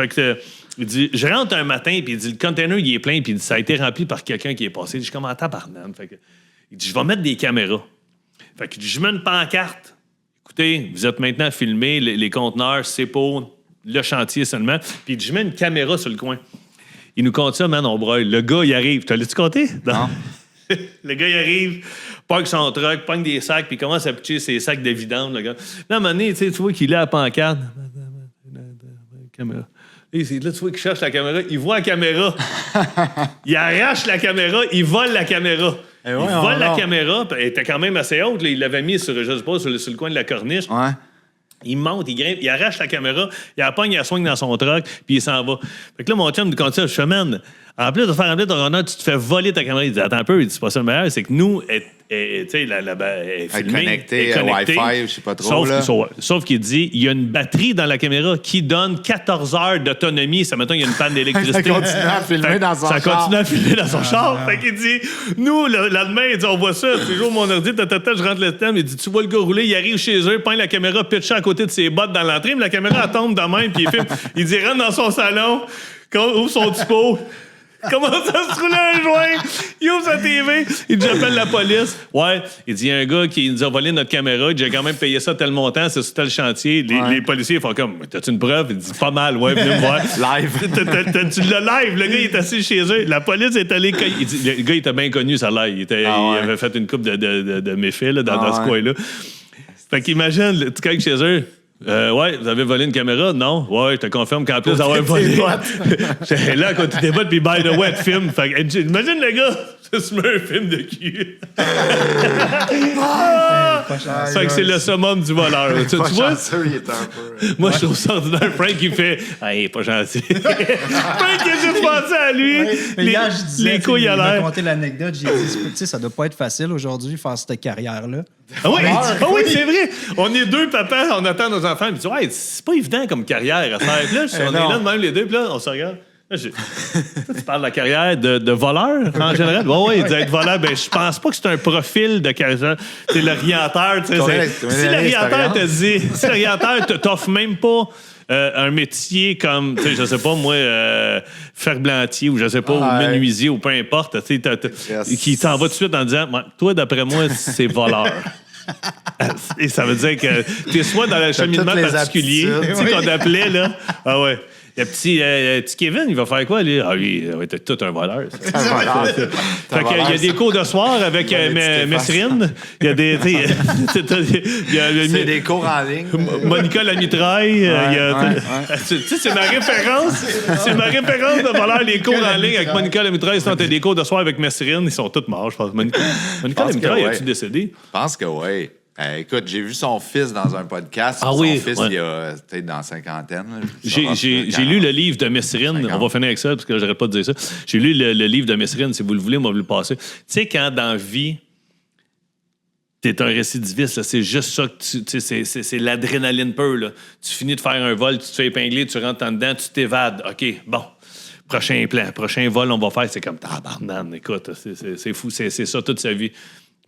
il dit, je rentre un matin, puis il dit, le container, il est plein, puis il dit, ça a été rempli par quelqu'un qui est passé. Je dis, comment tabarnane? Fait que, il dit, je vais mettre des caméras. Fait qu'il dit, je mets une pancarte. Écoutez, vous êtes maintenant filmés, les conteneurs, c'est pour le chantier seulement. Puis il dit, je mets une caméra sur le coin. Il nous compte ça, man, on broille. Le gars, il arrive. Tu l'as-tu compté? Non. Le gars, il arrive, pogne son truck, pogne des sacs, puis il commence à pitcher ses sacs de vidange, le gars. Là, à un moment donné, tu vois qu'il est à la pancarte. Caméra. Là, tu vois qu'il cherche la caméra. Il voit la caméra. Il arrache la caméra. Il vole la caméra. Il vole la caméra. Elle était quand même assez haute. Là. Il l'avait mis sur, je sais pas, sur le coin de la corniche. Ouais. Il monte, il grimpe, il arrache la caméra. Il la pogne, il la soigne dans son truck, puis il s'en va. Fait que là, mon chum me dit ça. Je fais, man, en plus de faire remplir ton honneur, tu te fais voler ta caméra. Il dit, attends un peu. Il dit, c'est pas ça le meilleur. C'est que nous, tu sais, est filmée, connectée Wi-Fi, je sais pas trop. Sauf qu'il dit, il y a une batterie dans la caméra qui donne 14 heures d'autonomie. Ça, mettons, il y a une panne d'électricité. Ça continue à filmer dans son char. Ça continue à filmer dans son char. Fait qu'il dit, nous, le lendemain, il dit, on voit ça. C'est jour mon ordi, je rentre le thème. Il dit, tu vois le gars rouler, il arrive chez eux, peint la caméra, pitché à côté de ses bottes dans l'entrée, mais la caméra, elle tombe de même, puis il filme. Il dit, rentre dans son salon, ouvre son typo. Commence à se rouler un joint. Il ouvre sa TV. Il dit, j'appelle la police. Ouais. Il dit, il y a un gars qui nous a volé notre caméra. Il dit, j'ai quand même payé ça tel montant. C'est sur tel chantier. Les policiers font comme, t'as-tu une preuve? Il dit, pas mal. Ouais, venez me voir. Live. Tu l'as live. Le gars, il est assis chez eux. La police est allée. Il dit, le gars, il était bien connu, ça là. Il avait fait une coupe de méfaits là, dans ce coin-là. Fait qu'imagine, tu cognes chez eux. Ouais, vous avez volé une caméra? Non? Ouais, je te confirme qu'en plus d'avoir volé. J'étais là à côté des bottes, puis by the way, film. Fait que, imagine le gars, ça se met un film de cul. Fait que c'est le summum du voleur. Tu vois? Moi, je trouve ça ordinaire. Frank, il fait. Ah, il est pas gentil. Frank, il a juste pensé à lui. Les couilles à l'air. Il m'a conté l'anecdote. J'ai dit, tu sais, ça doit pas être facile aujourd'hui, faire cette carrière-là. Ah oui, c'est vrai. On est deux papas, on attend nos enfants. Puis tu dis, ouais, c'est pas évident comme carrière à faire. Puis là, on est là de même les deux, puis là, on se regarde. Là, tu parles de la carrière de voleur en général? Oui, d'être voleur, ben je pense pas que c'est un profil de carrière. C'est l'orienteur, tu sais. Si l'orienteur te dit, si l'orienteur t'offre même pas un métier comme, tu sais, je sais pas, moi, ferblantier ou je sais pas, ou menuisier ou peu importe, tu sais, qui t'en va tout de suite en disant, toi, d'après moi, c'est voleur. Et ça veut dire que tu es soit dans le cheminement particulier, tu sais, qu'on appelait, là. Ah ouais. Le petit Kevin, il va faire quoi, lui? Ah, lui, il va être tout un voleur. Fait qu'il y a des cours de soir avec Messrine. Il y a des... C'est des cours en ligne. Monica la mitraille. Tu sais, c'est ma référence. C'est ma référence de voleur, les cours en ligne avec Monica la mitraille. Sinon, t'as des cours de soir avec Messrine. Ils sont tous morts, je pense. Monica la mitraille, as-tu décédé? Je pense que oui. Écoute, j'ai vu son fils dans un podcast. Ah oui? Son fils, il a peut-être dans la cinquantaine. J'ai lu le livre de Messrine. On va finir avec ça, parce que j'arrête pas de dire ça. J'ai lu le livre de Messrine. Si vous le voulez, on va vous le passer. Tu sais, quand dans la vie, t'es un récidiviste, là, c'est juste ça que c'est l'adrénaline pure. Là. Tu finis de faire un vol, tu te fais épingler, tu rentres en dedans, tu t'évades. OK, bon. Prochain plan, prochain vol, on va faire. C'est comme tabarnane. Écoute, c'est fou. C'est ça toute sa vie.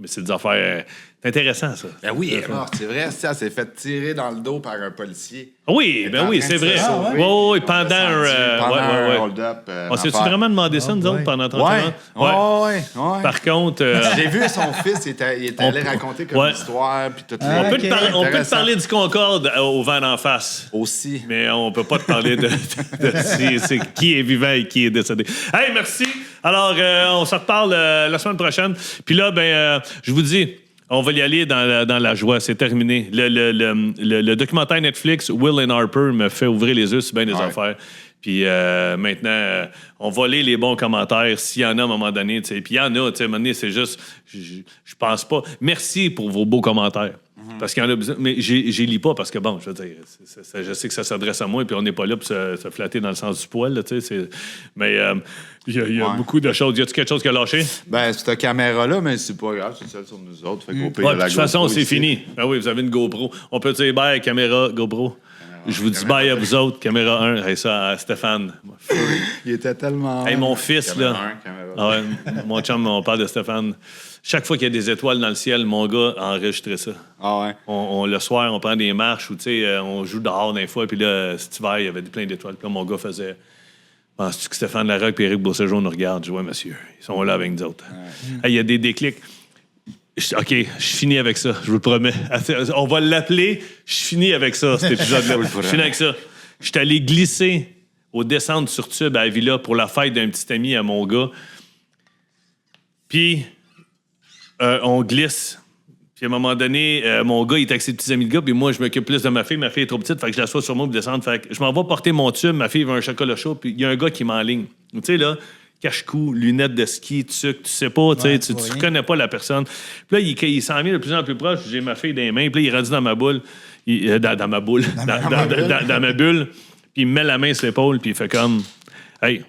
Mais c'est des affaires... C'est intéressant, ça. Ben oui, elle est morte, c'est vrai. Elle s'est fait tirer dans le dos par un policier. Oui, ben oui, c'est vrai. Oui, pendant un hold-up. On s'est-tu vraiment demandé ça, nous autres, pendant 30 ans? Ouais. Par contre... J'ai vu son fils, il est allé raconter comme histoire, puis tout. On peut te parler du Concorde au vent d'en face. Aussi. Mais on peut pas te parler de c'est qui est vivant et qui est décédé. Hey, merci. Alors, on se reparle la semaine prochaine. Puis là, je vous dis... On va y aller dans la joie, c'est terminé. Le documentaire Netflix, Will and Harper, me fait ouvrir les yeux sur bien des affaires. Puis maintenant, on va lire les bons commentaires s'il y en a à un moment donné. Puis il y en a, à un moment donné, c'est juste, je pense pas. Merci pour vos beaux commentaires. Parce qu'il y en a besoin. Mais je lis pas parce que, bon, je veux dire, je sais que ça s'adresse à moi, puis on n'est pas là pour se flatter dans le sens du poil, tu sais. Mais il y a beaucoup de choses. Y a-tu quelque chose qui a lâché? Ben, cette caméra-là, mais c'est pas grave, c'est celle sur nous autres. Fait qu'au pire, de toute façon, c'est fini. Ah oui, vous avez une GoPro. On peut dire bye, caméra, GoPro. Je vous dis bye à vous autres, caméra 1. Hey, ça, à Stéphane. Il était tellement... Hey, mon fils, caméra là. 1, caméra 2. Ah ouais, mon chum, on parle de Stéphane. Chaque fois qu'il y a des étoiles dans le ciel, mon gars a enregistré ça. Ah ouais? Le soir, on prend des marches où, tu sais, on joue dehors des fois, puis là, cet hiver, il y avait plein d'étoiles. Puis là, mon gars faisait... Penses-tu que Stéphane Larocque et Éric Beauséjour nous regardent? Je dis, ouais, monsieur, ils sont là avec nous autres. Hey, il y a des déclics. OK, je finis avec ça, je vous le promets. On va l'appeler « Je finis avec ça », cet épisode-là. Je finis avec ça. Je suis allé glisser aux descentes sur Tube à la Villa pour la fête d'un petit ami à mon gars. Puis, on glisse. Puis, à un moment donné, mon gars, il est avec ses petits amis de gars, puis moi, je m'occupe plus de ma fille. Ma fille est trop petite, fait que je l'assois sur moi pour descendre. Fait que je m'en vais porter mon tube. Ma fille veut un chocolat chaud, puis il y a un gars qui m'enligne. Tu sais, là... cache-cou, lunettes de ski, tu sais pas, tu connais pas la personne. Puis là, il s'en vient de plus en plus proche, j'ai ma fille dans les mains, puis là, il est rendu dans ma boule, dans ma bulle, puis il me met la main sur l'épaule, puis il fait comme, hey,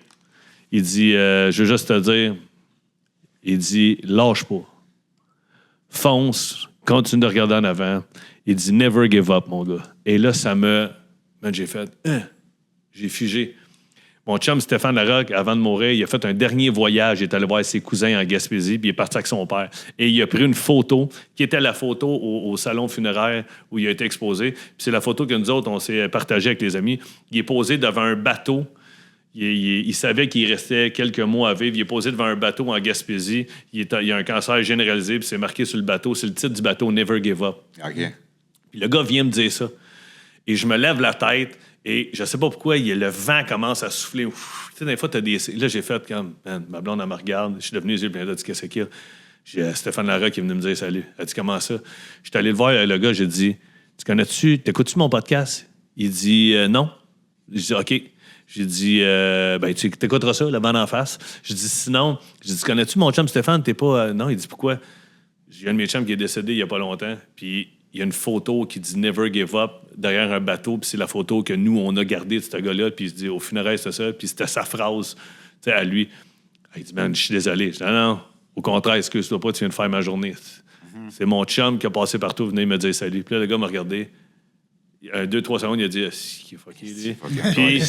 il dit, je veux juste te dire, il dit, lâche pas, fonce, continue de regarder en avant, il dit, never give up, mon gars. Et là, j'ai fait, j'ai figé. Mon chum Stéphane Larocque, avant de mourir, il a fait un dernier voyage. Il est allé voir ses cousins en Gaspésie, puis il est parti avec son père. Et il a pris une photo, qui était la photo au salon funéraire où il a été exposé. Puis c'est la photo que nous autres, on s'est partagée avec les amis. Il est posé devant un bateau. Il savait qu'il restait quelques mois à vivre. Il est posé devant un bateau en Gaspésie. Il a un cancer généralisé, puis c'est marqué sur le bateau. C'est le titre du bateau, « Never Give Up ». OK. Puis le gars vient me dire ça. Et je me lève la tête. Et je sais pas pourquoi, le vent commence à souffler. Tu sais, des fois, t'as des... Là, j'ai fait comme... ma blonde, elle me regarde. Je suis devenu les yeux pleins d'eau. Elle dit, qu'est-ce qu'il y a? J'ai Stéphane Larocque qui est venu me dire salut. Elle dit, comment ça? Je suis allé le voir, le gars, j'ai dit, t'écoutes-tu mon podcast? Il dit, non. J'ai dit, OK. J'ai dit, tu t'écouteras ça, le vent en face. J'ai dit, sinon, tu connais-tu mon chum Stéphane? T'es pas... Non, il dit, pourquoi? J'ai un de mes chums qui est décédé il y a pas longtemps. Puis... il y a une photo qui dit « Never give up » derrière un bateau, puis c'est la photo que nous, on a gardée de ce gars-là, puis il se dit « Au funérailles, c'était ça », puis c'était sa phrase à lui. Il dit « Man, je suis désolé. » Je dis « Non, au contraire, excuse-toi pas, tu viens de faire ma journée. » C'est mon chum qui a passé partout, venait me dire « Salut ». Puis là, le gars m'a regardé. 2-3 secondes, il a dit « Si, fuck you. » Puis,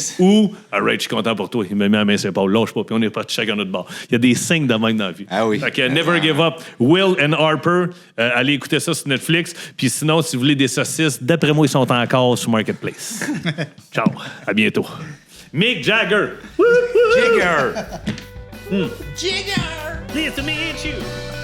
Ray, je suis content pour toi. Il m'a mis la main sur l'épaule. Lâche pas, puis on est parti chacun notre bord. Il y a des signes de même dans la vie. Ah oui. Fait que Never Give Up, Will and Harper. Allez écouter ça sur Netflix. Puis sinon, si vous voulez des saucisses, d'après moi, ils sont encore sur Marketplace. Ciao. À bientôt. Mick Jagger. Jagger! Jagger! Nice to meet you.